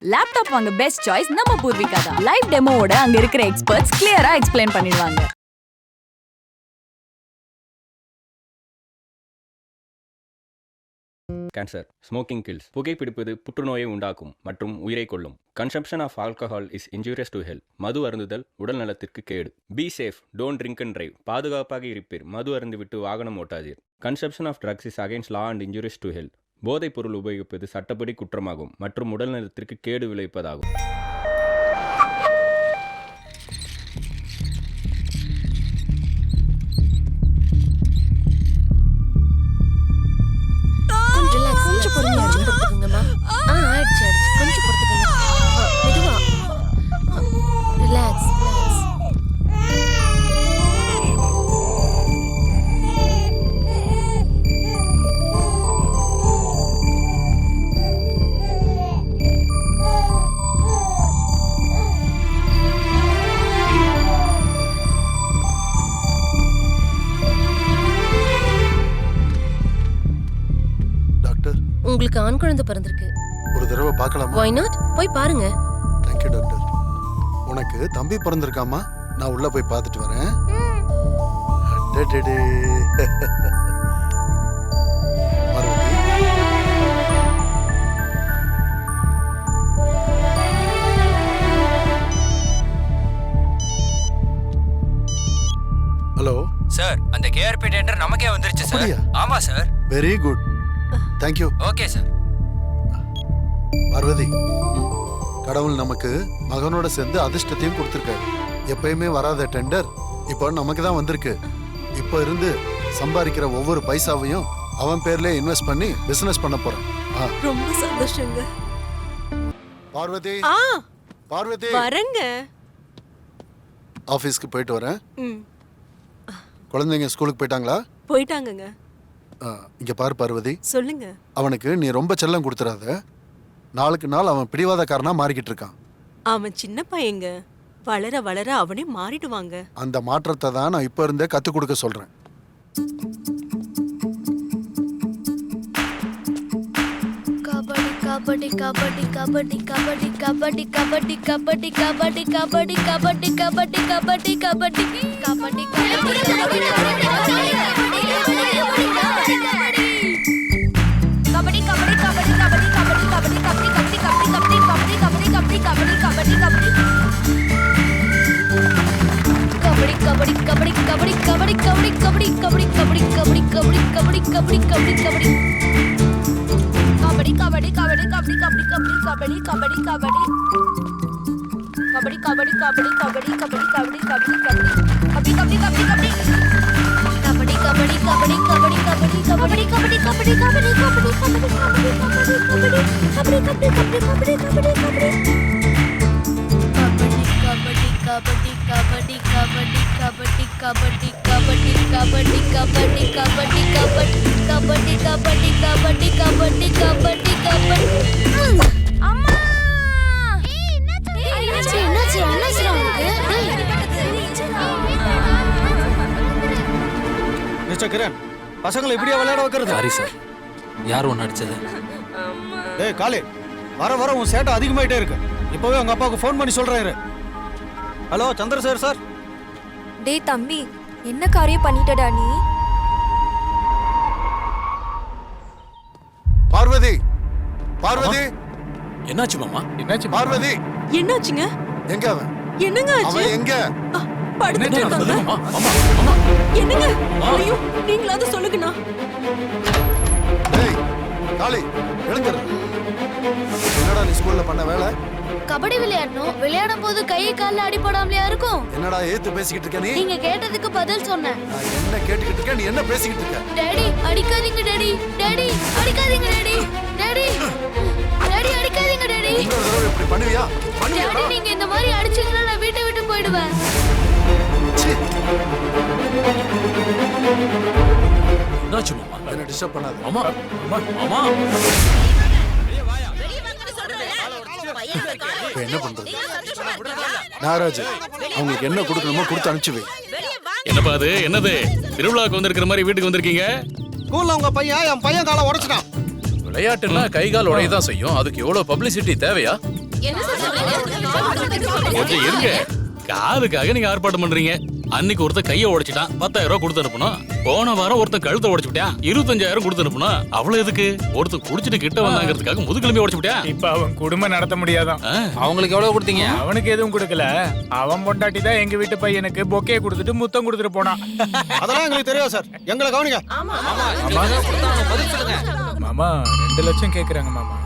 Laptop வாங்க best choice நம்ம பூர்விகா தான். லைவ் டெமோவோட அங்க இருக்கிற எக்ஸ்பர்ட்ஸ் கிளியரா எக்ஸ்பிளைன் பண்ணிடுவாங்க. Cancer, smoking kills. புகைப்பிடிப்பது புற்றுநோயை உண்டாக்கும் மற்றும் உயிரை கொல்லும். Consumption of alcohol is injurious to health. மது அருந்துதல் உடல் நலத்திற்கு கேடு. Be safe, don't drink and drive. பாதுகாப்பாக இருப்பீர், மது அருந்துவிட்டு வாகனம் ஓட்டாதீர். Consumption of drugs is against law and injurious to health. போதைப் பொருள் உபயோகிப்பது சட்டப்படி குற்றமாகும் மற்றும் உடல் நலத்திற்கு கேடு விளைவிப்பதாகும். உங்களுக்கு ஆண் குழந்தை பிறந்திருக்கு. ஒரு தடவை பார்க்கலாமா? Why not? போய் பாருங்க. Thank you doctor. உனக்கு தம்பி பிறந்திருக்காமா? நான் உள்ள போய் பார்த்துட்டு வரேன். ஹலோ சார், அந்த கேஆர்பி டெண்டர் நமக்கே வந்துருச்சு சார். ஆமா sir. Very good. Thank you. Okay sir. Parvathi, கடவுள் நமக்கு மகனோட சேர்ந்து அதிர்ஷ்டத்தையும் கொடுத்துருக்காரு. எப்பயுமே வராத டெண்டர் இப்போ நமக்கு தான் வந்திருக்கு. இப்போ இருந்து சம்பாதிக்கிற ஒவ்வொரு பைசாவையும் அவன் பேர்ல இன்வெஸ்ட் பண்ணி பிசினஸ் பண்ண போறேன். ரொம்ப சந்தோஷங்க. பார்வதி, பார்வதி வரங்க. ஆபீஸ்க்கு போயிட்டு வரேன். குழந்தைங்க ஸ்கூலுக்கு போயிட்டாங்களா? போயிட்டாங்கங்க. இங்க பாரு பார்வதி, சொல்லுங்க. அவனுக்கு நீ ரொம்ப செல்லம் கொடுத்துறாத. நாளுக்கு நாள் அவன் பிடிவாதக்காரனா மாறிக்கிட்டு இருக்கான். அவன் சின்ன பையங்க, வளர வளர அவனே மாறிடுவாங்க. அந்த மாற்றத்தை தான் நான் இப்ப இருந்தே கத்து கொடுக்க சொல்றேன். கபடி கபடி கபடி கபடி கபடி கபடி கபடி கபடி கபடி கபடி கபடி கபடி கபடி கபடி மிஸ்டர் கிரண், பசங்களை இப்படியே விளையாட வைக்கிறது? சாரி சார், யார் ஒன்று அடிச்சது? டேய் காளி, வர வர உன் சேட்டை அதிகமாயிட்டே இருக்கு. இப்போவே உங்க அப்பாவுக்கு ஃபோன் பண்ணி சொல்றேன். Hello Chandrasekhar sir. டேய் தம்பி, என்ன காரியம் பண்ணிட்டடா நீ? பார்வதி, பார்வதி, என்னாச்சு மாமா? என்னாச்சு பார்வதி? என்னாச்சுங்க? எங்க அவன்? என்னங்க ஆச்சு? அவன் எங்க? படுத்துட்டு இருக்காங்க. என்னங்க? ஐயோ, நீங்களாவது சொல்லுங்கண்ணா. டேய் காளி, எழுந்துரு. என்னடா நீ ஸ்கூல்ல பண்ண வேலை? கபடி விளையாடணும். விளையாடும் போது கை கால்ல அடிபடாமலையா இருக்கும்? என்னடா ஏத்து பேசிக்கிட்டு இருக்க நீ? நீங்க கேட்டதுக்கு பதில் சொன்னேன். நான் என்ன கேட்டுக்கிட்டு இருக்கேன், நீ என்ன பேசிக்கிட்டு இருக்க? டாடி அடிக்காதீங்க டாடி. டாடி அடிக்காதீங்க டாடி. டாடி டாடி அடிக்காதீங்க டாடி. இன்னொரு தடவை இப்படி பண்ணுவியா? டாடி நீங்க இந்த மாதிரி அடிச்சீங்கன்னா நான் வீட்டை விட்டு போயிடுவேன். என்னாச்சு மாமா? என்ன டிஸ்டர்ப் பண்ணாத. மாமா மாமா, இப்ப என்ன பண்றது? நாகராஜ், அவங்களுக்கு என்ன கொடுக்கணுமோ கொடுத்து அனுப்பிச்சு வை. என்னப்பா அது? என்னது திருவிழாக்கு வந்திருக்கிற மாதிரி வீட்டுக்கு வந்திருக்கீங்க? ஸ்கூல்ல உங்க பையன் என் பையன் காலை உடைச்சிட்டான். விளையாட்டுன்னா கை கால் உடையதான் செய்யும். அதுக்கு எவ்வளவு பப்ளிசிட்டி தேவையா? கொஞ்சம் இருங்க. காதுக்காக நீங்க ஆர்ப்பாட்டம் பண்றீங்க. அன்னைக்கு ஒருத்தன் கைய உடைச்சிட்டான், 10,000 ரூபாய் கொடுத்து அனுப்பணும். போன வாரம் ஒருத்தன் கழுத்தை உடைச்சு விட்டான், 25,000 கொடுத்து அனுப்பணும். அவ்வளவு எதுக்கு? ஒருத்தன் குடிச்சிட்டு கிட்ட வந்தாங்கிறதுக்காக முதுகிழமையை உடைச்சு விட்டான். இப்ப அவன் குடும்பம் நடத்த முடியாதான். அவங்களுக்கு எவ்வளவு கொடுத்தீங்க? அவனுக்கு எதுவும் கொடுக்கல. அவன் பொண்டாட்டி தான் எங்க வீட்டு பையனுக்கு பொக்கே கொடுத்துட்டு முத்தம் கொடுத்துட்டு போனான். அதெல்லாம் எங்களுக்கு தெரியாது சார். எங்களை கவனிங்க. மாமா 2 லட்சம் கேக்குறாங்க மாமா.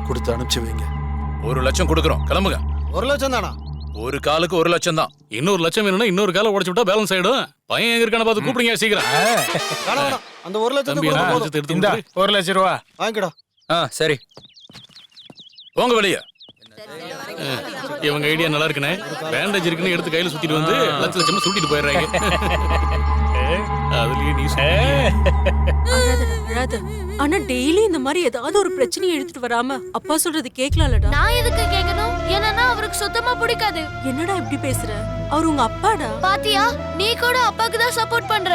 கொடுத்து அனுப்பிச்சு வைங்க. 1 லட்சம் கொடுக்குறோம், கிளம்புங்க. 1 லட்சம் தானா? ஒரு காலுக்கு 1 லட்சம் தான். இன்னொரு லட்சம் வேணும்னா இன்னொரு காலை உடைச்சு விட்டா பேலன்ஸ் ஆயிடும். பையன் எங்க இருக்கான பார்த்து கூப்பிடுங்க சீக்கிரம். வேணாம் வேணாம். அந்த 1 தம்பி லட்சத்துக்கு எல்லாம் போதும். கொஞ்சத்தை எடுத்து இந்தா கொடுத்துரு. 1 லட்சம் ரூபா. வாங்கிடா. சரி. போங்க வெளியே. இவங்க ஐடியா நல்லா இருக்குனே. பேண்டேஜ் இருக்குன்னு எடுத்து கையில சுத்திட்டு வந்து லட்ச லட்சமா சுட்டிட்டு போயிடுறாங்க. அதுலயே நீ அழாத. ஆனா டெய்லி இந்த மாதிரி ஏதாவது ஒரு பிரச்சனையை எடுத்துட்டு வராம அப்பா சொல்றது கேட்கலாம்லடா. நான் எதுக்கு கேட்கணும்? ஏன்னா அவருக்கு சுத்தமா பிடிக்காது. என்னடா இப்படி பேசுற? அவர் உங்க அப்பாடா. பாத்தியா, நீ கூட அப்பாக்கு தான் சப்போர்ட் பண்ற.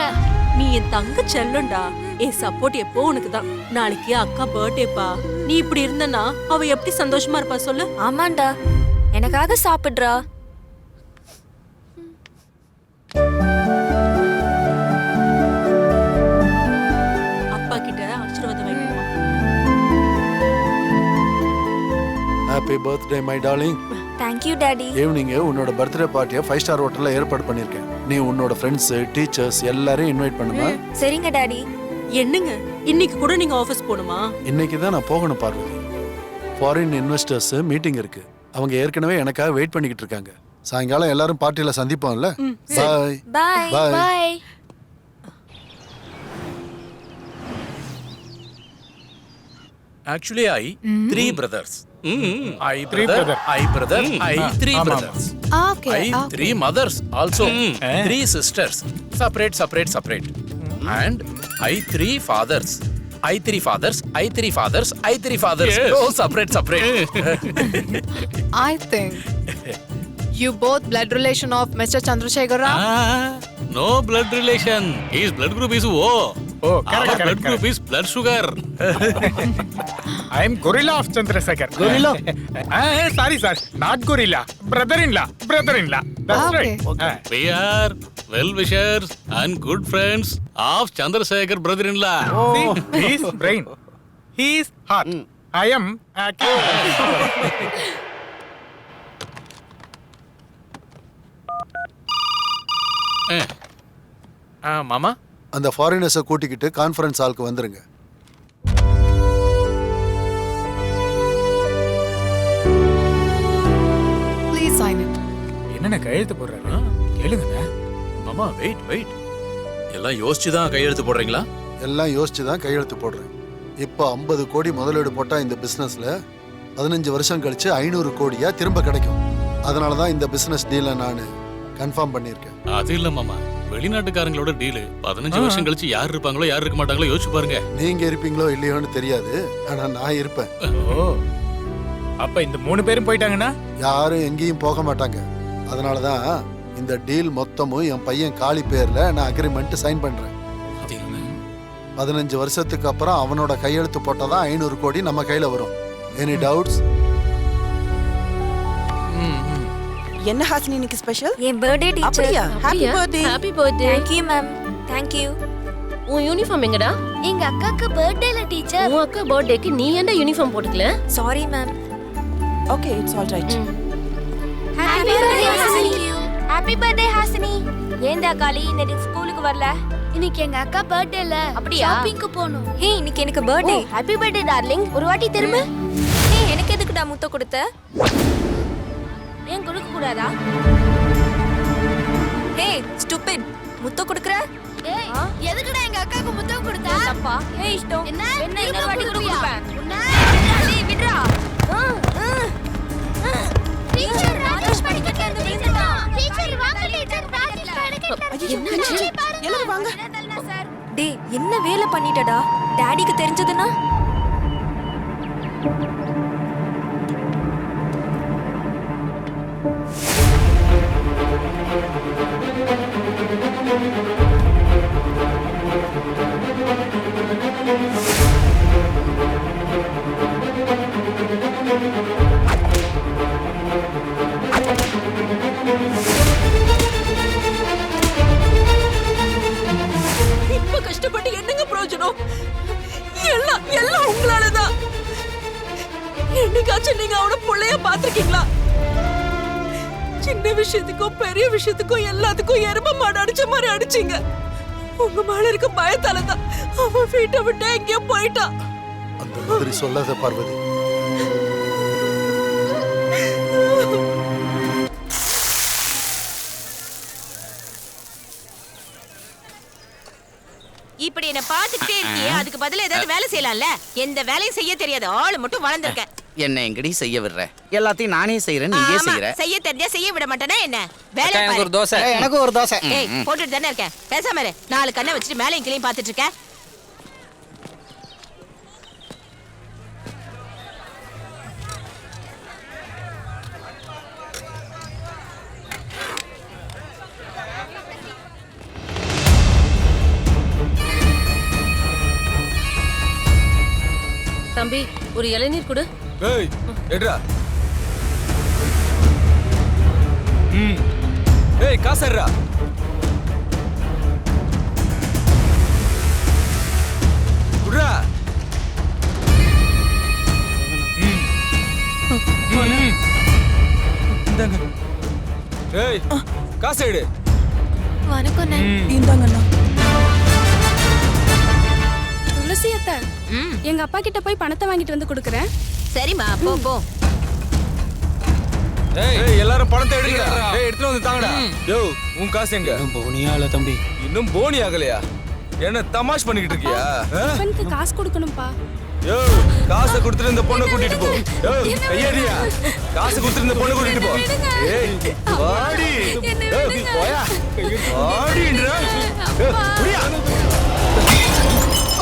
நீ என் தங்க செல்லம்டா. என் சப்போர்ட் எப்போ உனக்கு தான். நாளைக்கு அக்கா பர்த்டேப்பா. நீ இப்படி இருந்தனா அவ எப்படி சந்தோஷமா இருப்பா சொல்லு? ஆமாண்டா, எனக்காக சாப்பிடுறா. அப்பா கிட்ட ஆசீர்வாதம் வாங்கிடுவா. Happy birthday my darling. Thank you daddy. Evening உன்னோட பர்த்டே பார்ட்டியை 5 ஸ்டார் ஹோட்டல்ல ஏற்பாடு பண்ணிருக்கேன். நீ உன்னோட ஃப்ரெண்ட்ஸ், டீச்சர்ஸ் எல்லாரையும் இன்வைட் பண்ணுமா? சரிங்க டாடி. என்னங்க இன்னைக்கு கூட நீங்க ஆபீஸ் போணுமா? இன்னைக்கு தான் நான் போகணும் பார்வதி. ஃபாரின் இன்வெஸ்டர்ஸ் மீட்டிங் இருக்கு. அவங்க ஏற்கனவே எனக்காக வெயிட் பண்ணிக்கிட்டு இருக்காங்க. சாயங்காலம் எல்லாரும் பார்ட்டியில சந்திப்போம்ல. பாய் பாய் பாய். பாய். Actually, I 3 brothers. I Three brother, brother. I brother, I 3 ஆமா, brothers. Okay. I 3 mothers also. 3 sisters. Separate, separate, separate. And I 3 fathers. I 3 fathers, I 3 fathers, I 3 fathers. Yes. Oh, separate, separate. I think you both blood relation of Mr. Chandrasekhar Rao. No blood relation. His blood group is O. Oh, Our correct, blood correct, group is blood sugar. I am gorilla of Chandrasekhar. Gorilla? Sorry, sir. Not gorilla. Brother-in-law. Brother-in-law. That's Okay. right. We are well-wishers and good friends of Chandrasekhar brother-in-law. See, he is brain. He is heart. I am Mama? அந்த ஃபாரினர்ஸை கூட்டிக்கிட்டு conference ஹாலுக்கு வந்துருங்க. Please sign it. என்னென்ன கையெழுத்து போடுறாரு? கேளுங்க. Mama, wait, wait. எல்லாம் யோசிச்சு தான் கையெழுத்து போடுறீங்களா? எல்லாம் யோசிச்சு தான் கையெழுத்து போடுறேன். இப்போ 50 கோடி முதலீடு போட்டா இந்த பிசினஸ்ல 15 வருஷம் கழிச்சு 500 கோடியா திரும்ப கிடைக்கும். அதனால தான் இந்த பிசினஸ் டீலை நான் கன்ஃபார்ம் பண்ணியிருக்கேன். அது இல்ல மாமா, வெளிநாட்டுக்காரங்களோட டீல் 15 வருஷம் கழிச்சு யார் இருப்பாங்களோ யார் இருக்க மாட்டாங்களோ யோசிச்சு பாருங்க. நீங்க இருப்பீங்களோ இல்லையோன்னு தெரியாது, ஆனா நான் இருப்பேன். ஓ, அப்ப இந்த 3 பேரும் போயிட்டாங்கன்னா யாரும் எங்கேயும் போக மாட்டாங்க. அதனால தான் இந்த டீல் மொத்தமும் என் பையன் காளி பேர்ல நான் அக்ரிமெண்ட் சைன் பண்றேன். 15 வருஷத்துக்கு அப்புறம் அவனோட கையெழுத்து போட்டாதான் 500 கோடி நம்ம கையில வரும். Any doubts? என்ன ஹாசினி இன்னைக்கு ஸ்பெஷல்? என் பர்த்டே டீச்சர். அப்படியா? Happy birthday. Happy birthday. Thank you ma'am. Thank you. உன் யூனிஃபார்ம் எங்கடா? எங்க அக்காக்கு பர்த்டேல டீச்சர். உன் அக்கா பர்த்டேக்கு நீ ஏன்டா யூனிஃபார்ம் போட்டுக்கல? Sorry ma'am. Okay, it's all right. Happy birthday Hasini. Happy birthday Hasini. ஏண்டா காளி இன்னைக்கு ஸ்கூலுக்கு வரல? இன்னைக்கு எங்க அக்கா பர்த்டேல. அப்படியே ஷாப்பிங்க்கு போணும். ஹே, இன்னைக்கு எனக்கு பர்த்டே. Happy birthday darling. ஒரு வாட்டி திரும்ப. ஹே, எனக்கு எதுக்குடா முத்த கொடுத்த? ஏன் கொடுக்க கூடாதா? ஹே, ஸ்டூபிட். முத்த கொடுக்கற? ஏய், எதுக்குடா எங்க அக்காக்கு முத்தம் கொடுத்தா? தப்பா? ஹே, இஷ்டம். என்ன இன்னொரு வாட்டி கொடுப்பேன். டேய் விட்றா. டீச்சர் ராஜேஷ் படிக்கட்ல இருந்து விழுந்துட்டான். டீச்சர் வாங்க டீச்சர் ராஜேஷ் படிக்கட்ல. என்னாச்சு? எல்லாரும் வாங்க. சார். டேய், என்ன வேலை பண்ணிட்டடா? டாடிக்கு தெரிஞ்சதுன்னா? நீங்க அவன புள்ளைய பாத்திருக்கீங்களா? சின்ன விஷயத்துக்கும் பெரிய விஷயத்துக்கும் எல்லாத்துக்கும் எரும மாடு அடிச்ச மாதிரி அடிச்சீங்க. உங்க மேல இருக்க பயத்தால தான் அவன் வீட்டை விட்டு எங்கேயோ போயிட்டான். அந்த மாதிரி சொல்லாத பார்வதி. இப்படி என்ன பாத்துக்கிட்டே இருக்கியே, அதுக்கு பதிலா ஏதாவது வேலை செய்யலாம்ல. எந்த வேலையும் செய்ய தெரியாத ஆளு மட்டும் வளர்ந்திருக்கேன். என்ன எங்கடி செய்ய விடுற? எல்லாத்தையும் நானே செய்யறேன், நீயே செய்யற. செய்ய தெரிஞ்சா செய்ய விட மாட்டேனா என்ன? வேலை எனக்கு பாரு. ஒரு தோசை. எனக்கு ஒரு தோசை. ஏய், போட்டுட்டு தானே இருக்கேன். பேசாம இரு. 4 கண்ணை வச்சுட்டு மேலையும் கீழையும் பாத்துட்டு இருக்க. தம்பி, ஒரு இளநீர் கொடு. ஏய் எடுடா. ஏய் காசர்ரா. குடுடா. இந்தாங்க. ஏய் காசு எடு. வணக்கம். இந்தாங்கண்ணா. துளசி அத்தை, எங்க அப்பா கிட்ட போய் பணத்தை வாங்கிட்டு வந்து கொடுக்குறேன். சரிம்மா, போ போ. ஏய் எல்லாரும் பணத்தை எடுங்க. ஏய் எடுத்து வந்து தாங்கடா. யோ உன் காசு எங்க? போனியா இல்ல தம்பி? இன்னும் போனி ஆகலையா? என்ன தமாஷ் பண்ணிக்கிட்டு இருக்கியா? அப்பனுக்கு காசு கொடுக்கணும்பா. யோ காசை கொடுத்துட்டு இந்த பொண்ணை கூட்டிட்டு போ. யோ ஐயடியா, காசு கொடுத்துட்டு இந்த பொண்ணை கூட்டிட்டு போ. ஏய் வாடி. ஏய் போயா. வாடின்றா. புரியா?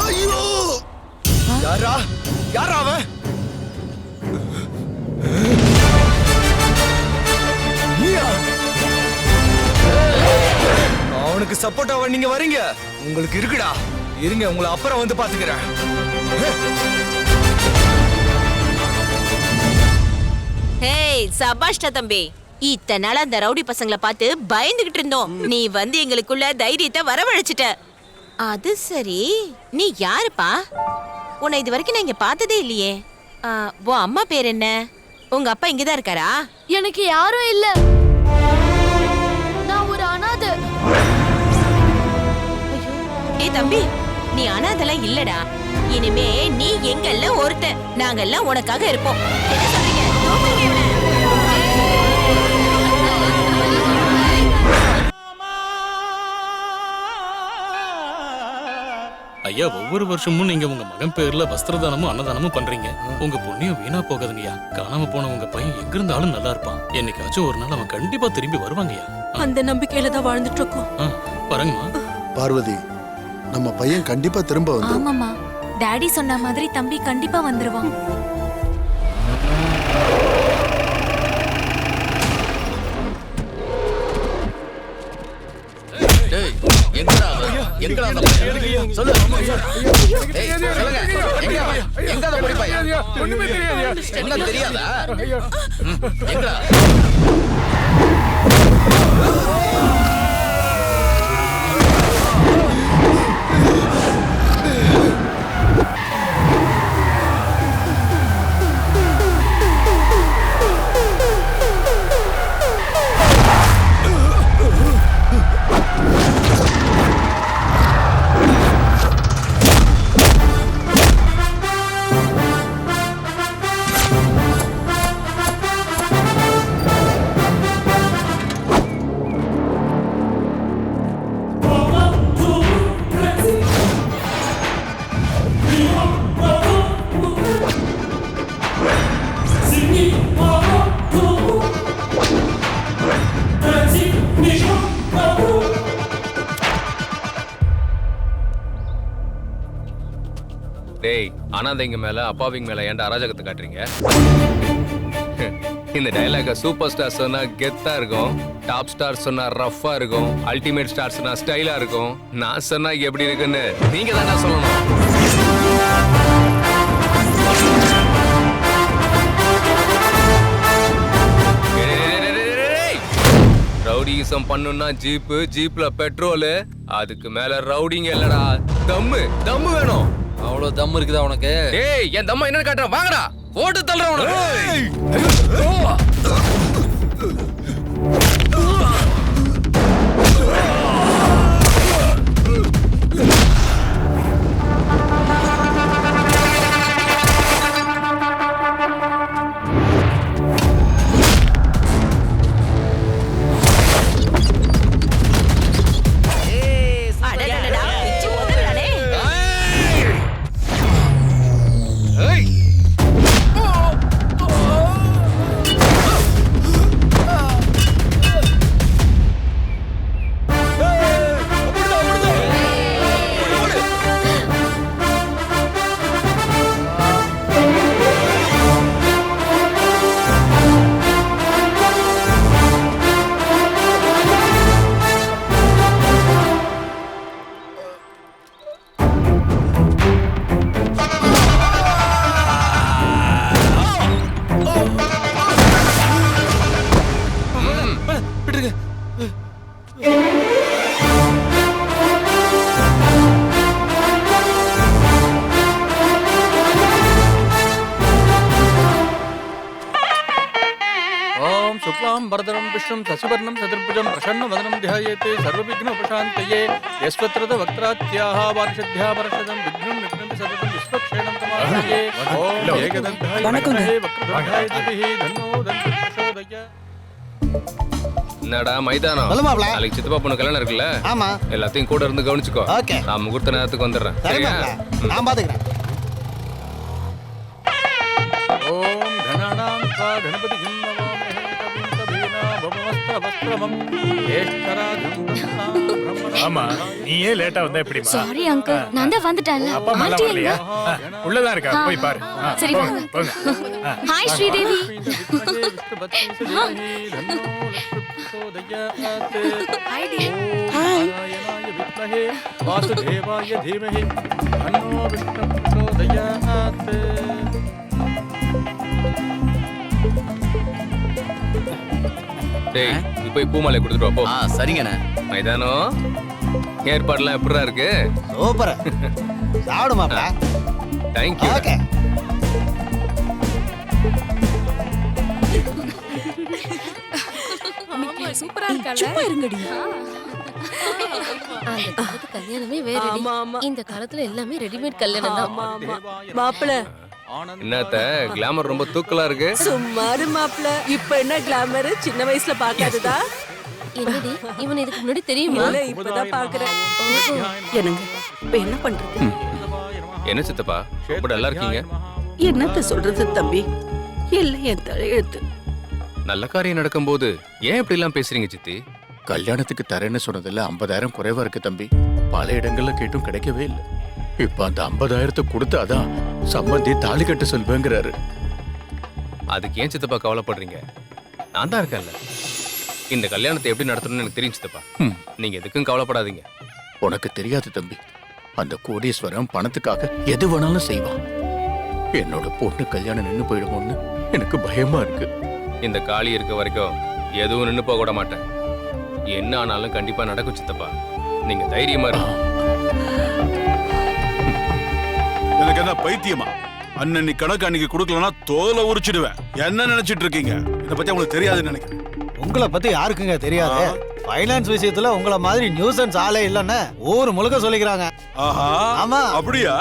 ஐயோ! யாரா? யாரா அவன்? நீயா? அவனுக்கு சப்போர்ட்டாவா நீங்க வரீங்க? உங்களுக்கு இருக்குடா. இருங்க, உங்களை அப்புறம் வந்து பாத்துக்கிறேன். ஹேய், சபாஷ்டா தம்பி. இத்தனை நாள் அந்த ரவுடி பசங்களை பார்த்து பயந்துகிட்டு இருந்தோம். நீ வந்து எங்களுக்குள்ள தைரியத்தை வரவழைச்சிட்ட. அது சரி, நீ யாருப்பா? உன்னை இது வரைக்கும் நான் இங்க பார்த்ததே இல்லையே. உன் அம்மா பேர் என்ன? உங்க அப்பா இங்கதான் இருக்காரா? எனக்கு யாரும் இல்ல. நான் ஒரு அனாதை. ஏய் தம்பி, நீ அனாதெல்லாம் இல்லடா. இனிமே நீ எங்கெல்ல ஒருத்த. நாங்கெல்லாம் உனக்காக இருப்போம். என்ன சொல்றீங்க? தூக்குங்க இவனை. ஐயா, ஒவ்வொரு வருஷமும் நீங்க உங்க மகன் பேர்ல வஸ்திரதானமும் அன்னதானமும் பண்றீங்க. உங்க புண்ணியம் வீணா போகாதுங்கய்யா. காணாம போன உங்க பையன் எங்க இருந்தாலும் நல்லா இருப்பான். என்னைக்காச்சும் ஒரு நாள் அவன் கண்டிப்பா திரும்பி வருவாங்கய்யா. அந்த நம்பிக்கையில தான் வாழ்ந்துட்டு இருக்கோம். பாருங்கம்மா. பார்வதி, நம்ம பையன் கண்டிப்பா திரும்ப வந்து. ஆமாமா, டாடி சொன்ன மாதிரி தம்பி கண்டிப்பா வந்துருவான். டேய், எங்கடா அவன்? எங்கடா அந்த பையன்? சொல்லு. டேய், சொல்லுங்க. எங்க அந்த பொடி பையன்? ஒண்ணுமே தெரியாது. என்ன தெரியாதா? எங்கடா? டேய், அனாதைங்க மேல அப்பாவிங்க மேல ஏன்டா அராஜகத்தை காட்டுறீங்க? இந்த டயலாக சூப்பர் ஸ்டார் சொன்னா கெத்தா இருக்கும், டாப் ஸ்டார் சொன்னா ரஃப்பா இருக்கும், அல்டிமேட் ஸ்டார் சொன்னா ஸ்டைலா இருக்கும். நான் சொன்னா எப்படி இருக்குன்னு நீங்க தானே சொல்லணும். ரவுடிசம் பண்ணுன்னா ஜீப்பு, ஜீப்ல பெட்ரோலு, அதுக்கு மேல ரவுடிங்க இல்லடா, தம்மு வேணும். அவ்வளவு தம் இருக்குதா உனக்கு? ஏய், என் தம்மா என்னன்னு காட்டுறேன், வாங்கடா. போட்டு தள்ளுறவன. அடடடடா, பிச்சு உதறானே. ஓம் சுக்லாம் பரதரம் விஷ்ணும் சசிவர்ணம் சதுர்புஜம் பிரசன்னவதனம் த்யாயேத் சர்வவிக்னோபசாந்தயே யஸ்வத்ரத வக்த்ராத்யாஹ வாரிஷத்யா பரஷதம் விக்னம் விக்னம் சததம் விஸ்வக்ஷேணம் தமாஹயே ஓம் ஏகதந்தாய நமஹே வக்ரதுண்டாய திவிஹி தன்னோ தந்தி பிரசோதய. என்னடா மைதானம்? நாளைக்கு சித்தப்பா பொண்ணு கல்யாணம் இருக்குல்ல? ஆமா. எல்லாத்தையும் கூட இருந்து கவனிச்சுக்கோ. ஓகே. நான் முகூர்த்த நேரத்துக்கு வந்துடுறேன். சரி சரியா? மாப்ள, நான் பாத்துக்கிறேன். ஓம் கணானாம் த்வா கணபதி ஜன்மவாமஹே கவிம் கவீனா வமஸ்தவஸ்திரமம் ஏஷ்டராஜம் பிரம்மணா. ஆமா, நீ ஏன் லேட்டா வந்தா எப்படிமா? சாரி அங்கிள், நான் தான் வந்துட்டேன்ல. அப்பா அம்மா எல்லாம் வரலையா? உள்ளதான் இருக்கா, போய் பாரு. சரி, போங்க, வாங்க. போங்க. ஹாய் ஸ்ரீதேவி. ஹாய் டி. நாராயணாய வித்மஹே வாசுதேவாய தீமஹி தன்னோ விஷ்ணு பிரச்சோதயாத். டேய், நீ போய் பூமாலை கொடுத்துட்டு வா போ. சரிங்கண்ணே. மைதானம் ஏற்பாடுலாம் எப்படிடா இருக்கு? சூப்பர். சாப்பிடு மாப்ள. தேங்க்யூ. ஓகே. சூப்பரா இருக்கல. சும்மா இருங்கடி. அந்த காலத்து கல்யாணமே வேறடி. இந்த காலத்துல எல்லாமே ரெடிமேட் கல்யாணம் தான். மாப்பிள என்னத்த கிளாமர் ரொம்ப தூக்கலா இருக்கு? சும்மாரு மாப்பிள. இப்ப என்ன கிளாமர், சின்ன வயசுல பாக்காததா? என்னடி இவன் இதுக்கு முன்னாடி தெரியுமா? இல்ல, இப்பதான் பாக்குறேன். என்னங்க இப்ப என்ன பண்றது? என்ன சித்தப்பா ரொம்ப நல்லா இருக்கீங்க? என்னத்த சொல்றது தம்பி, எல்லாம் என் தலையெழுத்து. நல்ல காரியம் நடக்கும்போது ஏன் இப்படி எல்லாம் பேசுறீங்க சித்தி? கல்யாணத்துக்கு தரேன்னு சொன்னதுல 50,000 குறைவா இருக்கு தம்பி. பல இடங்கள்ல கேட்டும் கிடைக்கவே இல்லை. இப்ப அந்த 50,000 கொடுத்து அதான் சம்பந்தி தாலி கட்ட சொல்வேங்கிறாரு. அதுக்கு ஏன் சித்தப்பா கவலைப்படுறீங்க? நான் தான் இருக்கேன்ல. இந்த கல்யாணத்தை எப்படி நடத்தணும்னு எனக்கு தெரியும் சித்தப்பா. நீங்க எதுக்கும் கவலைப்படாதீங்க. உனக்கு தெரியாது தம்பி, அந்த கோடீஸ்வரன் பணத்துக்காக எது வேணாலும் செய்வான். என்னோட பொண்ணு கல்யாணம் நின்னு போயிடுமோன்னு எனக்கு பயமா இருக்கு. இந்த காளி இருக்க வரைக்கும் எதுவும் நின்னு போக விட மாட்டேன். என்ன ஆனாலும் கண்டிப்பா நடக்கும் சித்தப்பா. நீங்க தைரியமா இருங்க. எனக்கு என்ன பைத்தியமா? அண்ணன் கணக்கு அன்னைக்கு கொடுக்கலன்னா தோலை உரிச்சிடுவேன். என்ன நினைச்சிட்டு இருக்கீங்க? இதை பத்தி உங்களுக்கு தெரியாதுன்னு நினைக்கிறேன். உங்களை பத்தி யாருக்குங்க தெரியாது? ஃபைனான்ஸ் விஷயத்துல உங்களை மாதிரி நியூசன்ஸ் ஆளே இல்லன்னு ஊர் முழுக்க சொல்லிக்கிறாங்க. ஆஹா, ஆமா. அப்படியா?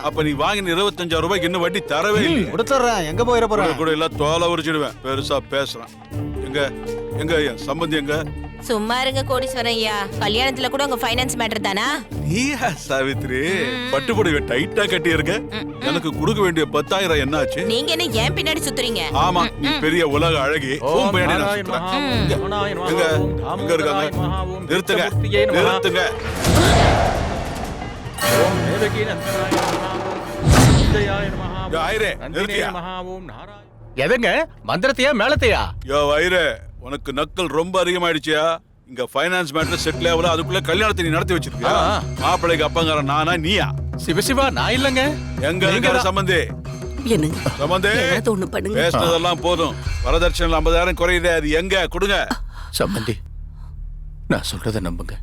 அப்ப நீ வாங்கின 25,000 ரூபாய்க்கு இன்னும் வட்டி தரவே இல்லை. கொடுத்துறேன். எங்க போயிட போறேன்? கூட எல்லாம் தோலை உரிச்சிடுவேன். பெருசா பேசுறேன். எங்க எங்க ஐயா சம்பந்தி எங்க? சும்மா இருங்க கோடீஸ்வரன் ஐயா. கல்யாணத்துல கூட உங்க ஃபைனான்ஸ் மேட்டர் தானா? நீயா சாவித்ரி? பட்டுப்புடவை டைட்டா கட்டி இருக்க. எனக்கு கொடுக்க வேண்டிய 10,000 என்ன ஆச்சு? நீங்க என்ன ஏன் பின்னாடி சுத்துறீங்க? ஆமா, நீ பெரிய உலக அழகி. உன் பின்னாடி நான் சுத்துறேன். எங்க இருக்காங்க? நிறுத்துங்க, நிறுத்துங்க. ஓம் தேவகி நந்தனாய நமஹ ஓம் விஜயாய நமஹ ஓம் ஐரே, நந்தினியே நிறுத்தியா? நமஹ ஓம் நாராயண. எதங்க மந்திரத்தையா மேலத்தையா? யோ ஐரே, உனக்கு நக்கல் ரொம்ப அதிகமாயிடுச்சியா? இங்க ஃபைனான்ஸ் மேட்டர் செட்டில் ஆகல, அதுக்குள்ள கல்யாணத்தை நீ நடத்தி வச்சிருக்கியா? மாப்பிள்ளைக்கு அப்பங்கார நானா நீயா? சிவசிவா, நான் இல்லங்க. எங்க இருக்காரு சம்பந்தி? என்னங்க சம்பந்தி, ஒண்ணு பண்ணுங்க. பேசினதெல்லாம் போதும். வரதட்சணை 50,000 குறையுதே, அது எங்க கொடுங்க. சம்பந்தி, நான் சொல்றத நம்புங்க.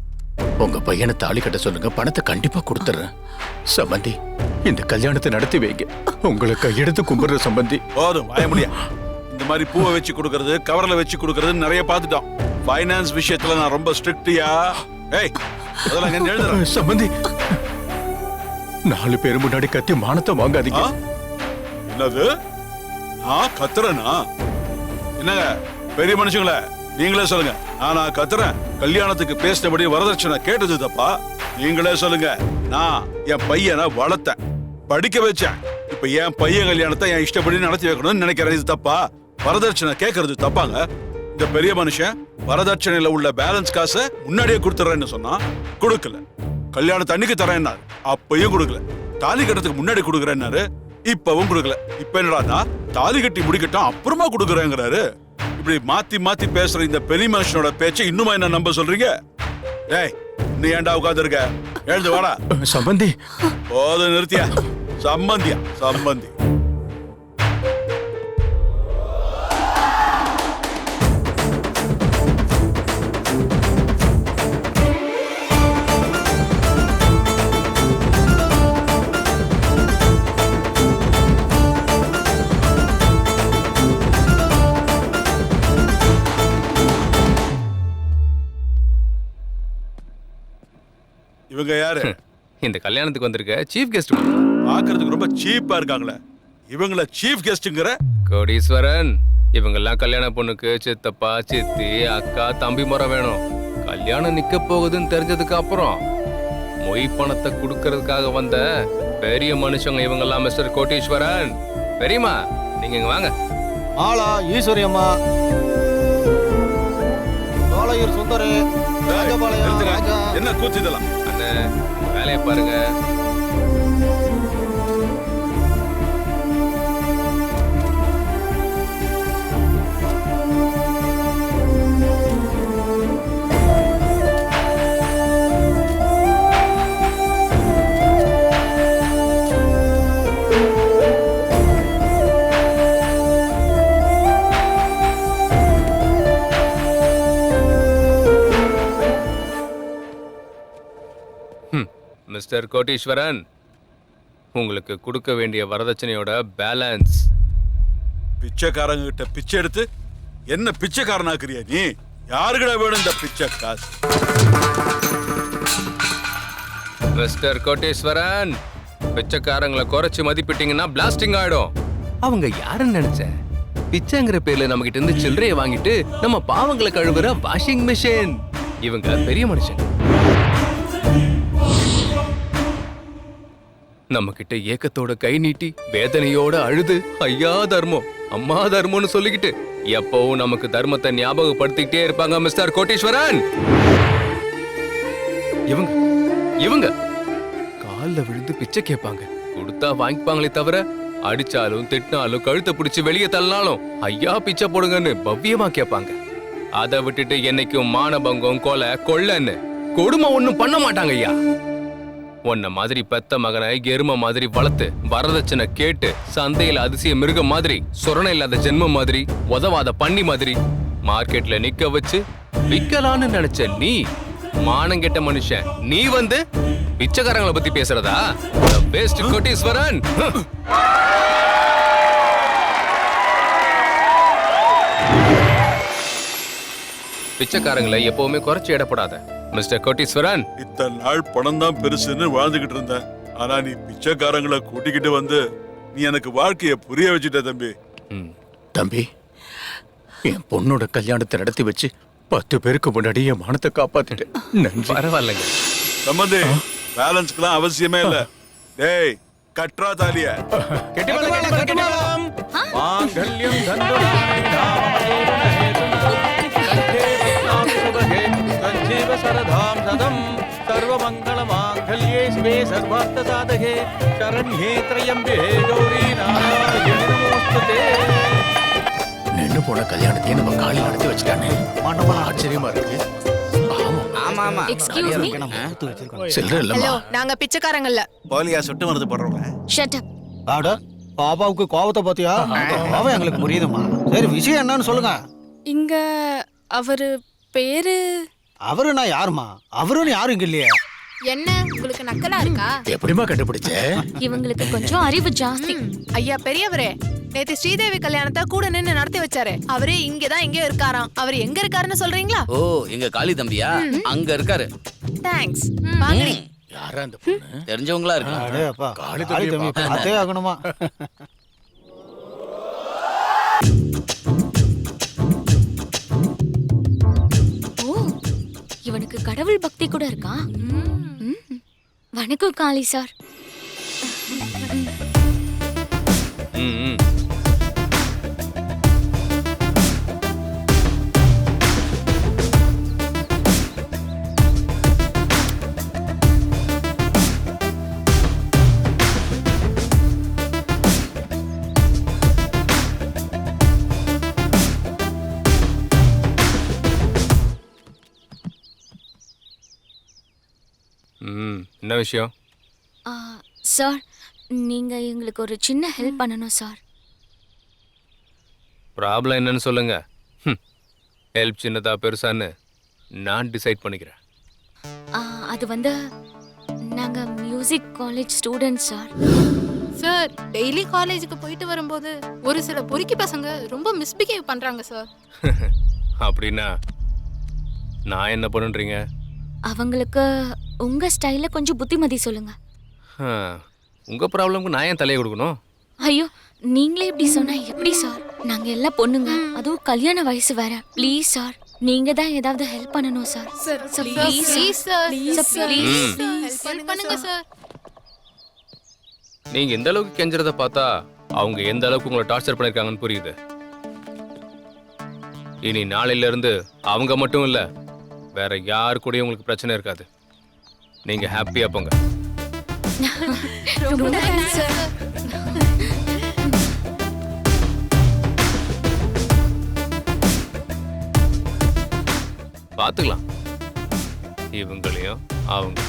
உங்க பையனை தாலி கட்ட சொல்லுங்க, பணத்தை கண்டிப்பா கொடுத்துறேன். சம்பந்தி, இந்த கல்யாணத்தை நடத்தி வைங்க. உங்களை கையெடுத்து கும்பிடுற சம்பந்தி. போதும் வாய முடியா. இந்த மாதிரி பூவை வச்சு கொடுக்கறது, கவர்ல வச்சு கொடுக்கறது நிறைய பார்த்துட்டோம். ஃபைனான்ஸ் விஷயத்துல நான் ரொம்ப ஸ்ட்ரிக்ட்டியா. ஏய் அதெல்லாம் எங்க எழுதுறேன் சம்பந்தி. 4 பேர் முன்னாடி கத்தி மானத்தை வாங்காதீங்க. என்னது? கத்துறேனா? என்னங்க பெரிய மனுஷங்களே, நீங்களே சொல்லுங்க. நான் கத்துறேன். கல்யாணத்துக்கு பேசினபடி வரதட்சணை கேட்டது தப்பா? நீங்களே சொல்லுங்க. நான் என் பையனை வளர்த்தேன், படிக்க வச்சேன். இப்ப என் பையன் கல்யாணத்தை என் இஷ்டப்படி நடத்தி வைக்கணும்னு நினைக்கிறேன். இது தப்பா? வரதட்சணை கேட்கறது தப்பாங்க? இந்த பெரிய மனுஷன் வரதட்சணையில உள்ள பேலன்ஸ் காசை முன்னாடியே கொடுத்துறேன்னு சொன்னா கொடுக்கல. கல்யாணத்தை அன்னைக்கு தரேன்னாரு, அப்பயும் கொடுக்கல. தாலி கட்டத்துக்கு முன்னாடி கொடுக்குறேன்னாரு, இப்பவும் கொடுக்கல. இப்ப என்னடா தாலி கட்டி முடிக்கட்டும் அப்புறமா கொடுக்குறேங்கிறாரு. இப்படி மாத்தி மாத்தி பேசுற இந்த பெரிய மனுஷனோட பேச்சை இன்னுமா என்ன நம்ப சொல்றீங்க? டேய் நீ ஏன்டா உட்கார்ந்து இருக்க? எழுந்து வாடா. சம்பந்தி போதும் நிறுத்தியா? சம்பந்தியா? சம்பந்தி இவங்க யாரு? இந்த கல்யாணத்துக்கு வந்திருக்க சீஃப் கெஸ்ட். பாக்குறதுக்கு ரொம்ப சீப்பா இருக்காங்களே, இவங்கள சீஃப் கெஸ்ட்ங்கற? கோடீஸ்வரன், இவங்கெல்லாம் கல்யாண பொண்ணுக்கு சித்தப்பா, சித்தி, அக்கா, தம்பி முறை வேணும். கல்யாணம் நிக்க போகுதுன்னு தெரிஞ்சதுக்கு அப்புறம் மொய் பணத்தை கொடுக்கறதுக்காக வந்த பெரிய மனுஷங்க இவங்கெல்லாம். மிஸ்டர் கோடீஸ்வரன், பெரியம்மா நீங்க இங்க வாங்க. ஆளா ஈஸ்வரி அம்மா, சோலையூர் சுந்தரு, ராஜபாளையம் ராஜா. என்ன கூத்து இதெல்லாம்? அண்ணே வேலையை பாருங்க. மிஸ்டர் கோடீஸ்வரன், உங்களுக்கு கொடுக்க வேண்டிய வரதட்சணையோட பேலன்ஸ். பிச்சைக்காரங்க கிட்ட பிச்சை எடுத்து என்ன பிச்சைக்காரனாக்குறியா நீ? யாருக்கிட்ட வேணும் இந்த பிச்சை காசு? மிஸ்டர் கோடீஸ்வரன், பிச்சைக்காரங்களை குறைச்சு மதிப்பிட்டீங்கன்னா பிளாஸ்டிங் ஆயிடும். அவங்க யாருன்னு நினைச்ச? பிச்சைங்கிற பேர்ல நம்ம கிட்ட இருந்து சில்லறையை வாங்கிட்டு நம்ம பாவங்களை கழுவுற வாஷிங் மிஷின். இவங்க பெரிய மனுஷன். நம்ம கிட்ட ஏக்கத்தோட கை நீட்டி வேதனையோட அழுது ஐயா தர்மம், அம்மா தர்மம்னு சொல்லிக்கிட்டு எப்பவும் நமக்கு தர்மத்தை ஞாபகப்படுத்திக்கிட்டே இருப்பாங்க மிஸ்டர் கோடீஸ்வரன். இவங்க இவங்க கால்ல விழுந்து பிச்சை கேட்பாங்க. கொடுத்தா வாங்கிப்பாங்களே தவிர அடிச்சாலும் திட்டினாலும் கழுத்தை பிடிச்சு வெளியே தள்ளினாலும் ஐயா பிச்சை போடுங்கன்னு பவ்யமா கேட்பாங்க. அதை விட்டுட்டு என்னைக்கும் மானபங்கம், கொலை, கொள்ளைன்னு கொடுமை ஒண்ணும் பண்ண மாட்டாங்க ஐயா. உன்ன மாதிரி பெத்த மகனை எரும மாதிரி வளர்த்து வரதட்சணை கேட்டு சந்தையில அதிசய மிருகம் மாதிரி, சொரணை இல்லாத ஜென்மம் மாதிரி, உதவாத பண்ணி மாதிரி மார்க்கெட்ல நிக்க வச்சு விக்கலான்னு நினைச்ச நீ மானங்கெட்ட மனுஷன். நீ வந்து பிச்சைக்காரங்களை பத்தி பேசுறதா? பெஸ்ட் கோடீஸ்வரன். பிச்சைக்காரங்களை எப்பவுமே குறைச்சு இடப்படாத மிஸ்டர் கோடீஸ்வரன். இத்தனை நாள் பணம் தான் பெருசுன்னு வாழ்ந்துகிட்டு இருந்தேன். ஆனா நீ பிச்சைக்காரங்களை கூட்டிக்கிட்டு வந்து நீ எனக்கு வாழ்க்கைய புரிய வச்சுட்ட தம்பி. தம்பி, என் பொண்ணோட கல்யாணத்தை நடத்தி வச்சு 10 பேருக்கு முன்னாடி என் மானத்தை காப்பாத்திட்டேன். பரவாயில்லைங்க சம்பந்தி, பேலன்ஸ்க்குலாம் அவசியமே இல்ல. டேய் கட்ரா தாலிய. நின்னு போன கல்யாணத்தையே நம்ம காலையில் நடத்தி வச்சுட்டானே, ஆச்சரியமா இருக்கு. Excuse me. சில்லற இல்லம்மா. ஹலோ, நாங்க பிச்சைக்காரங்க இல்ல. போலியா சுட்டு மருந்து போடுறோங்க. Shut up. ஆட பாப்பாவுக்கு கோவத்தை பாத்தியா? கோவம் எங்களுக்கு புரியுதுமா. சரி விஷயம் என்னன்னு சொல்லுங்க. இங்க அவரு பேரு. அவரு நான் யாருமா? அவருன்னு யாரும் இங்க இல்லையே. என்ன உங்களுக்கு நக்கலா இருக்கா? எப்படிமா கண்டுபிடிச்ச? இவங்களுக்கு கொஞ்சம் அறிவு ஜாஸ்தி. ஐயா பெரியவரே, நேத்து ஸ்ரீதேவி கல்யாணத்தை கூட நின்னு நடத்தி வச்சாரு. அவரே இங்கதான் எங்கேயோ இருக்காராம். அவர் எங்க இருக்காருன்னு சொல்றீங்களா? ஓ, எங்க காளி தம்பியா? அங்க இருக்காரு. தேங்க்ஸ். வாங்கடி. யாரா அந்த பொண்ணு? தெரிஞ்சவங்களா இருக்கு. அடே அப்பா, காளி காளி தம்பி தம்பி பார்த்தே ஆகணுமா? ஓ, இவனுக்கு கடவுள் பக்தி கூட இருக்கா? வணக்கம் காளி சார். என்ன விஷயம்? சார், நீங்க எங்களுக்கு ஒரு சின்ன ஹெல்ப் பண்ணணும் சார். ப்ராப்ளம் என்னன்னு சொல்லுங்க. ஹெல்ப் சின்னதா பெருசான்னு நான் டிசைட் பண்ணிக்கிறேன். அது வந்து நாங்க music college students sir. Sir, daily காலேஜுக்கு போயிட்டு வரும்போது ஒரு சில பொறுக்கி பசங்க ரொம்ப மிஸ்பிஹேவ் பண்றாங்க சார். அப்படின்னா நான் என்ன பண்ணுன்றீங்க? அவங்களுக்கு உங்க ஸ்டைல்ல கொஞ்சம் புத்திமதி சொல்லுங்க. உங்க ப்ராப்ளம்க்கு நான் ஏன் தலையை கொடுக்கணும்? ஐயோ, நீங்களே இப்படி சொன்னா எப்படி சார்? நாங்க எல்லாம் பொண்ணுங்க, அதுவும் கல்யாண வயசு வேற. ப்ளீஸ் சார், நீங்க தான் ஏதாவது ஹெல்ப் பண்ணணும் சார். ப்ளீஸ் சார், ஹெல்ப் பண்ணுங்க சார். நீங்க எந்த அளவுக்கு கெஞ்சறத பார்த்தா அவங்க எந்த அளவுக்கு உங்களை டார்ச்சர் பண்ணிருக்காங்கன்னு புரியுது. இனி நாளையில இருந்து அவங்க மட்டும் இல்ல, வேற யாரு கூடயும் உங்களுக்கு பிரச்சனை இருக்காது. நீங்க ஹாப்பியா போங்க. ரொம்ப தேங்க்ஸ் சார். பாத்துக்கலாம் இவங்களையும் அவங்க.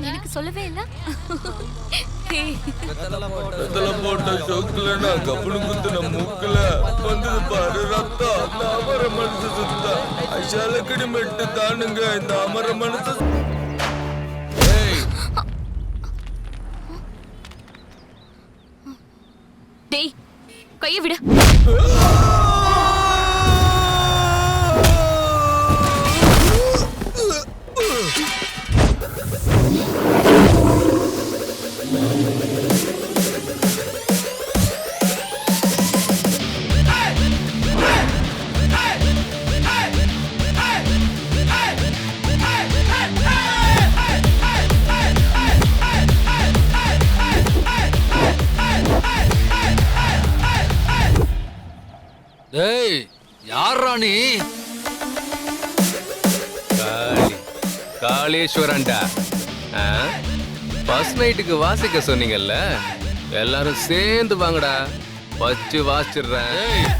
எனக்கு சொல்லவே இல்ல. போட்ட சோக்குல நான் கப்பலும் குத்துன மூக்குல வந்தது பாரு ரத்தம். அந்த அமர மனசு சுத்தா அஷாலக்கடி மெட்டு தானுங்க இந்த அமர மனசு. டேய், கையை விடு. டேய், யாரா நீ? காளீஸ்வரன்டா. ஃபர்ஸ்ட் நைட்டுக்கு வாசிக்க சொன்னீங்கல்ல, எல்லாரும் சேர்ந்து வாங்கடா, வச்சு வாசிச்சிடுறேன்.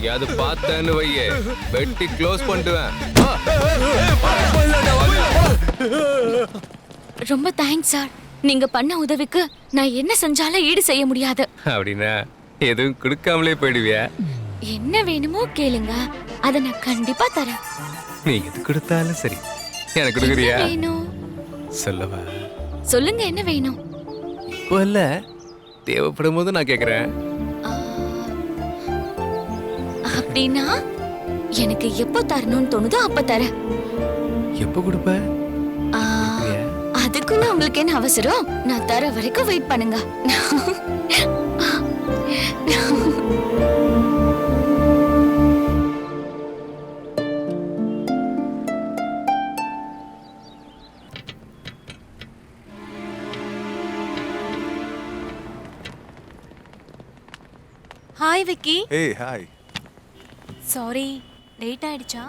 எங்கேயாவது பார்த்தேன்னு வையே வெட்டி க்ளோஸ் பண்ணிடுவேன். ரொம்ப தேங்க்ஸ் சார். நீங்க பண்ண உதவிக்கு நான் என்ன செஞ்சாலும் ஈடு செய்ய முடியாது. அப்படின்னா எதுவும் கொடுக்காமலே போயிடுவியா? என்ன வேணுமோ கேளுங்க, அதை நான் கண்டிப்பா தரேன். நீ எது கொடுத்தாலும் சரி. எனக்கு கொடுக்குறியா? என்ன வேணும் சொல்லவா? சொல்லுங்க, என்ன வேணும்? இப்போ இல்ல, தேவைப்படும் போது நான் கேக்குறேன். அப்படின்னா எனக்கு எப்போ தரணும்னு தோணுதோ அப்ப தரேன். எப்போ கொடுப்ப? அதுக்குள்ள உங்களுக்கு என்ன அவசரம்? நான் தர வரைக்கும் வெயிட் பண்ணுங்க. ஹாய் விக்கி. ஏய் ஹாய். சாரி, லேட் ஆயிடுச்சா?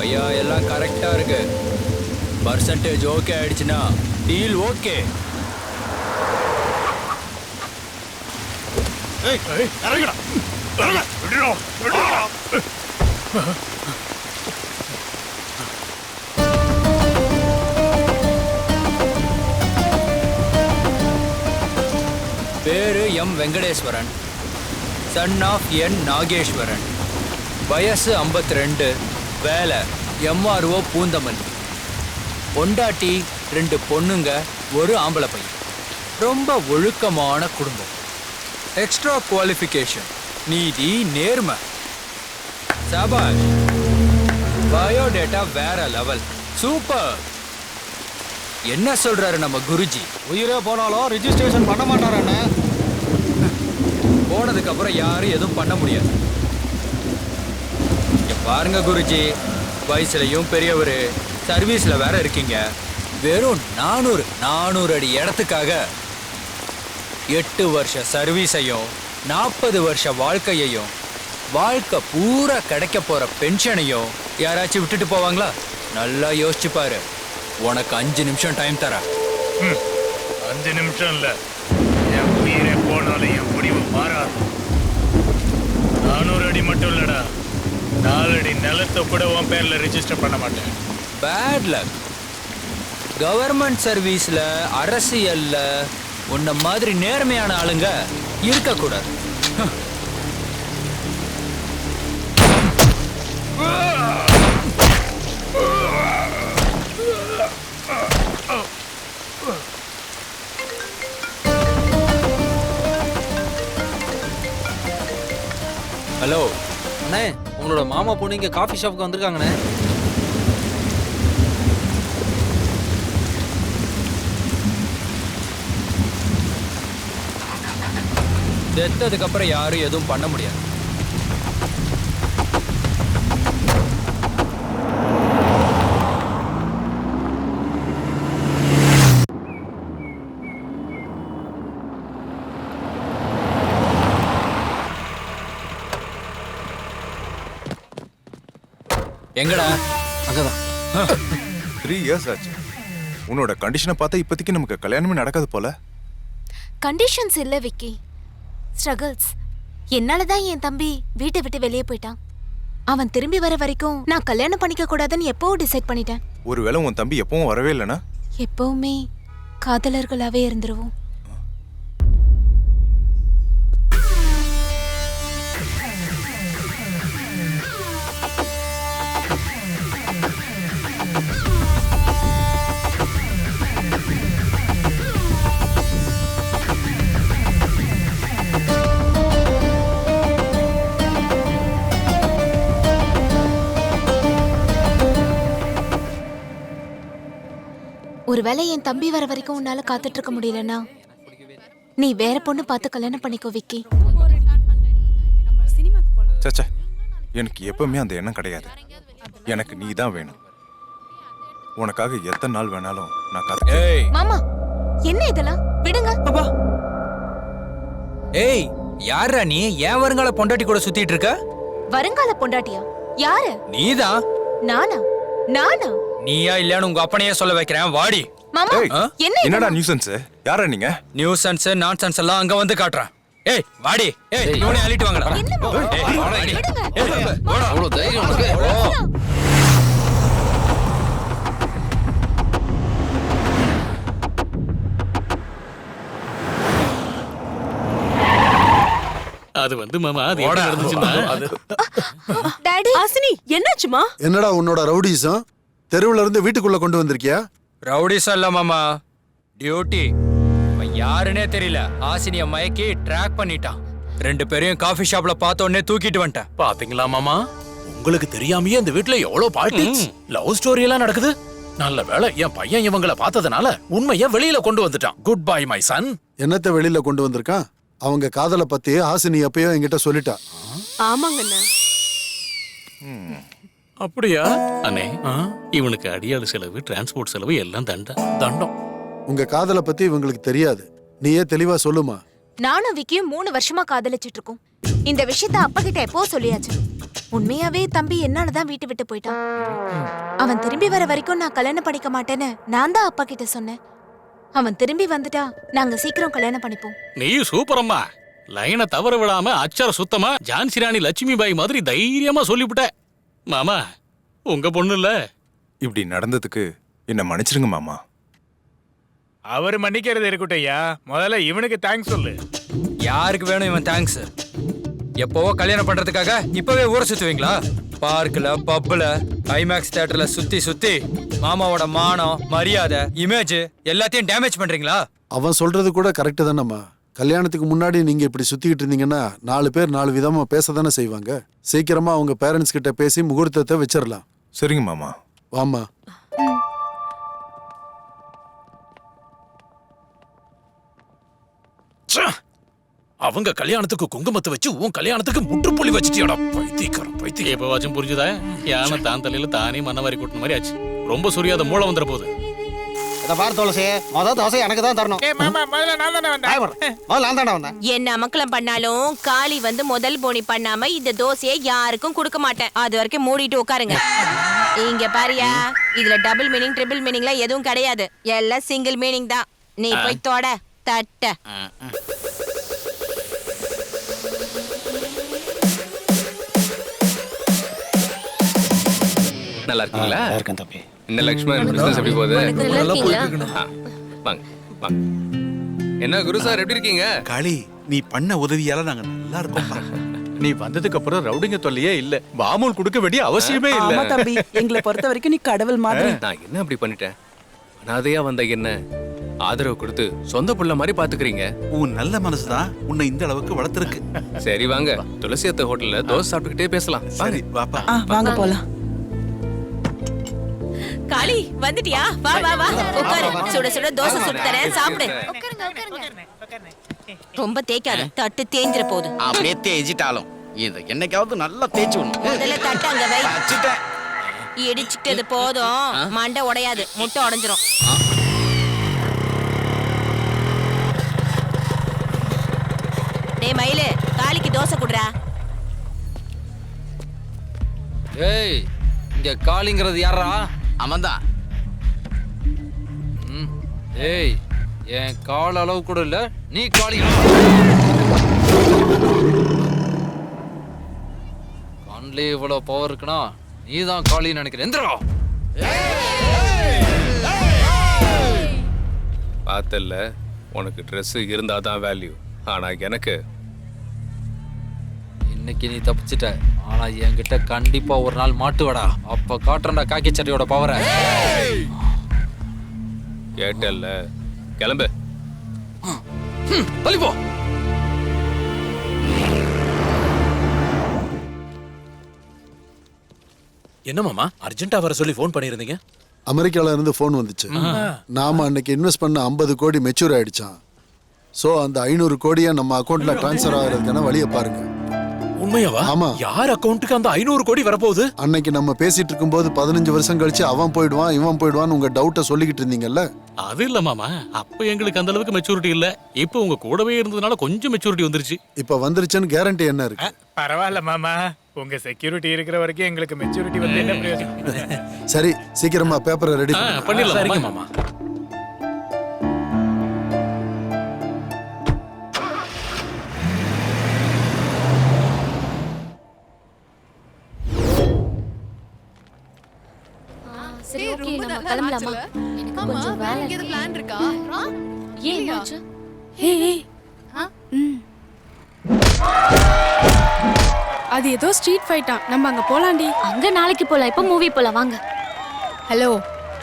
ஐயா எல்லாம் கரெக்டா இருக்கு. பர்சன்டேஜ் ஓகே ஆயிடுச்சுன்னா டீல் ஓகே. பேரு M Venkateswaran, son of n Nageswaran, வயசு 52, வேலை MRO பூந்தமல்லி, பொண்டாட்டி 2 பொண்ணுங்க, 1 ஆம்பளை பையன், ரொம்ப ஒழுக்கமான குடும்பம், எக்ஸ்ட்ரா குவாலிஃபிகேஷன், நீதி நேர்மை, சபாஷ், பயோடேட்டா வேற லெவல், சூப்பர். என்ன சொல்றாரு நம்ம குருஜி? உயிரே போனாலும் ரிஜிஸ்ட்ரேஷன் பண்ண மாட்டாரானே. போனதுக்கு அப்புறம் யாரும் எதுவும் பண்ண முடியாது. இங்க பாருங்க குருஜி, வயசுலயும் பெரியவரு, சர்வீஸ்ல வேற இருக்கீங்க. வெறும் 400 அடி இடத்துக்காக 8 வருஷ சர்வீஸையும் 40 வருஷ வாழ்க்கையையும் வாழ்க்கை பூரா கிடைக்க போற பென்ஷனையும் யாராச்சும் விட்டுட்டு போவாங்களா? நல்லா யோசிச்சு பாரு. உனக்கு 5 நிமிஷம் டைம் தரேன். 5 நிமிஷம் இல்ல, என் உயிரே போனாலும் என் முடிவு மாறாது. 400 அடி மட்டும் இல்லடா, 4 அடி நிலத்தை கூட உன் பேர்ல ரெஜிஸ்டர் பண்ண மாட்டேன். Bad luck. கவர்மெண்ட் சர்வீஸ்ல, அரசியல்ல உன்ன மாதிரி நேர்மையான ஆளுங்க இருக்கக்கூடாது. ஹலோ அண்ணே, உங்களோட மாமா பொண்ணு இங்க காஃபி ஷாப்புக்கு வந்திருக்காங்கண்ணே. செத்ததுக்கு அப்புறம் யாரும் எதுவும் பண்ண முடியாது. எங்கடா? அங்கதான். 3 இயர்ஸ் ஆச்சு. உன்னோட கண்டிஷனை பார்த்தா இப்போதைக்கு நமக்கு கல்யாணமே நடக்காது போல. கண்டிஷன்ஸ் இல்ல விக்கி, ஸ்ட்ரகிள்ஸ். என்னாலதான் என் தம்பி வீட்டை விட்டு வெளியே போயிட்டான். அவன் திரும்பி வர வரைக்கும் நான் கல்யாணம் பண்ணிக்க கூடாதுன்னு எப்போ டிசைட் பண்ணிட்டேன். ஒருவேளை உன் தம்பி எப்பவும் வரவே இல்லைன்னா? எப்பவுமே காதலர்களாவே இருந்துருவோம். ஒருவேளை என் தம்பி வர வரைக்கும் உன்னால காத்துட்டு இருக்க முடியலன்னா நீ வேற பொண்ணு பார்த்து கல்யாணம் பண்ணிக்கோ விக்கி. சச்சா, எனக்கு எப்பவுமே அந்த எண்ணம் கிடையாது. எனக்கு நீ தான் வேணும். உனக்காக எத்தனை நாள் வேணாலும் நான் காத்துக்கிறேன். மாமா, என்ன இதெல்லாம் விடுங்க. ஏய், யாரா நீ? ஏன் வருங்கால பொண்டாட்டி கூட சுத்திட்டு இருக்க? வருங்கால பொண்டாட்டியா? யாரு? நீதான். நானா? நானா? நீயா இல்லையான்னு உங்க அப்பனையே சொல்ல வைக்கிறேன் வாடி. மாமா ஏய், என்ன என்னடா நியூசன்ஸ்? யாரா நீங்க? நியூசன்ஸ் நான்சென்ஸ் எல்லாம் அங்க வந்து காட்டுறேன். ஏய் வாடி. ஏய் இவனை அள்ளிட்டு வாங்கடா. ஏய் வாடி. அவ்வளவு தைரியம் உனக்கு? அது வந்து மாமா அது எப்படி நடந்துச்சுன்னா டாடி ஹாசினி என்னாச்சுமா? என்னடா உன்னோட ரவுடிசம் தெருவுல இருந்து வீட்டுக்குள்ள கொண்டு வந்திருக்கியா? ரவுடிஸா இல்ல மாமா, டியூட்டி. யாருன்னே தெரியல, ஹாசினிய மயக்கி ட்ராக் பண்ணிட்டான். 2 பேரையும் காஃபி ஷாப்ல பார்த்த உடனே தூக்கிட்டு வந்துட்டேன். பாத்தீங்களா மாமா, உங்களுக்கு தெரியாமயே இந்த வீட்ல எவ்வளவு பாலிடிக்ஸ், லவ் ஸ்டோரி எல்லாம் நடக்குது. நல்ல வேளை என் பையன் இவங்கள பார்த்ததுனால உண்மைய வெளியில கொண்டு வந்துட்டான். Good bye my son. என்னத்த வெளியில கொண்டு வந்திருக்கான்? அவங்க காதலை பத்தி ஹாசினி எப்பயோ என்கிட்ட சொல்லிட்டா. ஆமாங்கண்ணா. அப்படியா அண்ணே? இவனுக்கு அடியாளு செலவு, டிரான்ஸ்போர்ட் செலவு எல்லாம் தண்டம். உங்க காதலை பத்தி இவங்களுக்கு தெரியாது. நீயே தெளிவா சொல்லுமா. நானும் விக்கியும் 3 வருஷமா காதலிச்சிட்டு இருக்கோம். இந்த விஷயத்த அப்பா கிட்ட எப்போ சொல்லியாச்சு. உண்மையாவே தம்பி என்னாலதான் வீட்டு விட்டு போயிட்டான். அவன் திரும்பி வர வரைக்கும் நான் கல்யாணம் பண்ணிக்க மாட்டேன்னு நான் தான் அப்பா கிட்ட சொன்னேன். அவன் திரும்பி வந்துட்டா நாங்க சீக்கிரம் கல்யாணம் பண்ணிப்போம். நீ சூப்பரம்மா. லைனை தவற விடாம அச்சர சுத்தமா ஜான்சி ராணி லட்சுமி பாய் மாதிரி தைரியமா சொல்லிவிட்ட. மாமா உங்க பொண்ணு இல்ல. இப்படி நடந்ததுக்கு என்ன மன்னிச்சிருங்க மாமா. அவர் மன்னிக்கிறது இருக்கட்டும் ஐயா, முதல்ல இவனுக்கு தேங்க்ஸ் சொல்லு. யாருக்கு வேணும் இவன் தேங்க்ஸ்? எப்பவோ கல்யாணம் பண்றதுக்காக இப்பவே ஊரை சுத்துவீங்களா? பார்க்ல, பப்ல, ஐமேக்ஸ் தியேட்டர்ல சுத்தி சுத்தி மாமாவோட மானம், மரியாதை, இமேஜ் எல்லாத்தையும் டேமேஜ் பண்றீங்களா? அவன் சொல்றது கூட கரெக்ட் தானம்மா. கல்யாணத்துக்கு முன்னாடி நீங்க இப்படி சுத்திக்கிட்டு இருந்தீங்கன்னா 4 பேர் 4 விதமா பேசதானே செய்வாங்க. சீக்கிரமா அவங்க பேரண்ட்ஸ் கிட்ட பேசி முகூர்த்தத்தை வச்சிடலாம். சரிங்க மாமா. வாமா. அவங்க கல்யாணத்துக்கு குங்குமத்தை வச்சு உன் கல்யாணத்துக்கு முற்றுப்புள்ளி வச்சுட்டியாடா பைத்தியக்காரன் பைத்தியம். எப்பவாச்சும் புரிஞ்சுதா? யானை தான் தலையில தானே மண்ணவாரி கூட்டின மாதிரி ஆச்சு. ரொம்ப சொரியாத மூளை வந்துட போகுது. பார் தோலசே, முதல் தோசை எனக்கு தான் தரணும். என்ன அமக்கலம் பண்ணாலும் காளி வந்து முதல் போனி பண்ணாம இந்த தோசையை யாருக்கும் கொடுக்க மாட்டேன். அது வரைக்கும் மூடிட்டு உட்காருங்க. இங்க பாரியா, இதுல டபுள் மீனிங் ட்ரிபிள் மீனிங்லாம் எதுவும் கிடையாது. எல்லாம் சிங்கிள் மீனிங் தான். நீ போய் தொட தட்ட. நல்லா இருக்கீங்களா? நல்லா இருக்கேன் தம்பி. என்ன லக்ஷ்மண், பிசினஸ் எப்படி போகுது? வாங்க வாங்க. என்ன குரு சார் எப்படி இருக்கீங்க? காளி, நீ பண்ண உதவியால நாங்க நல்லா இருக்கோம். நீ வந்ததுக்கு அப்புறம் ரவுடிங்க தொல்லையே இல்ல. மாமூல் கொடுக்க வேண்டிய அவசியமே இல்ல. ஆமா தம்பி, எங்களை பொறுத்த வரைக்கும் நீ கடவுள் மாதிரி. நான் என்ன அப்படி பண்ணிட்டேன்? அனாதையா வந்த என்ன ஆதரவு கொடுத்து சொந்த புள்ள மாதிரி பாத்துக்கிறீங்க. உன் நல்ல மனசுதான் உன்னை இந்த அளவுக்கு வளர்த்திருக்கு. சரி வாங்க, துளசி அத்தை ஹோட்டல்ல தோசை சாப்பிட்டுக்கிட்டே பேசலாம். சரி வாப்பா. வாங்க போலாம். காளி வந்துட்டியா? வா வா வா உட்காரு. சுட சுட தோசை சுட்டு தரேன், சாப்பிடு. ரொம்ப தேய்க்காத, தட்டு தேஞ்சிர போகுது. அப்படியே தேய்ச்சிட்டாலும் இது என்னைக்காவது நல்லா தேய்ச்சி விடணும். முதல்ல தட்டு அங்க வை. இடிச்சுட்டது போதும், மண்டை உடையாது, முட்டை உடைஞ்சிரும். டேய் மயிலு, காளிக்கு தோசை குடுறா. ஏய், இங்க காளிங்கிறது யாரா? அவன்தான். ஏய், என் கால் அளவு கூட இல்ல, நீ காளி. கண்ணிலே இவ்வளவு பவர் இருக்குன்னா நீ தான் காளின்னு நினைக்கிறேன். எந்திரா. பார்த்தல்ல, உனக்கு ட்ரெஸ் இருந்தாதான் வேல்யூ. ஆனா எனக்கு இன்னைக்கு நீ தப்பிச்சிட்ட, ஆனா என்கிட்ட கண்டிப்பா ஒரு நாள் மாட்டுவடா. அப்ப காட்டுறா காக்கி சட்டையோட பவரை. கேட்டல்ல, கிளம்பு. தள்ளி போ. என்ன மாமா அர்ஜென்ட்டா வர சொல்லி போன் பண்ணிருந்தீங்க? அமெரிக்கால இருந்து போன் வந்துச்சு. நாம அன்னைக்கு இன்வெஸ்ட் பண்ண 50 கோடி மெச்சூர் ஆயிடுச்சான். சோ அந்த 500 கோடியை நம்ம அக்கௌண்ட்ல டிரான்ஸ்ஃபர் ஆகிறதுக்கான வழியை பாருங்க. உண்மையாவா? ஆமா. யார் அக்கவுண்ட்டுக்கு அந்த 500 கோடி வரப்போகுது? அன்னைக்கு நம்ம பேசிட்டு இருக்கும்போது 15 வருஷம் கழிச்சு அவன் போயிடுவான் இவன் போயிடுவான்னு உங்க டவுட்டை சொல்லிக்கிட்டு இருந்தீங்கல்ல. அது இல்ல மாமா, அப்ப எங்களுக்கு அந்த அளவுக்கு மெச்சூரிட்டி இல்ல. இப்போ உங்க கூடவே இருந்ததுனால கொஞ்சம் மெச்சூரிட்டி வந்துருச்சு. இப்ப வந்துருச்சுன்னு கேரண்டி என்ன இருக்கு? பரவாயில்ல மாமா, உங்க செக்யூரிட்டி இருக்கிற வரைக்கும் எங்களுக்கு மெச்சூரிட்டி வந்து என்ன பிரயோஜனம்? சரி, சீக்கிரமா பேப்பரை ரெடி பண்ணிடலாம் சரிங்க மாமா. சரி ஓகே நம்ம கிளம்பலாமா? எனக்கு கொஞ்சம் வேலை இருக்கு. பிளான் இருக்கா? ஏன் என்னாச்சு? அது ஏதோ ஸ்ட்ரீட் ஃபைட்டா, நம்ம அங்க போலாண்டி. அங்க நாளைக்கு போலாம், இப்ப மூவி போலாம் வாங்க. ஹலோ,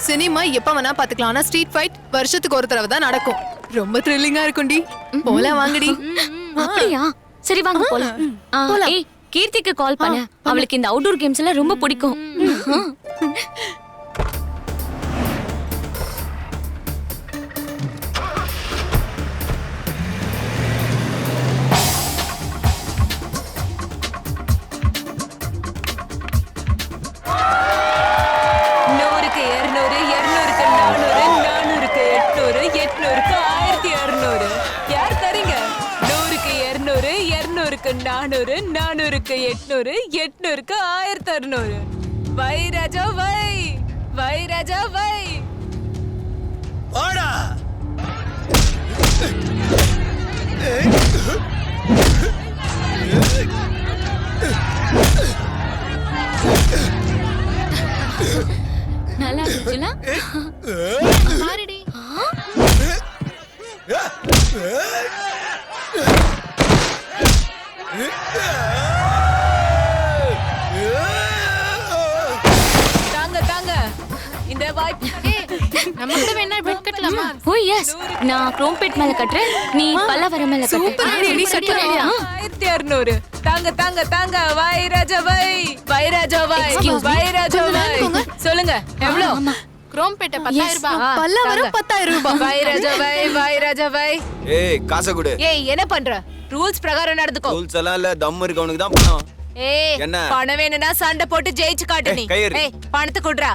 சினிமா எப்ப வேணா பாத்துக்கலாம், ஆனா ஸ்ட்ரீட் ஃபைட் வருஷத்துக்கு ஒரு தடவை தான் நடக்கும். ரொம்ப த்ரில்லிங்கா இருக்கும்டி. போலாம் வாங்கடி. அப்படியா? சரி வாங்க போலாம். ஏய் கீர்த்திக்கு கால் பண்ண, அவளுக்கு இந்த அவுட்டோர் கேம்ஸ் எல்லாம் ரொம்ப பிடிக்கும். நானூறு, 400க்கு 800, 800க்கு 1600. வை ராஜா வை, வை ராஜா வை. வாடா. நல்லா இருந்துச்சுல? பாருடி. தாங்க தாங்க இந்த வாய்ப்பு. நம்ம கூட வேணா பெட் கட்டலாமா? ஓ எஸ், நான் குரோம்பேட் மேல கட்டறேன், நீ பல்லவரம் மேல கட்டு. சூப்பர் ஐடியா, கட்டலாம். 1600. தாங்க தாங்க தாங்க வை ராஜா வை, வை ராஜா வை, வை ராஜா வை. சொல்லுங்க எவ்வளவு? குரோம்பேட்ட 10000 ரூபாய், பல்லவரம் 10000 ரூபாய். வை ராஜா வை, வை ராஜா வை. ஏய் காசை கொடு. ஏய் என்ன பண்ற? ரூல்ஸ் பிரகாரம் நடந்துக்கோ. ரூல்ஸ் எல்லாம் இல்ல, தம் இருக்கவனுக்கு தான் பணம். ஏய் என்ன? பணம் வேணும்னா சண்டை போட்டு ஜெயிச்சு காட்டு நீ. ஏய் பணத்தை குடுறா.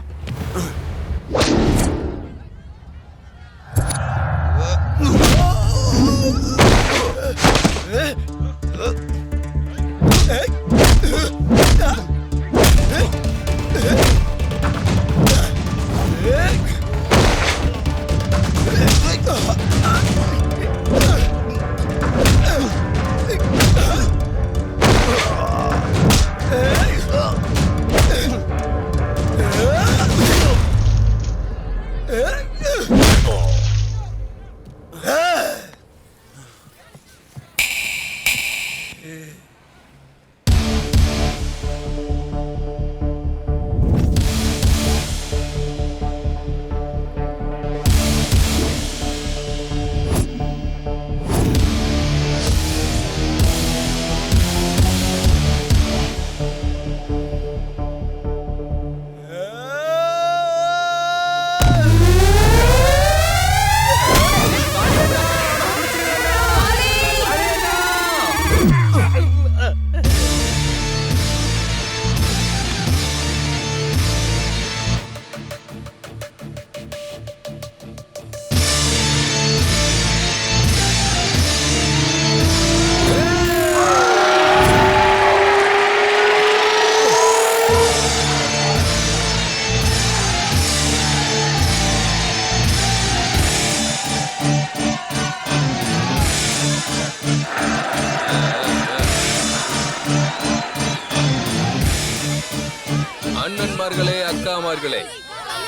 அண்ணன்மார்களே, அக்காமார்களே,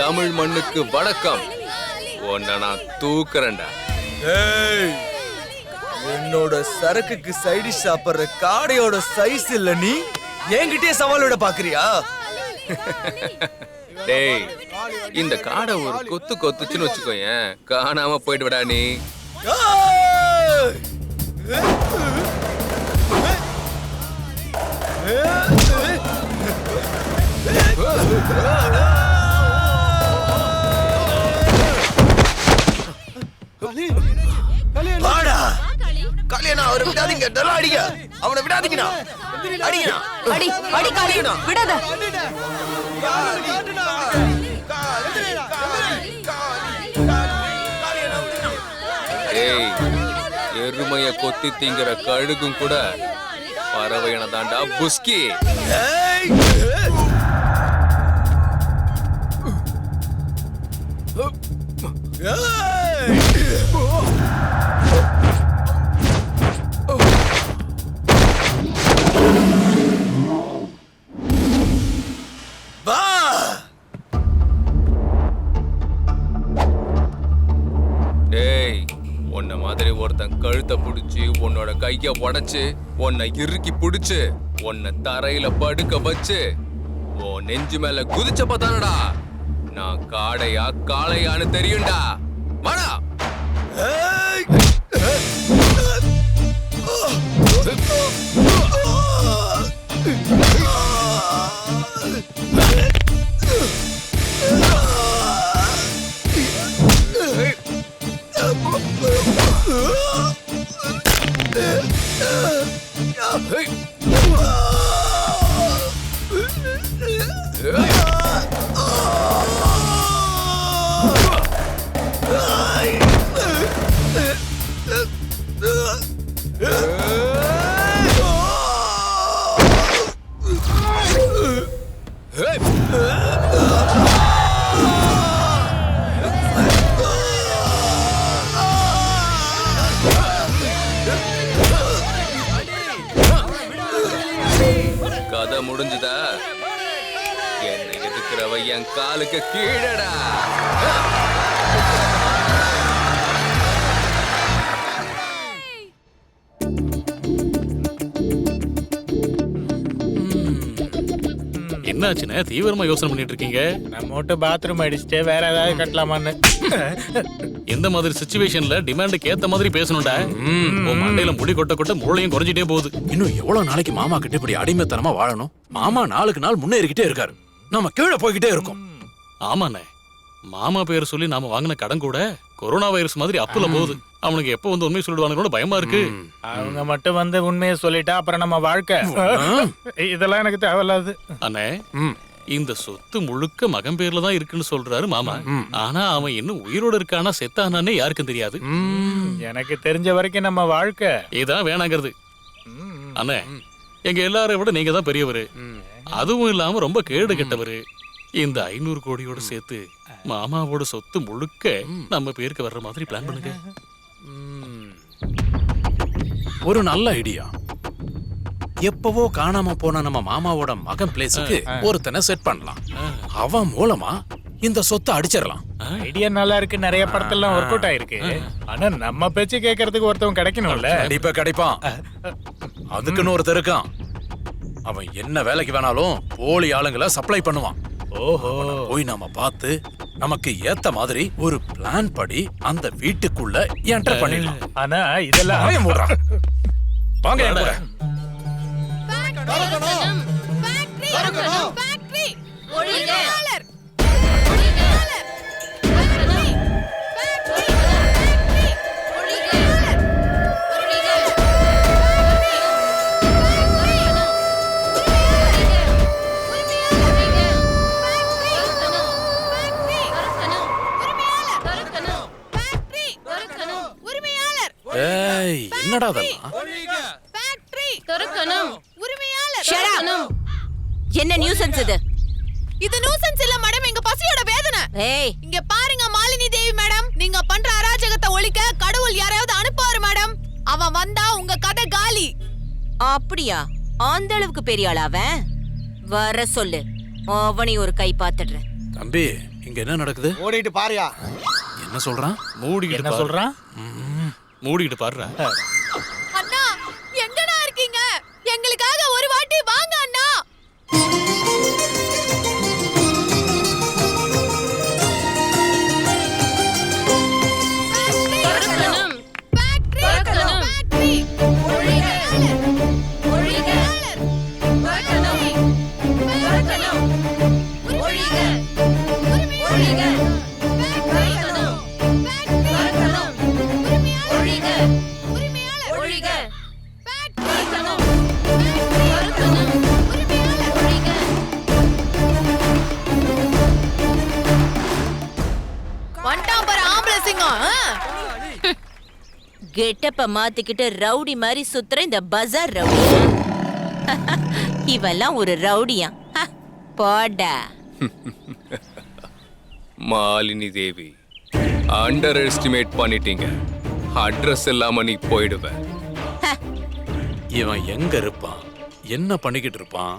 தமிழ் மண்ணுக்கு வணக்கம். உன்னை நான் தூக்குறேன்டா. ஏய், என்னோட சரக்குக்கு சைடு சாப்பிடுற காடையோட சைஸ் இல்ல, நீ என்கிட்டயே சவால் விட பாக்குறியா? டேய், இந்த காடை ஒரு கொத்து கொத்துச்சுன்னு வச்சுக்கோயேன், காணாம போயிட்டு விடா நீ. வாடா. கல்யாணம் அவரை விடாதீங்க, நல்லா அடிங்க. அவனை விடாதீங்கண்ணா. அடிங்கண்ணா. அடி அடி காளி விடாத. ஏய், எருமைய கொத்தி திங்கிற கழுகும் கூட பறவையன தாண்டா புஸ்கி. டேய், உன்ன மாதிரி ஒருத்தன் கழுத்தை புடிச்சு உன்னோட கைய உடைச்சு உன்னை இறுக்கி புடிச்சு உன்னை தரையில படுக்க வச்சு உன் நெஞ்சு மேல குதிச்ச பார்த்தானடா நான் காடையா காளையான்னு தெரியும்டா. வாடா. கதை முடிஞ்சுதா? என்னை எதுக்குறவ என் காலுக்கு கீழடா. என்னாச்சுண்ணே தீவிரமா யோசனை பண்ணிட்டு இருக்கீங்க? நம்ம மட்டும் பாத்ரூம் அடிச்சுட்டு வேற ஏதாவது கட்டலாமான்னு. எந்த மாதிரி சிச்சுவேஷன்ல டிமாண்டுக்கு ஏத்த மாதிரி பேசணும்டா. உன் மண்டையில முடி கொட்ட கொட்ட மூளையும் குறைஞ்சிட்டே போகுது. இன்னும் எவ்வளவு நாளைக்கு மாமா கிட்ட இப்படி அடிமைத்தனமா வாழணும்? மாமா நாளுக்கு நாள் முன்னேறிக்கிட்டே இருக்காரு, நம்ம கீழே போய்கிட்டே இருக்கோம். ஆமாண்ணே, மாமா பேர் சொல்லி நாம வாங்கின கடன் கூட கொரோனா வைரஸ் மாதிரி அப்புல போகுது. அவனுக்கு எப்ப வந்து உண்மையை சொல்லிடுவாங்க பயமா இருக்கு. அவங்க மட்டும் வந்து உண்மையை சொல்லிட்டா அப்புறம் நம்ம வாழ்க்கை இதெல்லாம் எனக்கு தேவையில்லாது. அண்ணே, இந்த சொத்து முழுக்க மகன் பேர்ல தான் இருக்குன்னு சொல்றாரு மாமா. ஆனா அவன் இன்னும் உயிரோட இருக்கானா செத்தானே யாருக்கும் தெரியாது. எனக்கு தெரிஞ்ச வரைக்கும் நம்ம வாழ்க்கை இதான் வேணாங்கிறது. அண்ணே, எங்க எல்லாரை விட நீங்க தான் பெரியவரு. அதுவும் இல்லாம ரொம்ப கேடு கெட்டவரு. இந்த 500 கோடியோட சேர்த்து மாமாவோட சொத்து முழுக்க நம்ம பேருக்கு வர்ற மாதிரி பிளான் பண்ணுங்க. ஒரு நல்ல ஐடியா. எப்பவோ காணாம போன நம்ம மாமாவோட மகன் பிளேஸுக்கு ஒருத்தனை செட் பண்ணலாம். அவன் மூலமா இந்த சொத்தை அடிச்சிடலாம். ஐடியா நல்லா இருக்கு, நிறைய படத்தெல்லாம் ஒர்க் அவுட் ஆயிருக்கு. ஆனா நம்ம பேச்சு கேட்கறதுக்கு ஒருத்தவன் கிடைக்கணும்ல. கண்டிப்பா கிடைப்பான். அதுக்குன்னு ஒருத்தர் இருக்கான். அவன் என்ன வேலைக்கு வேணாலும் போலி ஆளுங்களை சப்ளை பண்ணுவான். ஓஹோ, போய் நாம பார்த்து நமக்கு ஏத்த மாதிரி ஒரு பிளான் படி அந்த வீட்டுக்குள்ள என்டர் பண்ணிடலாம். ஆனா இதெல்லாம் வாங்க என் கூட. ஏய், என்னடா அதெல்லாம்? என்ன நியூசன்ஸ் இது? இது நியூசன்ஸ் இல்ல மேடம், எங்க பசியோட வேதனை. ஏய், இங்க பாருங்க மாலினி தேவி மேடம், நீங்க பண்ற அராஜகத்தை ஒழிக்க கடவுள் யாரையாவது அனுப்புவாரு மேடம். அவன் வந்தா உங்க கதை காலி. அப்படியா? அந்த அளவுக்கு பெரிய ஆளா அவன்? வர சொல்லு, அவனை ஒரு கை பாத்துடுறேன். தம்பி, இங்க என்ன நடக்குது? ஓடிட்டு பாரியா. என்ன சொல்றான்? மூடிக்கிட்டு என்ன சொல்றான்? மூடிக்கிட்டு பாடுற. அண்ணா, எங்கடா இருக்கீங்க? எங்களுக்காக ஒரு வாட்டி வாங்க அண்ணா. கெட்டப்ப மாத்திக்கிட்டு ரவுடி மாதிரி சுத்துற இந்த பஜார் ரவுடி. இவெல்லாம் ஒரு ரவுடியா? போடா. மாலினி தேவி, அண்டர் எஸ்டிமேட் பண்ணிட்டீங்க. அட்ரஸ் இல்லாம நீ போயிடுவ. இவன் எங்க இருப்பான், என்ன பண்ணிக்கிட்டு இருப்பான்,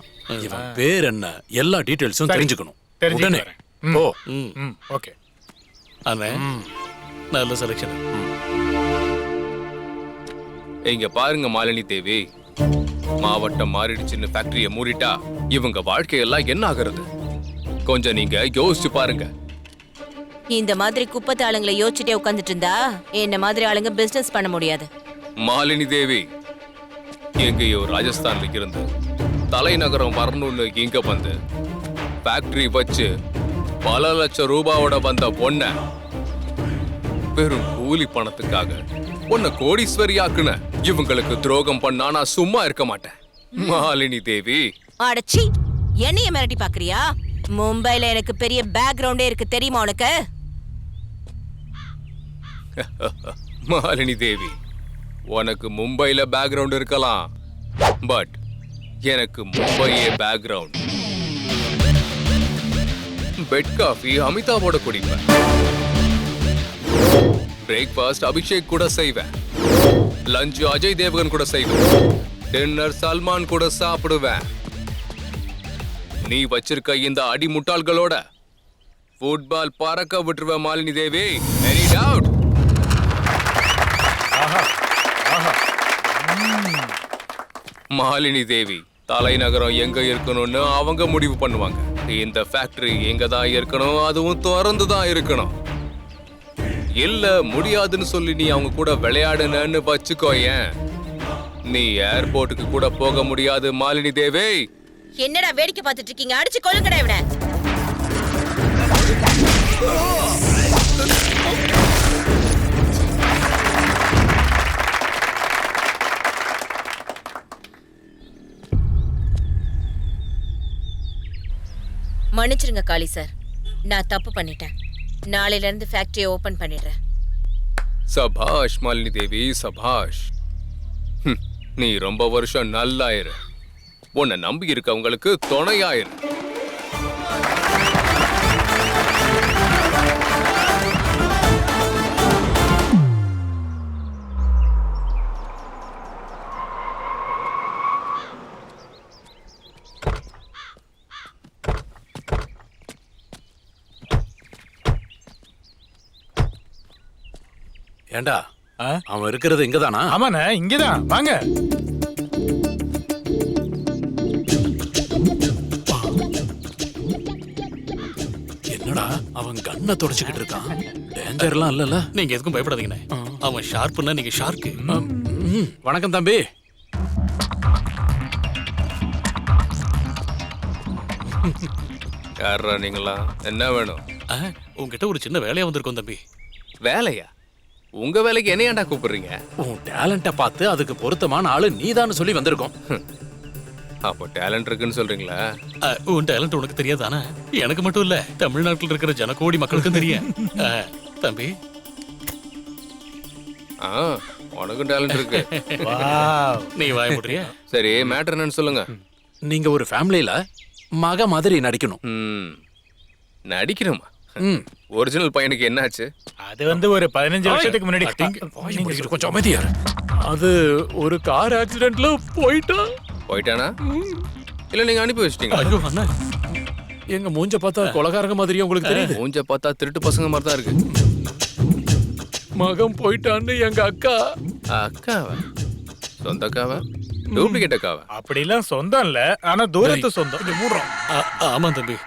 இவன் பேர் என்ன, எல்லா டீடைல்ஸும் தெரிஞ்சுக்கணும். உடனே ஓ ஓகே அண்ணே, நல்ல செலக்ஷன். இங்க பாருங்க மாலினி தேவி, மாவட்டம் மாறிடுச்சுன்னு ஃபேக்டரியை மூடிட்டா இவங்க வாழ்க்கையெல்லாம் என்ன ஆகுறது? கொஞ்சம் நீங்க யோசிச்சு பாருங்க. இந்த மாதிரி குப்பத்து ஆளுங்களை யோசிச்சுட்டே உட்காந்துட்டு இருந்தா என்ன மாதிரி ஆளுங்க பிசினஸ் பண்ண முடியாது. மாலினி தேவி, எங்கேயோ ராஜஸ்தான்ல இருந்து தலைநகரம் வரணும்னு இங்க வந்து ஃபேக்டரி வச்சு பல லட்சம் ரூபாவோட வந்த பொண்ண வெறும் கூலி பணத்துக்காக உன்னை கோடீஸ்வரியாக்குன இவங்களுக்கு துரோகம் பண்ணா நான் சும்மா இருக்க மாட்டேன். மாலினி தேவி, அடச்சி, என்னைய மிரட்டி பாக்குறியா? மும்பைல எனக்கு பெரிய பேக்ரவுண்டே இருக்கு தெரியுமா உனக்கு? மாலினி தேவி, உனக்கு மும்பைல பேக்ரவுண்ட் இருக்கலாம், பட் எனக்கு மும்பையே பேக்ரவுண்ட். பெட் காஃபி அமிதாவோட குடிப்பேன், பிரேக்ஃபாஸ்ட் அபிஷேக் கூட செய்வேன், லஞ்ச் அஜய் தேவகன் கூட செய்வேன், டின்னர் சல்மான் கூட சாப்பிடுவேன். நீ வச்சிருக்க இந்த அடி முட்டாள்களோட ஃபுட்பால் பறக்க விட்டுருவ மாலினி தேவி. Any doubt? மாலினி தேவி, தலைநகரம் எங்க இருக்கணும்னு அவங்க முடிவு பண்ணுவாங்க. இந்த ஃபேக்டரி எங்க தான் இருக்கணும், அதுவும் திறந்து தான் இருக்கணும். இல்ல முடியாதுன்னு சொல்லி நீ அவங்க கூட விளையாடுனன்னு வச்சுக்கோயேன், நீ ஏர்போர்ட்டுக்கு கூட போக முடியாது மாலினி தேவி. என்னடா வேடிக்கை பார்த்துட்டு இருக்கீங்க? அடிச்சு கொல்லுங்கடா இவனை. மன்னிச்சிருங்க காளி சார், நான் தப்பு பண்ணிட்டேன். நாளையில இருந்து ஃபேக்டரியை ஓபன் பண்ணிடுறேன். சபாஷ் மாலினி தேவி, சபாஷ். நீ ரொம்ப வருஷம் நல்லாயிரு. உன்னை நம்பி இருக்கவங்களுக்கு துணையாயிரு. ஏண்டா, அவன் இருக்கிறது இங்கதானா? ஆமாண்ணே, இங்கதான். வாங்க. என்னடா அவன் கண்ணை தொடச்சுக்கிட்டு இருக்கான்? டேஞ்சர்லாம் இல்லல? நீங்க எதுக்கும் பயப்படாதீங்கண்ணே, அவன் ஷார்ப்புன்னா நீங்க ஷார்க்கு. வணக்கம் தம்பி. யாரா நீங்களா? என்ன வேணும்? உங்ககிட்ட ஒரு சின்ன வேலையா வந்திருக்கோம் தம்பி. வேலையா? உங்க வேலைக்கு என்ன ஏன்டா கூப்பிடுறீங்க? உன் டேலண்ட பார்த்து அதுக்கு பொருத்தமான ஆளு நீதான்னு சொல்லி வந்திருக்கோம். அப்போ டேலண்ட் இருக்குன்னு சொல்றீங்களா? உன் டேலண்ட் உனக்கு தெரியாதானே? எனக்கு மட்டும் இல்ல, தமிழ்நாட்டில் இருக்கிற ஜனகோடி மக்களுக்கும் தெரியும். தம்பி, உனக்கும் டேலண்ட் இருக்கு. நீ வாய முடியா? சரி, மேட்டர் என்னன்னு சொல்லுங்க. நீங்க ஒரு ஃபேமிலியில மக மாதிரி நடிக்கணும். நடிக்கணுமா? ஒரிஜினல் பையனுக்கு என்னாச்சு? அது வந்து ஒரு 15 வருஷத்துக்கு முன்னாடி. கொஞ்சம் அமைதியா. அது ஒரு கார் ஆக்சிடென்ட்ல போயிட்டானா? இல்ல நீங்க அனுப்பி வச்சிட்டீங்க? ஐயோ அண்ணா, எங்க மூஞ்ச பார்த்தா கொலகாரங்க மாதிரியா உங்களுக்கு தெரியுது? மூஞ்ச பார்த்தா திருட்டு பசங்க மாதிரி தான் இருக்கு. மகன் போயிட்டான்னு எங்க அக்கா. அக்காவா? சொந்த அக்காவா? டூப்ளிகேட் அக்காவா? அப்படிலாம் சொந்தம் இல்ல, ஆனா தூரத்து சொந்தம். ஆமா தம்பி,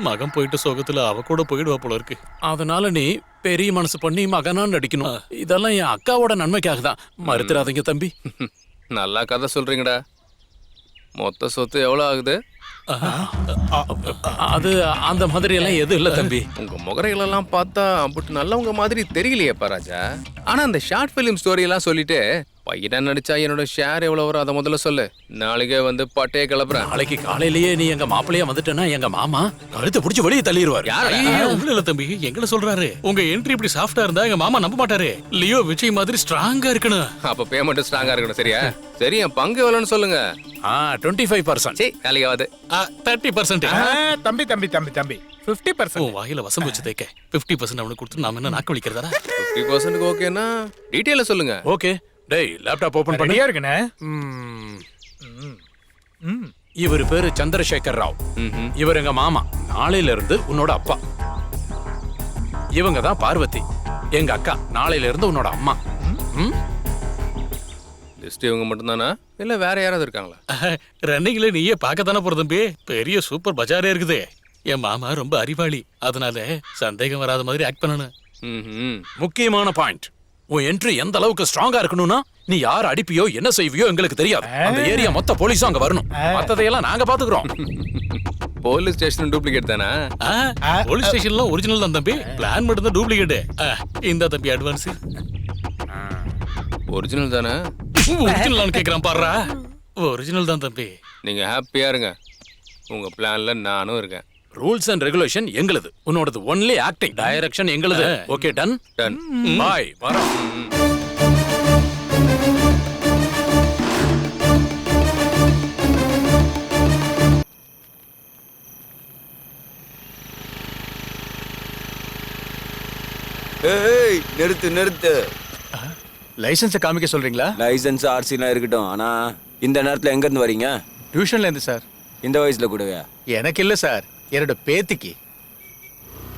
மகன் போயிட்டு சோகத்துல அவ கூட போயிடுவா போல இருக்கு. அதனால நீ பெரிய மனசு பண்ணி மகனா நடிக்கணும். இதெல்லாம் என் அக்காவோட நன்மைக்காக தான். மறுத்துறாதீங்க தம்பி. நல்லா கதை சொல்றீங்கடா. மொத்த சொத்து எவ்வளவு ஆகுது? அது அந்த மாதிரி எல்லாம் எதுவும் இல்ல தம்பி. உங்க முகரைகளெல்லாம் பார்த்தா அப்படி நல்லவங்க மாதிரி தெரியலையே ராஜா. ஆனா அந்த ஷார்ட் பிலிம் ஸ்டோரி எல்லாம் சொல்லிட்டு பையனா நடிச்சா என்னோட ஷேர் எவ்வளவு வரும் அதை முதல்ல சொல்லு. நாளைக்கே வந்து பட்டையை கிளப்புறேன். நாளைக்கு காலையிலேயே நீ எங்க மாப்பிள்ளையா வந்துட்டேன்னா எங்க மாமா கழுத்தை பிடிச்சி வெளியே தள்ளிடுவார். உங்களை இல்ல தம்பி, எங்களை சொல்றாரு. உங்க என்ட்ரி இப்படி சாஃப்டா இருந்தா எங்க மாமா நம்ப மாட்டாரு. லியோ விஜய் மாதிரி ஸ்ட்ராங்கா இருக்கணும். அப்ப பேமெண்ட் ஸ்ட்ராங்கா இருக்கணும். சரியா? சரி, என் பங்கு எவ்வளவுன்னு சொல்லுங்க. 25%. நாளைக்கு ஆகுது 30%. தம்பி தம்பி தம்பி தம்பி 50%. வாயில வசம் வச்சு தேக்க 50% அவனுக்கு கொடுத்து நாம என்ன நாக்கு வலிக்கிறதா? 50% ஓகேனா டீடைல சொல்லுங்க. ஓகே. டேய் லேப்டாப் ஓபன் பண்ணு. ரெடியா இருக்குனே. இவர் பேரு சந்திரசேகர் ராவ். இவர் எங்க மாமா. நாளையில இருந்து உன்னோட அப்பா. இவங்க தான் பார்வதி, எங்க அக்கா. நாளையில இருந்து உன்னோட அம்மா. லிஸ்ட் இவங்க மட்டும் தானா இல்ல வேற யாராவது இருக்காங்களா? ரன்னிங்ல நீயே பார்க்கத்தானே போற தம்பி. பெரிய சூப்பர் பஜாரே இருக்குது. என் மாமா ரொம்ப அறிவாளி, அதனால சந்தேகம் வராத மாதிரி ஆக்ட் பண்ணணும். முக்கியமான பாயிண்ட், உன் என்ட்ரி எந்த அளவுக்கு ஸ்ட்ராங்கா இருக்கணும்னா நீ யார் அடிப்பியோ என்ன செய்வியோ எங்களுக்கு தெரியாது. அந்த ஏரியா மொத்த போலீஸும் அங்க வரணும். மத்ததையெல்லாம் நாங்க பாத்துக்கிறோம். போலீஸ் ஸ்டேஷன் டூப்ளிகேட் தானா? போலீஸ் ஸ்டேஷன்ல ஒரிஜினல் தான் தம்பி. பிளான் மட்டும் தான் டூப்ளிகேட். இந்த தம்பி அட்வான்ஸ். ஒரிஜினல் தானே? ஒரிஜினல் கேக்குறான் பாருடா. ஒரிஜினல் தான் தம்பி. நீங்க ஹாப்பியா இருங்க, உங்க பிளான்ல நானும் இருக்கேன். ரூல்ஸ் அண்ட் ரெகுலேஷன் எங்களுது, உன்னோடது ஒன்லி ஆக்டிங். டைரக்ஷன் எங்களுது. Okay, done done. பாய். வரோம். ஏய் நிறுத்து நிறுத்து. லைசன்ஸை காமிக்க சொல்றீங்களா? லைசன்ஸ் ஆர்சிலாம் இருக்கட்டும், ஆனா இந்த நேரத்துல எங்க இருந்து வரீங்க? டியூஷன்ல இருந்து சார். இந்த வயசுல கூடவே? எனக்கு இல்ல சார், என்னோட பேத்திக்கு.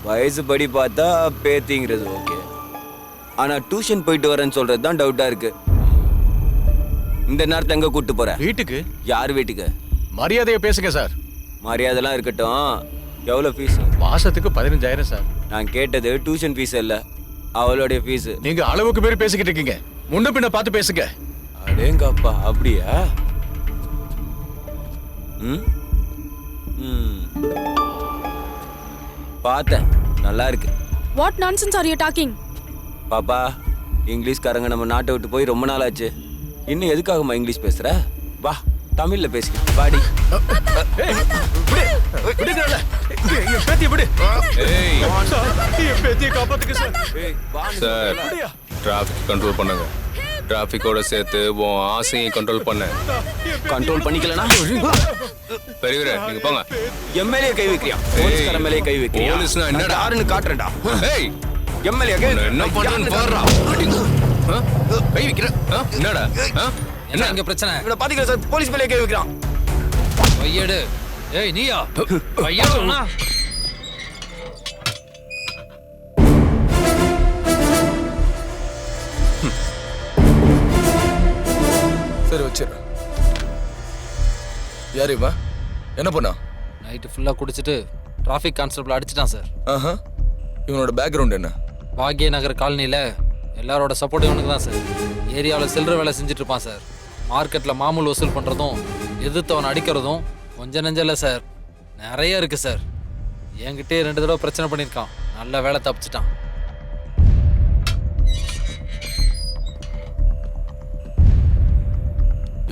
வயசு படி பார்த்தா பேத்திங்கிறது ஓகே, ஆனா டியூஷன் போயிட்டு வரேன்னு சொல்றது தான் டவுட்டா இருக்கு. இந்த நேரத்துல எங்க கூட்டு போற? வீட்டுக்கு. யார் வீட்டுக்கு? மரியாதையா பேசுங்க சார். மரியாதைலாம் இருக்கட்டும், எவ்வளவு ஃபீஸ்? மாசத்துக்கு 15,000 சார். நான் கேட்டது டியூஷன் ஃபீஸ் இல்ல, அவளுடைய ஃபீஸ். நீங்க அளவுக்கு பேர் பேசிக்கிட்டு இருக்கீங்க, முன்ன பின்ன பார்த்து பேசுங்க. அடேங்கப்பா, அப்படியா? பார்த்தேன், நல்லா இருக்கு. What nonsense are you talking? பாப்பா, இங்கிலீஷ்காரங்க நம்ம நாட்டை விட்டு போய் ரொம்ப நாள் ஆச்சு. இன்னும் எதுக்காகமா இங்கிலீஷ் பேசுற? வா, தமிழ்ல பேசிக்க பாடி. சார், டிராஃபிக் கண்ட்ரோல் பண்ணுங்க. டிராஃபிக்கோட சேர்த்து உன் ஆசையும் கண்ட்ரோல் பண்ண. கண்ட்ரோல் பண்ணிக்கலனா பெரியவரே நீங்க போங்க. எம்எல்ஏ கை வைக்கிறியா? போலீஸ்கார மேலே கை வைக்கிறியா? போலீஸ்னா என்னடா? யாருன்னு காட்டுறேன்டா. ஏய் எம்எல்ஏ என்ன பண்ணனும் பாருடா. கை வைக்கிற என்னடா? என்ன இங்க பிரச்சனை? இவனை பாத்தீங்களா சார், போலீஸ் மேலே கை வைக்கிறான். கையெடு. ஏய் நீயா? கையெடுனா. சரி வச்சிரு. யாருமா? என்ன பண்ணா? நைட்டு ஃபுல்லா குடிச்சிட்டு டிராஃபிக் கான்ஸ்டபிள் அடிச்சிட்டான் சார். இவனோட பேக்ரவுண்ட் என்ன? பாக்ய நகர் காலனியில் எல்லாரோட சப்போர்ட் இவனுக்கு தான் சார். ஏரியாவில் சில்லற வேலை செஞ்சுட்டு இருப்பான் சார். மார்க்கெட்டில் மாமூல் வசூல் பண்ணுறதும் எதிர்த்தவன் அடிக்கிறதும் கொஞ்சம் நெஞ்சம் இல்லை சார், நிறைய இருக்கு சார். என்கிட்டே 2 தடவை பிரச்சனை பண்ணியிருக்கான். நல்ல வேலை தப்பிச்சிட்டான்.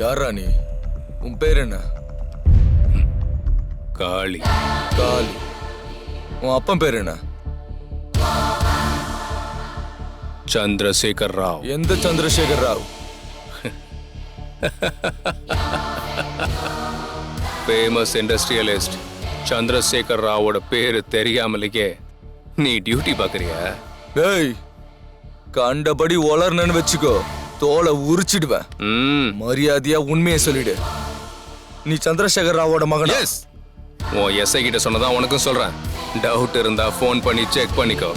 யாரா நீ? உன் பேர் என்ன? காளி. காளி. உன் அப்பன் பேர் என்ன? சந்திரசேகர் ராவ். எந்த சந்திரசேகர் ராவ்? ஃபேமஸ் இண்டஸ்ட்ரியலிஸ்ட் சந்திரசேகர் ராவோட பேரு தெரியாமலேயே நீ டியூட்டி பாக்குறியா? டேய், கண்டபடி வளர்னு வச்சுக்கோ, தோலை உரிச்சிடுவேன். மரியாதையா உண்மையை சொல்லிடு. நீ சந்திரசேகர் ராவோட மகன்? எஸ். உன் எஸ்ஐ கிட்ட சொன்னதான் உனக்கும் சொல்றேன். டவுட் இருந்தா ஃபோன் பண்ணி செக் பண்ணிக்கோ.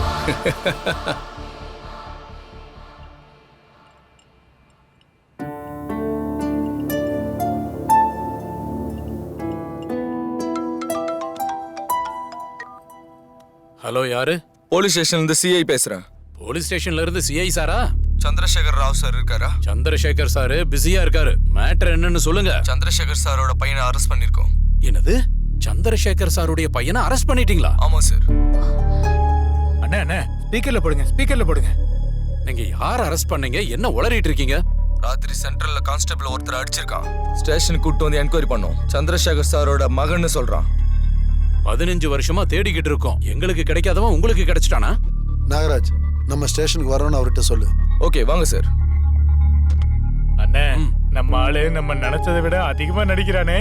ஹலோ, யாரு? போலீஸ் ஸ்டேஷன்ல இருந்து சிஐ பேசுறேன். போலீஸ் ஸ்டேஷன்ல இருந்து சிஐ சாரா? சந்திரசேகர் ராவ் சார் இருக்காரா? சந்திரசேகர் சார் பிஸியா இருக்காரு. மேட்டர் என்னன்னு சொல்லுங்க. சந்திரசேகர் சாரோட பையனை அரெஸ்ட் பண்ணிருக்கோம். என்னது? சந்திரசேகர் சாருடைய பையனை அரெஸ்ட் பண்ணிட்டீங்களா? ஆமா சார். அண்ணா அண்ணா ஸ்பீக்கர்ல போடுங்க, ஸ்பீக்கர்ல போடுங்க. நீங்க யார் அரெஸ்ட் பண்ணீங்க? என்ன உளறிட்டு இருக்கீங்க? ராத்திரி சென்ட்ரல்ல கான்ஸ்டபிள் ஒருத்தர் அடிச்சிருக்கான். ஸ்டேஷனுக்கு கூட்டு வந்து என்கொயரி பண்ணோம். சந்திரசேகர் சாரோட மகன்னு சொல்றான். 15 வருஷமா தேடிக்கிட்டு இருக்கோம். எங்களுக்கு கிடைக்காதவன் உங்களுக்கு கிடைச்சிட்டானா? நாகராஜ், நம்ம ஸ்டேஷனுக்கு வரோன்னு அவர்கிட்ட சொல்லு. ஓகே, வாங்க சார். அண்ணே, நம்ம ஆளு நம்ம நினைச்சதை விட அதிகமா நடிக்கிறானே.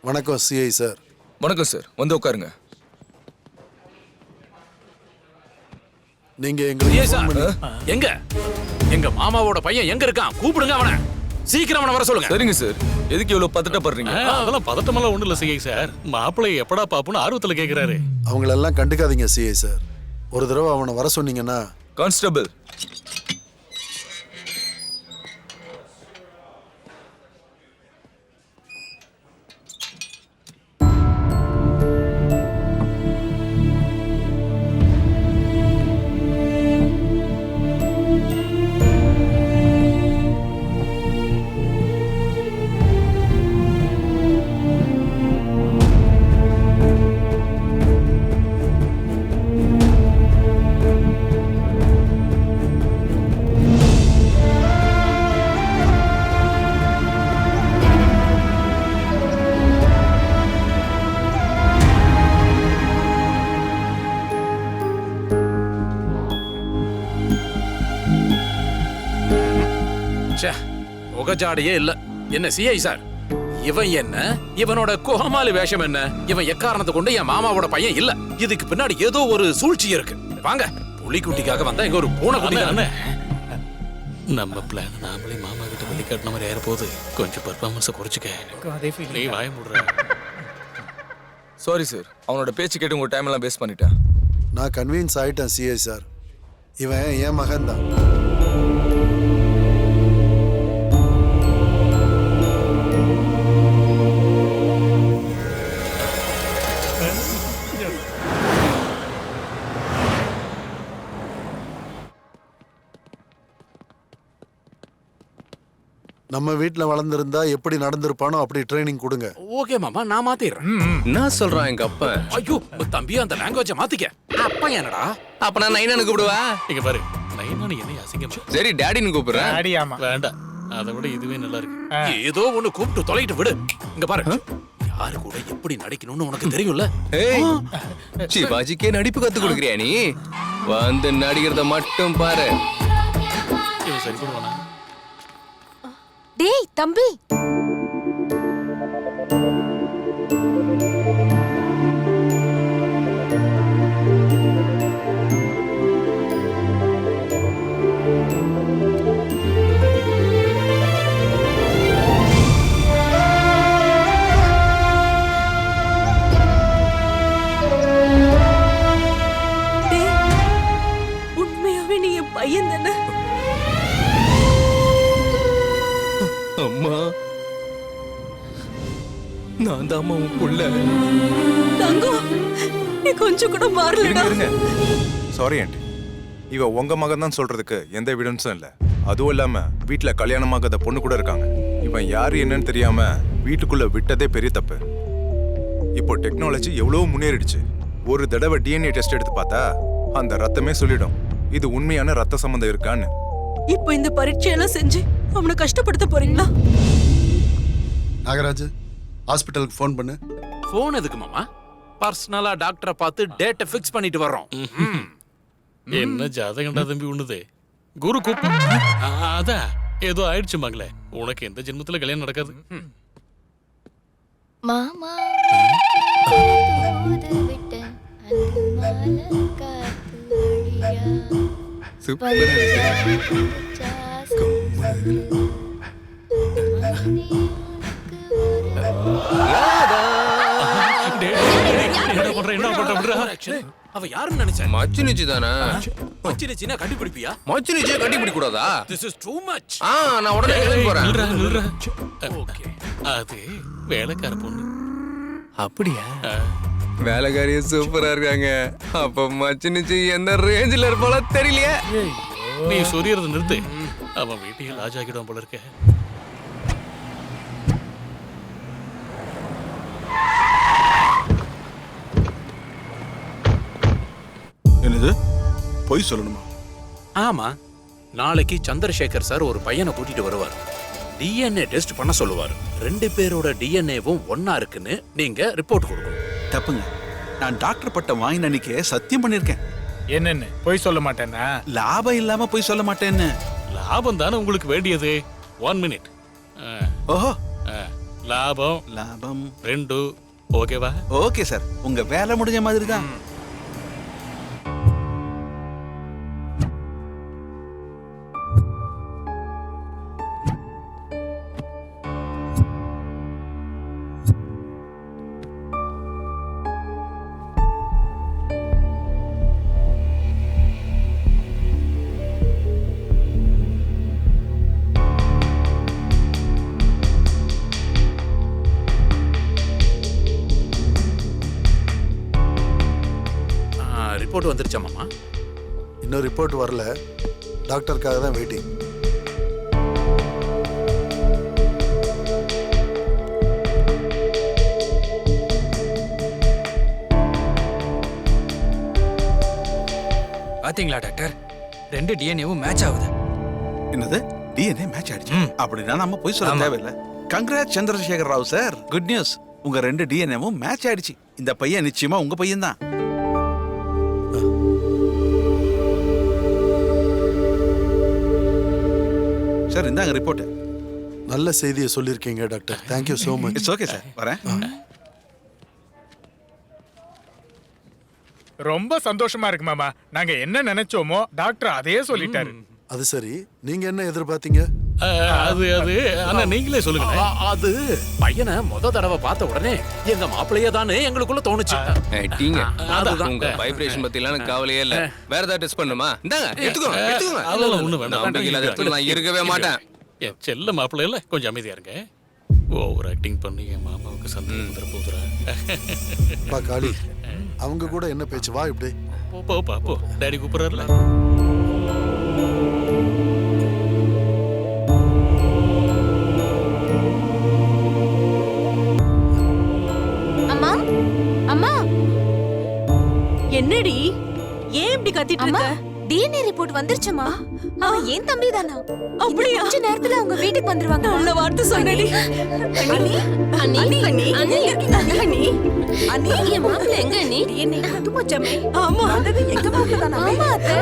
வணக்கம் சிஐ சார். வணக்கம் சார், வந்து உட்காருங்க. நீங்க எங்களுக்கு ஏன் சார்? phone பண்ணி- எங்க எங்க மாமாவோட பையன் எங்க இருக்கான்? கூப்பிடுங்க அவனை. சீக்கிரம் அவனை வர சொல்லுங்க. சரிங்க சார். எதுக்கு இவ்வளவு பதட்டப்படுறீங்க? அதெல்லாம் பதட்டமெல்லாம் ஒண்ணும் இல்ல சிஐ சார். மாப்பிள்ளை எப்படா பாப்புன்னு ஆர்வத்துல கேக்குறாரு. அவங்களெல்லாம் கண்டுக்காதீங்க சிஐ சார். ஒரு தடவை அவனை வர சொன்னீங்கன்னா. கான்ஸ்டபிள், முகஜாடையே இல்ல. என்ன சிஐ சார், இவன் என்ன, இவனோட கோமாளி வேஷம் என்ன, இவன் எக்காரணத்தை கொண்டு என் மாமாவோட பையன் இல்ல. இதுக்கு பின்னாடி ஏதோ ஒரு சூழ்ச்சி இருக்கு. வாங்க, புலிக்குட்டிக்காக வந்தா இங்க ஒரு பூனை குட்டி தானே. நம்ம பிளான் நாமளே மாமா கிட்ட வெளி காட்டின மாதிரி ஏற போகுது. கொஞ்சம் பர்ஃபார்மன்ஸை குறைச்சிக்க. நீ வாய முடுற. சாரி சார், அவனோட பேச்சு கேட்டு உங்க டைம் எல்லாம் வேஸ்ட் பண்ணிட்டேன். நான் கன்வின்ஸ் ஆயிட்டேன் சிஐ சார். இவன் என் மகன் தான். நம்ம வீட்ல வளர்ந்திருந்தா எப்படி நடந்திருப்பானோ அப்படி ட்ரைனிங் கொடுங்க. ஓகே மாமா, நான் மாத்திடுறேன். என்ன சொல்றான் எங்க அப்பா? ஐயோ தம்பி, அந்த லாங்குவேஜ மாத்திக்க. அப்பா என்னடா? அப்ப நான் நைனானு கூப்பிடுவா? இங்க பாரு, நைனானு என்ன அசிங்கமா? சரி, டாடின்னு கூப்பிடுறேன். டாடி, ஆமா. வேண்டாம், அதை விட இதுவே நல்லா இருக்கு. ஏதோ ஒண்ணு கூப்பிட்டு தொலைட்டு விடு. இங்க பாரு, யாரு கூட எப்படி நடிக்கணும்னு உனக்கு தெரியும்ல. ஏய், சிவாஜிக்கே நடிப்பு கத்து கொடுக்குறியா நீ? வந்து நடிக்கிறத மட்டும் பாரு. இவன் சரி பண்ணுவானா? டேய் தம்பி, உண்மையாவே நீ என் பையன் தானே? அம்மா, நான் தான் உன் புள்ள. தங்கம், நீ கொஞ்சம் கூட மாறலடா. சாரி ஆண்டி, இவ உங்க மகன் தான் சொல்றதுக்கு எந்த எவிடன்ஸும் இல்ல. அதுவும் இல்லாம வீட்டுல கல்யாணமாகாத பொண்ணு கூட இருக்காங்க. இவன் யாரு என்னன்னு தெரியாம வீட்டுக்குள்ள விட்டதே பெரிய தப்பு. இப்போ டெக்னாலஜி எவ்வளவு முன்னேறிடுச்சு. ஒரு தடவை டிஎன்ஏ டெஸ்ட் எடுத்து பார்த்தா அந்த ரத்தமே சொல்லிடும் இது உண்மையான ரத்த சம்பந்தம் இருக்கான்னு. இப்போ இந்த பரீட்சையெல்லாம் செஞ்சு அவனை கஷ்டப்படுத்த போறீங்களா? நாகராஜ், ஹாஸ்பிட்டலுக்கு ஃபோன் பண்ணு. ஃபோன் எதுக்கு மாமா? பர்சனலா டாக்டரை பார்த்து டேட்டை ஃபிக்ஸ் பண்ணிட்டு வர்றோம். என்ன ஜாதகண்டா தம்பி உண்ணுது? குரு கூப்பு. அதான் ஏதோ ஆயிடுச்சு மகளே. உனக்கு எந்த ஜென்மத்துல கல்யாணம் நடக்காது. மாமா அவ யாருன்னு நினைச்சேன்? மச்சு நிச்சு தானே? மச்சு நிச்சுனா கண்டுபிடிப்பியா? மச்சு நிச்சயம் கண்டுபிடிக்க கூடாதா? This is too much. நான் உடனே கிளம்பி போறேன். அது வேலைக்கார பொண்ணு. அப்படியா? வேலைக்காரியும் சூப்பரா இருக்காங்க. அப்ப மச்சினிச்சு எந்த ரேஞ்சில இருப்பாளோ தெரியலையே. நீ சொரியறது நிறுத்து. அவன் வீட்டையே லாஜ் ஆக்கிடுவான் போல இருக்க. என்னது பொய் சொல்லணுமா? ஆமா, நாளைக்கு சந்திரசேகர் சார் ஒரு பையனை கூட்டிட்டு வருவார். டிஎன்ஏ டெஸ்ட் பண்ண சொல்லுவார். 2 பேரோட டிஎன்ஏவும் ஒன்னா இருக்குன்னு நீங்க ரிப்போர்ட் கொடுக்கணும். தப்புங்க. நான் டாக்டர் பட்டம் வாங்கின அன்னைக்கு சத்தியம் பண்ணிருக்கேன். என்னன்னு பொய் சொல்ல மாட்டேன்னா? லாபம் இல்லாம பொய் சொல்ல மாட்டேன்னு. லாபம் தானே உங்களுக்கு வேண்டியது. 1 மினிட். ஓஹோ, லாபம் லாபம் 2. ஓகேவா? ஓகே சார், உங்க வேலை முடிஞ்ச மாதிரி தான். ரிப்போர்ட் வந்துருச்சா மாமா? இன்னும் ரிப்போர்ட் வரல. டாக்டருக்காக தான் வெயிட்டிங். பாத்தீங்களா டாக்டர், 2 டிஎன்ஏவும் மேட்ச் ஆகுது. என்னது டிஎன்ஏ மேட்ச் ஆயிடுச்சு? அப்படின்னா நம்ம போய் சொல்ல தேவையில்லை. Congrats Chandrasekhar Rao sir, good news. உங்க 2 டிஎன்ஏவும் மேட்ச் ஆயிடுச்சு. இந்த பையன் நிச்சயமா உங்க பையன் தான். சார் இந்தாங்க ரிப்போர்ட். நல்ல செய்தியை சொல்லியிருக்கீங்க doctor. Thank you so much. It's okay sir, வரேன். ரொம்ப சந்தோஷமா இருக்கு மாமா. நாங்க என்ன நினைச்சோமோ டாக்டர் அதையே சொல்லிட்டாரு. அது சரி, நீங்க என்ன எதிர்பார்த்தீங்க? ஆனா நீங்களே சொல்லுங்க. அது பையனை முத தடவை பார்த்த உடனே எங்க மாப்பிள்ளையே தானே எங்களுக்குள்ள தோணுச்சு. உங்க வைப்ரேஷன் பத்தி எல்லாம் கவலையே இல்ல. வேற ஏதாவது டெஸ்ட் பண்ணுமா? இந்தாங்க எடுத்துக்கோங்க, எடுத்துக்கோங்க. அதெல்லாம் ஒண்ணு வேண்டாம். நம்பிக்கை இல்லாத இடத்துல நான் இருக்கவே மாட்டேன். என் செல்ல மாப்பிள்ளை இல்ல, கொஞ்சம் அமைதியா இருங்க. ஓவர் ஆக்டிங் பண்ணி என் மாமாவுக்கு சந்தேகம் வந்துட போதுரா. காளி, அவங்க கூட என்ன பேச்சு? வா இப்படி போ. டாடி கூப்பிடுறாருல. அம்மா, அம்மா, என்னடி ஏன் இப்படி கத்திட்டு அம்மா, இருக்க? டிஎன்ஏ ரிப்போர்ட் வந்துருச்சுமா. அவன் ஏன் தம்பி தானா? அப்படியா? கொஞ்ச நேரத்துல அவங்க வீட்டுக்கு வந்துருவாங்க. நல்ல வார்த்தை சொன்னடி. அண்ணி அண்ணி அண்ணி அண்ணி அண்ணி அண்ணி என் மாப்பிள்ள எங்க அண்ணி? டிஎன்ஏ அது போச்சமே. ஆமா, அது எங்க மாப்பிள்ள தானா? ஆமா அத்தை.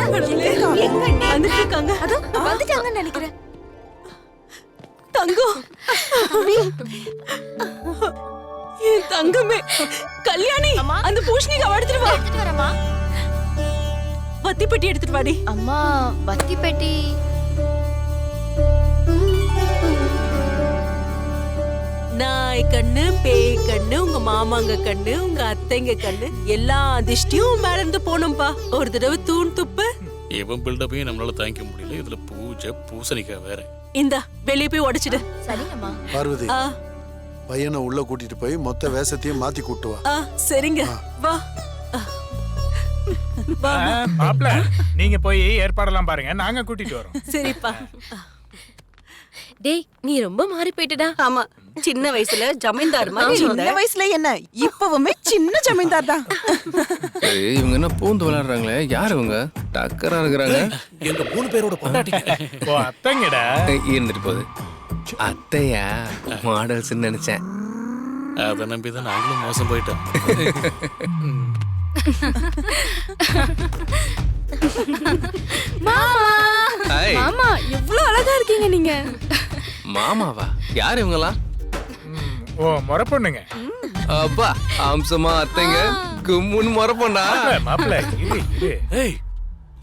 எங்க அண்ணி வந்துட்டு இருக்காங்க? அதோ வந்துட்டாங்கன்னு நினைக்கிறேன். தங்கம், என் தங்கமே. கல்யாணி, அந்த பூஷணிக்காவை எடுத்துட்டு வா. எடுத்துட்டு வரமா? வத்தி பெட்டி எடுத்துட்டு வாடி. அம்மா, வத்தி பெட்டி. நாய் கண்ணு, பேய் கண்ணு, உங்க மாமாங்க கண்ணு, உங்க அத்தைங்க கண்ணு, எல்லா அதிர்ஷ்டியும் மேல இருந்து போனோம்பா. ஒரு தடவை தூண் துப்பு. இவன் பில்டப்பையும் நம்மளால தாங்கிக்க முடியல. இதுல பூஜை பூசணிக்கா வேற. இந்த வெளியே போய் உடைச்சிடு. சரிங்கம்மா. பார்வதி, பையனை உள்ள கூட்டிட்டு போய் மொத்த வேஷத்தையும் மாத்தி கூட்டு வா. சரிங்க, வா. மாப்ள, நீங்க போய் ஏற்பாடெல்லாம் பாருங்க, நாங்க கூட்டிட்டு வரோம். சரிப்பா. டேய், நீ ரொம்ப மாறி போயிட்டடா. ஆமா, சின்ன வயசுல ஜமீன்தார் மாதிரி. சின்ன வயசுல என்ன, இப்பவுமே சின்ன ஜமீன்தார் தான். இவங்க என்ன பூந்து விளையாடுறாங்களே? யார் இவங்க? டக்கரா இருக்கிறாங்க. எங்க 3 பேரோட பொண்டாட்டிங்க. ஓ அத்தைங்கடா. இருந்துட்டு போகுது. அத்தையா? மாடல்ஸ் நினைச்சேன். அதை நம்பிதான் நாங்களும் மோசம் போயிட்டோம். மாமா, மாமா, எவ்வளவு அழகா இருக்கீங்க நீங்க. மாமாவா? யார் இவங்கலாம்? ஓ முறை பொண்ணுங்க. அப்பா, அம்சமா அத்தைங்க கும்முன்னு முறை பொண்ணா? மாப்ள, ஏய்,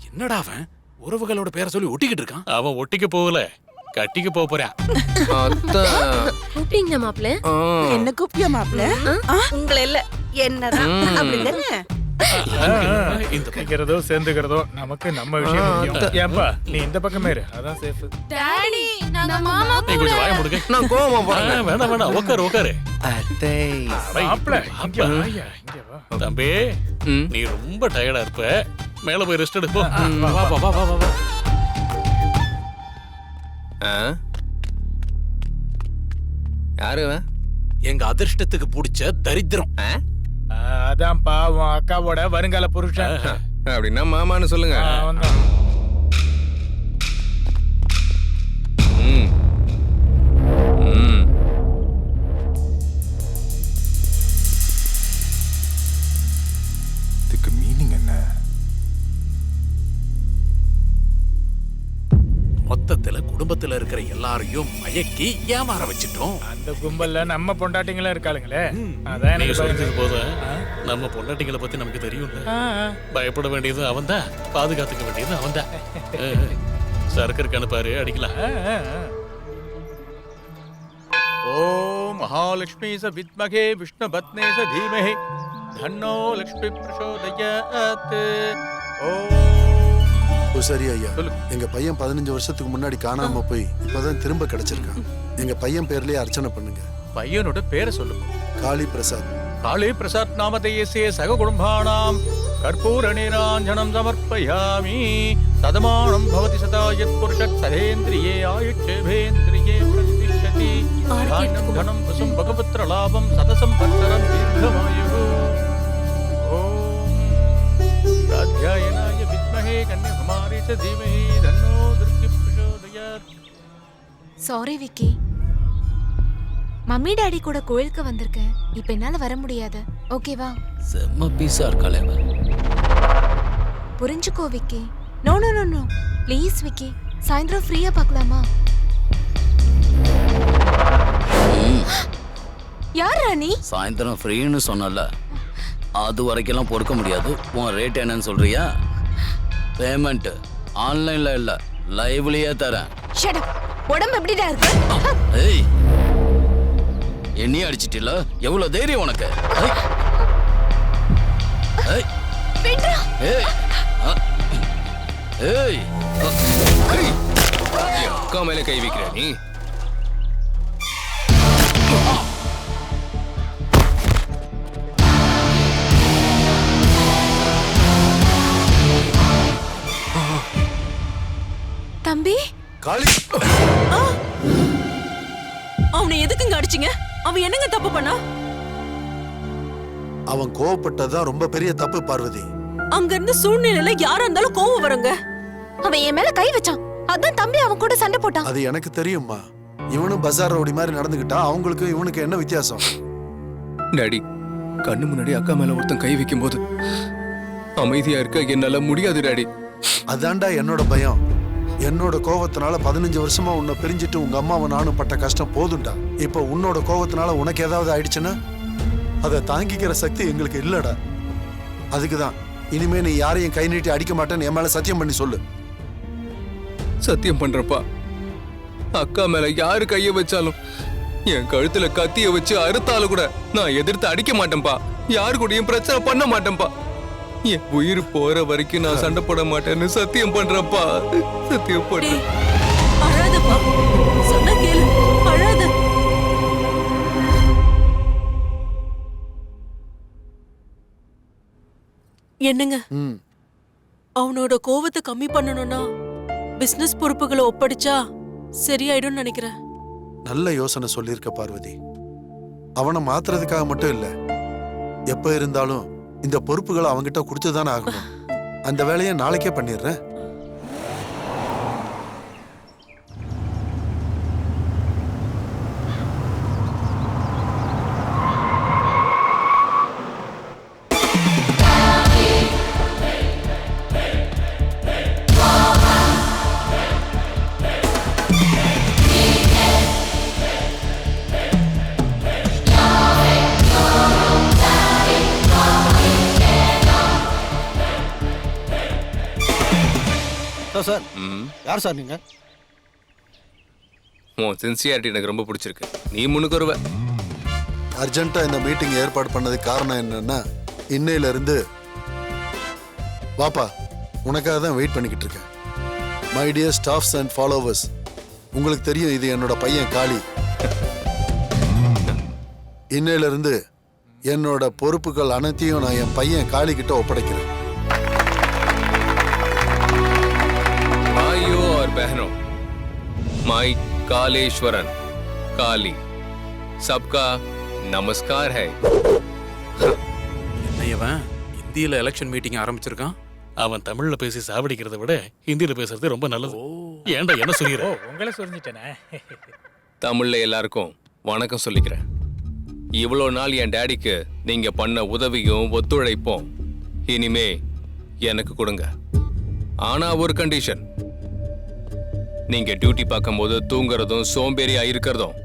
என்னடா அவன் உறவுகளோட பேரை சொல்லி ஒட்டிக்கிட்டு இருக்கான்? அவன் ஒட்டிக்க போகல, கட்டிக்க போறான். கூப்பிட்டீங்களா மாப்பிள்ள? என்ன கூப்பியா மாப்ள? உங்களை இல்ல, என்னதான் அப்படிதானே? இந்த பிக்கிறதோ சேர்ந்துக்கிறதோ நமக்கு நம்ம விஷயம் முக்கியம். ஏன்பா நீ இந்த பக்கமே இரு, அதான் சேஃப். டாடி நாங்க மாமா நீ கொஞ்சம் வாய முடுங்க. நான் கோவமா போறேன். வேணாம் வேணாம், உட்காரு உட்காரு. மாப்பிள இங்க வாயா, இங்க வா. தம்பி நீ ரொம்ப டயர்டா இருப்ப, மேல போய் ரெஸ்ட் எடுப்போ. வா வா வா வா வா. யாரு அவன்? எங்க அதிர்ஷ்டத்துக்கு பிடிச்ச தரித்திரம். அதான்ப்பா உன் அக்காவோட வருங்கால புருஷன். அப்படின்னா மாமான்னு சொல்லுங்க. அவன்தான். ம். ம். இதுக்கு மீனிங் என்ன? மொத்தத்துல குடும்பத்துல இருக்கிற எல்லாரையும் மயக்கி ஏமாற வச்சிட்டோம். அந்த கும்பல்ல நம்ம பொண்டாட்டிங்களும் இருக்காளுங்களே, அதான் நீங்க எனக்கு சொல்றது போதும். நம்ம பொண்டாட்டிகளை பத்தி நமக்கு தெரியும்ல. பயப்பட வேண்டியது அவன்தான், பாதுகாத்துக்க வேண்டியது அவன்தான். சரக்கு இருக்கான்னு பாரு, அடிக்கலாம். ஓம் மகாலட்சுமி ச வித்மகே விஷ்ணு பத்னே ச தீமஹி தன்னோ லக்ஷ்மி பிரசோதயாத். ஓம் சரி ஐயா, எங்க பையன் 15 வருஷத்துக்கு முன்னாடி காணாம போய் இப்பதான் திரும்ப கிடைச்சிருக்கான். எங்க பையன் பேர்லயே அர்ச்சனை பண்ணுங்க. பையனோட பேரை சொல்லுங்க. காளி பிரசாத். காளி பிரசாத் நாமதேயஸ்ய சக குடும்பானாம் கற்பூர நீராஞ்சனம் சமர்ப்பயாமி. சதமானம் பவதி சதா யத் புருஷத் சதேந்திரியே ஆயுட்சேவேந்திரியே பிரதிஷ்டதி. தானம் தனம் வசும் பகவத்ர லாபம் சதசம் பத்சரம் தீர்க்கமாயுः. ஓம் ராத்யாயனாய வித்மஹே கன்யாகுமாரி ச தீமஹி தன்னோ துர்கி பிரசோதயாத். சாரி விக்கி, மம்மி டாடி கூட கோயிலுக்கு வந்திருக்கேன். இப்ப என்னால வர முடியாது, ஓகேவா? செம்ம பீஸா இருக்காளே அவ. புரிஞ்சுக்கோ Vicky. No no no no please Vicky, சாயந்தரம் ஃப்ரீயா பார்க்கலாமா? யார் ராணி? சாயந்தரம் ஃப்ரீன்னு சொன்னல, அது வரைக்கும் பொறுக்க முடியாது. உன் ரேட் என்னன்னு சொல்றியா? பேமெண்ட் ஆன்லைன்ல இல்ல, லைவ்லயே தரேன். Shut up. உடம்பு எப்படிடா இருக்கு? ஏய், என்னையும் அடிச்சிட்டில, எவ்வளவு தைரியம் உனக்கு? ஏய் விட்றா. ஏய் ஏய் அக்கா மேல கை வைக்கிற நீ? தம்பி காளி, அவனை எதுக்குங்க அடிச்சீங்க? அவன் என்னங்க தப்பு பண்ணா? அவன் கோவப்பட்டதுதான் ரொம்ப பெரிய தப்பு பார்வதி. அங்க இருந்த சூழ்நிலையில யாரா இருந்தாலும் கோவம் வருங்க. அவன் என் மேல கை வச்சான், அதான் தம்பி அவன் கூட சண்டை போட்டான். அது எனக்கு தெரியும்மா. இவனும் பஜார் ரோடி மாதிரி நடந்துக்கிட்டா அவங்களுக்கு இவனுக்கு என்ன வித்தியாசம்? டாடி, கண்ணு முன்னாடி அக்கா மேல ஒருத்தன் கை வைக்கும் போது அமைதியா இருக்க என்னால முடியாது டாடி. அதான்டா என்னோட பயம். என்னோட கோவத்தினால 15 வருஷமா உன்னை பிரிஞ்சிட்டு உங்க அம்மாவும் நானும் பட்ட கஷ்டம் போதும்டா. இப்ப உன்னோட கோவத்தினால உனக்கு ஏதாவது ஆயிடுச்சுன்னா அதை தாங்கிக்கிற சக்தி எங்களுக்கு இல்லடா. அதுக்குதான் இனிமே நீ யாரையும் கை நீட்டி அடிக்க மாட்டேன்னு என் மேல சத்தியம் பண்ணி சொல்லு. சத்தியம் பண்றப்பா, அக்கா மேல யாரு கைய வச்சாலும், என் கழுத்துல கத்திய வச்சு அறுத்தாலும் கூட நான் எதிர்த்து அடிக்க மாட்டேன்பா. யாரு கூடயும் பிரச்சனை பண்ண மாட்டேன்பா. என் உயிர் போற வரைக்கும் நான் சண்டை போட மாட்டேன்னு சத்தியம் பண்றப்பா. சத்தியம் பண்றேன். அழாதப்பா, சொன்னா கேளு, அழாத. என்னங்க, அவனோட கோவத்தை கம்மி பண்ணணும்னா பிசினஸ் பொறுப்புகளை ஒப்படைச்சா சரியாயிடும் நினைக்கிறேன். நல்ல யோசனை சொல்லியிருக்க பார்வதி. அவனை மாத்துறதுக்காக மட்டும் இல்ல, எப்ப இருந்தாலும் இந்த பொறுப்புகளை அவங்கிட்ட கொடுத்துதானே ஆகணும். அந்த வேலையை நாளைக்கே பண்ணிடுறேன். சார், யார் சார் நீங்க? உன் சின்சியாரிட்டி எனக்கு ரொம்ப பிடிச்சிருக்கு. நீ முன்னுக்கு வருவ. அர்ஜென்ட்டா இந்த மீட்டிங் ஏற்பாடு பண்ணதுக்கு காரணம் என்னன்னா, இன்னையில இருந்து வாப்பா, உனக்காக தான் வெயிட் பண்ணிக்கிட்டு இருக்கேன். My dear staffs and followers, உங்களுக்கு தெரியும் இது என்னோட பையன் காளி. இன்னையில இருந்து என்னோட பொறுப்புகள் அனைத்தையும் நான் என் பையன் காளி கிட்ட ஒப்படைக்கிறேன். भाइयों और बहनों, माई कालेश्वरन काली सबका नमस्कार है. இவன் இந்தியில எலெக்ஷன் மீட்டிங் ஆரம்பிச்சிருக்கான். அவன் தமிழ்ல பேசி சாவடிக்கிறத விட ஹிந்தியில பேசுறது ரொம்ப நல்லது. ஏன்டா என்ன சொல்லிடுற? உங்களை சொல்லிட்டேனே. தமிழ்ல எல்லாருக்கும் வணக்கம் சொல்லிக்கிறேன். இவ்வளோ நாள் என் டேடிக்கு நீங்க பண்ண உதவியும் ஒத்துழைப்பும் இனிமே எனக்கு கொடுங்க. ஆனா ஒரு கண்டிஷன், நீங்க டியூட்டி பார்க்கும்போது தூங்குறதும் சோம்பேறியா இருக்கிறதும்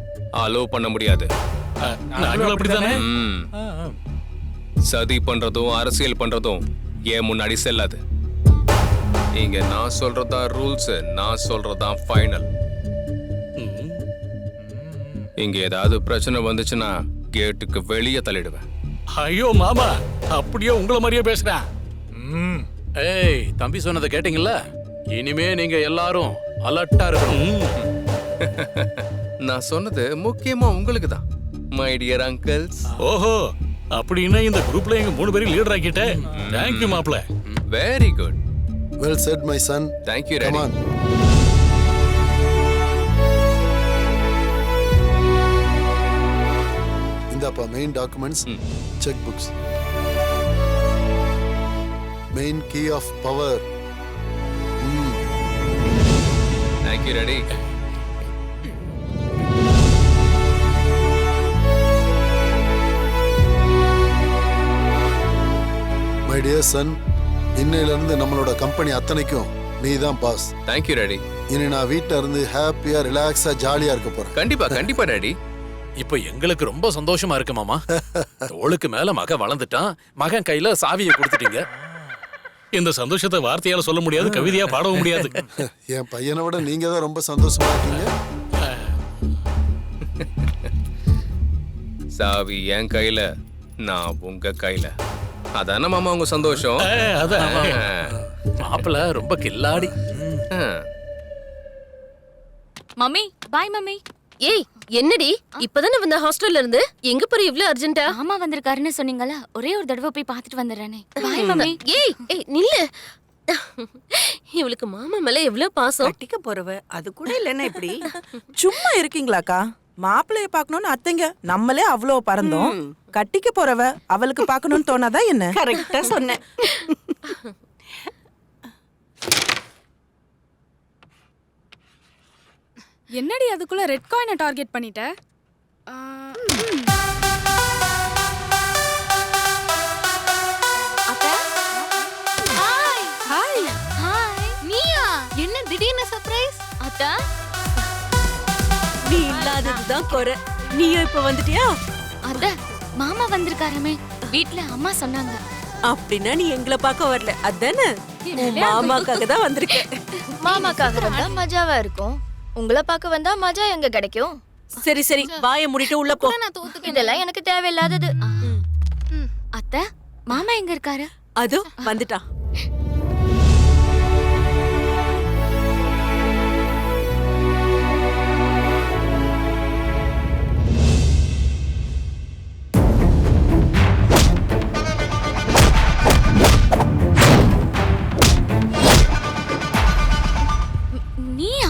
அலோவ் பண்ண முடியாது. சதி பண்றதும் அரசியல் பண்றதும் ஏன் முன்னாடி செல்லாது. இங்க நான் சொல்றதா ரூல்ஸ், நான் சொல்றதா ஃபைனல். இங்க ஏதாவது பிரச்சனை வந்துச்சுன்னா கேட்டுக்கு வெளியே தள்ளிடுவேன். ஐயோ மாமா, அப்படியே உங்களை மாதிரியே பேசுறேன். ஏய், தம்பி சொன்னதை கேட்டீங்கல்ல? இனிமே நீங்க எல்லாரும் அலர்ட்டா இருக்கணும். நான் சொன்னது முக்கியமா உங்களுக்கு தான், மை டியர் அங்கிள்ஸ். ஓஹோ, அப்படின்னா இந்த குரூப்ல எங்க 3 பேரும் லீடர் ஆக்கிட்டே. தேங்க் யூ மாப்ள. Very good. Well said my son. Thank you daddy. இந்தாப்பா main documents, cheque books, main key of power. Thank you daddy. My dear son, இன்னையில இருந்து நம்மளோட கம்பெனி அத்தனைக்கும் நீ தான் பாஸ். Thank you daddy. இனி நான் வீட்ல இருந்து ஹாப்பியா ரிலாக்ஸா ஜாலியா இருக்க போறேன். கண்டிப்பா கண்டிப்பா டாடி. இப்போ எங்களுக்கு ரொம்ப சந்தோஷமா இருக்கு மாமா. தோளுக்கு மேல மகன் வளர்ந்துட்டான், மகன் கையில சாவியை கொடுத்துட்டீங்க. இந்த சந்தோஷத்தை வார்த்தையால சொல்ல முடியாது, கவிதையா பாடவும் முடியாது. என் பையனை விட நீங்க தான் ரொம்ப சந்தோஷமா இருக்கீங்க. சாவி என் கையில, நான் உங்க கையில. அதான மாமா உங்க சந்தோஷம். மாப்பிள்ள ரொம்ப கில்லாடி. Mummy, bye mummy. ஏய், என்னடி இப்பதானே வந்த ஹாஸ்டல்ல இருந்து? எங்க போற இவ்ளோ அர்ஜென்ட்டா? மாமா வந்திருக்காருன்னு சொன்னீங்கல, ஒரே ஒரு தடவை போய் பார்த்துட்டு வந்துடுறேனே. Bye mummy. ஏய் ஏய் நில்லு. இவளுக்கு மாமா மேல எவ்வளவு பாசம். கட்டிக்க போறவ அது கூட இல்லன்னா இப்படி சும்மா இருக்கீங்களாக்கா? மாப்பிள்ளைய பார்க்கணும்னு அத்தைங்க நம்மளே அவ்வளோ பறந்தோம். கட்டிக்க போறவ அவளுக்கு பார்க்கணும்னு தோணாதா என்ன? கரெக்டா சொன்னேன். என்னடி அதுக்குள்ள ரெட் காயினை டார்கெட் பண்ணிட்ட? ஹாய். ஹாய். நீயா? என்ன திடீர்னு சர்ப்ரைஸ்? அத்தா, நீ இல்லாததுதான் குறை. நீயும் இப்ப வந்துட்டியா? அத மாமா வந்திருக்காருமே, வீட்ல அம்மா சொன்னாங்க. அப்படின்னா நீ எங்களை பார்க்க வரல, அதானே? மாமாக்காக தான் வந்திருக்க. மாமாக்காக வந்தா மஜாவா இருக்கும், உங்களை பார்க்க வந்தா மஜா எங்க கிடைக்கும்? சரி சரி, வாயை மூடிட்டு உள்ள போ. இதெல்லாம் எனக்கு தேவையில்லாதது. அத்தை, மாமா எங்க இருக்காரு? அதோ வந்துட்டான். நீயா?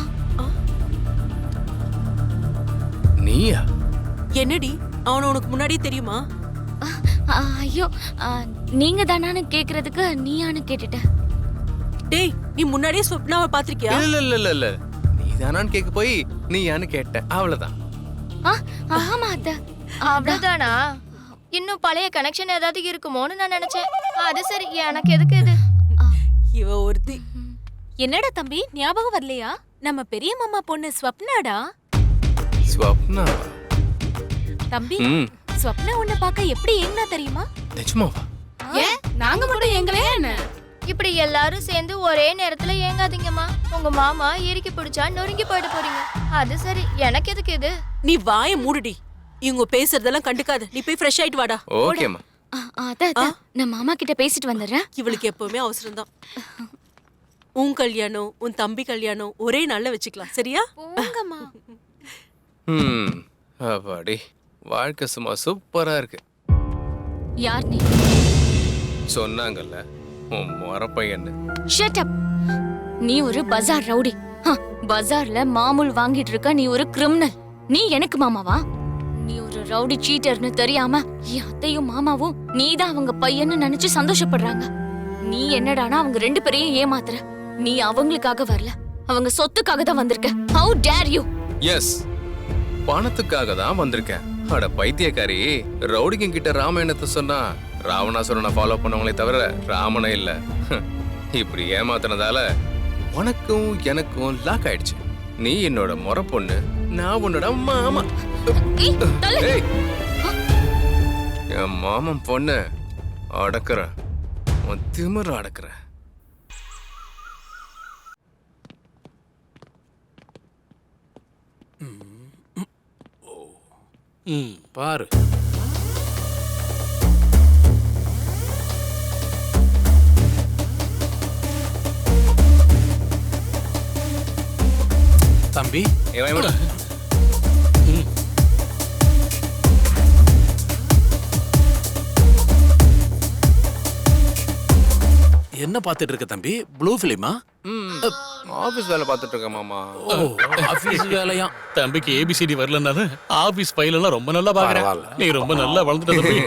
நீயா? என்னடி, அவன உனக்கு முன்னாடியே தெரியுமா? ஐயோ, நீங்க தானான்னு கேக்குறதுக்கு நீயான்னு கேட்டுட்டேன். டேய், நீ முன்னாடியே ஸ்வப்னாவை பாத்திருக்கியா? இல்ல இல்ல இல்ல இல்ல, நீ தானான்னு கேட்க போய் நீ யான்னு கேட்ட, அவ்வளவுதான். ஆமா அத்தை. அவ்வளவுதானா? இன்னும் பழைய கனெக்ஷன் ஏதாவது இருக்குமோன்னு நான் நினைச்சேன். அது சரி, எனக்கு எதுக்கு இது? இவ ஒருத்தி. என்னடா தம்பி, ஞாபகம் வரலையா? நம்ம பெரிய மாமா பொண்ணு ஸ்வப்னாடா. ஸ்வப்னா? தம்பி, ஸ்வப்னா உன்னை பார்க்க எப்படி ஏங்கனா தெரியுமா? நிஜமாவா? ஏன் நாங்க மட்டும் எங்களே என்ன? இப்படி எல்லாரும் சேர்ந்து ஒரே நேரத்துல ஏங்காதீங்கம்மா. உங்க மாமா இறுக்கி பிடிச்சா நொறுங்கி போயிட போறீங்க. அது சரி, எனக்கு எதுக்கு இது? நீ வாயை மூடுடி. இவங்க பேசுறதெல்லாம் கண்டுக்காத. நீ போய் ஃப்ரெஷ் ஆயிட்டு வாடா. ஓகேம்மா. அதான் நான் மாமா கிட்ட பேசிட்டு வந்துடுறேன். இவளுக்கு எப்பவுமே அவசரம் தான். உன் கல்யாணம் உன் தம்பி கல்யாணம் ஒரே நாள்ல வச்சுக்கலாம், சரியா? போங்கம்மா. அப்பாடி, வாழ்க்கை சும்மா சூப்பரா இருக்கு. யார் நீ? சொன்னாங்கல்ல உன் முறப்பையன்னு. Shut up. நீ ஒரு பஜார் ரவுடி. பஜார்ல மாமூல் வாங்கிட்டு இருக்க நீ ஒரு கிரிமினல். நீ எனக்கு மாமாவா? நீ ஒரு ரவுடி சீட்டர்னு தெரியாம என் அத்தையும் மாமாவும் நீதான் அவங்க பையன்னு நினைச்சு சந்தோஷப்படுறாங்க. நீ என்னடானா அவங்க 2 பேரையும் ஏமாத்துற. நீ அவங்களுக்காக வரல, அவங்க சொத்துக்காக தான் வந்திருக்க. How dare you? எஸ், பணத்துக்காக தான் வந்திருக்கேன். அட பைத்தியக்காரி, ரவுடிங்க கிட்ட ராமாயணத்தை சொன்னா ராவணாசுரனை ஃபாலோ பண்ணவங்களே தவிர ராமனே இல்ல. இப்படி ஏமாத்தினதால உனக்கும் எனக்கும் லாக் ஆயிடுச்சு. நீ என்னோட முறை பொண்ணு, நான் உன்னோட மாமா. ஏய், என் மாமன் பொண்ணு அடக்குற, உன் திமிர அடக்குற. பாரு, தம்பி என்ன பாத்துட்டு இருக்க தம்பி? ப்ளூ பிலிமா? ஆபீஸ் வேலை பார்த்துட்டு இருக்கேன் மாமா. ஆபீஸ் வேலையா? தம்பிக்கு ஏபிசிடி வரலனாலும் ஆபீஸ் ஃபைல் எல்லாம் ரொம்ப நல்லா பாக்குறேன். நீ ரொம்ப நல்லா வளர்ந்துட்ட தம்பி.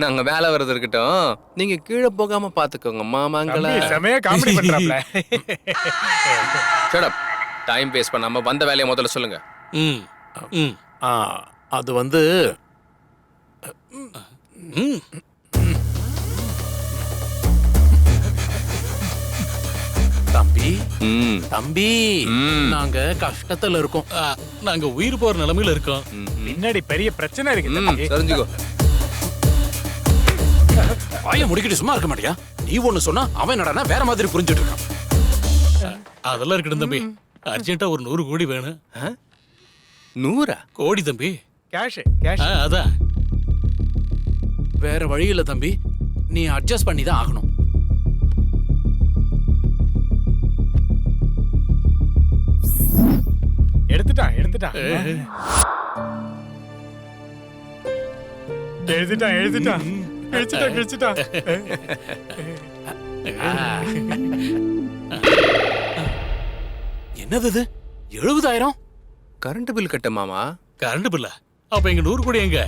நாங்க வேலை வர்றது இருக்கட்டும், நீங்க கீழே போகாம பாத்துக்கோங்க மாமாங்களா. செமையா காமெடி பண்றாப்ல. Shut up. டைம் வேஸ்ட் பண்ணாம வந்த வேலையை முதல்ல சொல்லுங்க. அது வந்து தம்பி தம்பி நாங்க கஷ்டத்துல இருக்கோம். நாங்க உயிர் போற நிலைமையில இருக்கோம். பின்னாடி பெரிய பிரச்சனை இருக்கு. தெரிஞ்சுக்கோ. வாயை முடிக்கிட்டு சும்மா இருக்க மாட்டியா? நீ ஒண்ணு சொன்னா அவன் என்னடா வேற மாதிரி புரிஞ்சுட்டு இருக்கான். அதெல்லாம் இருக்கட்டும் தம்பி. அர்ஜென்ட்டா ஒரு 100 கோடி வேணும். 100 கோடி தம்பி? கேஷ். அதான். வேற வழி இல்ல தம்பி, நீ அட்ஜஸ்ட் பண்ணி தான் ஆகணும். எடுத்துட்டான். என்னது இது? 70,000 கரண்ட் பில் கட்ட மாமா. கரண்ட் பில்ல? அப்ப எங்க 100 கோடி எங்க?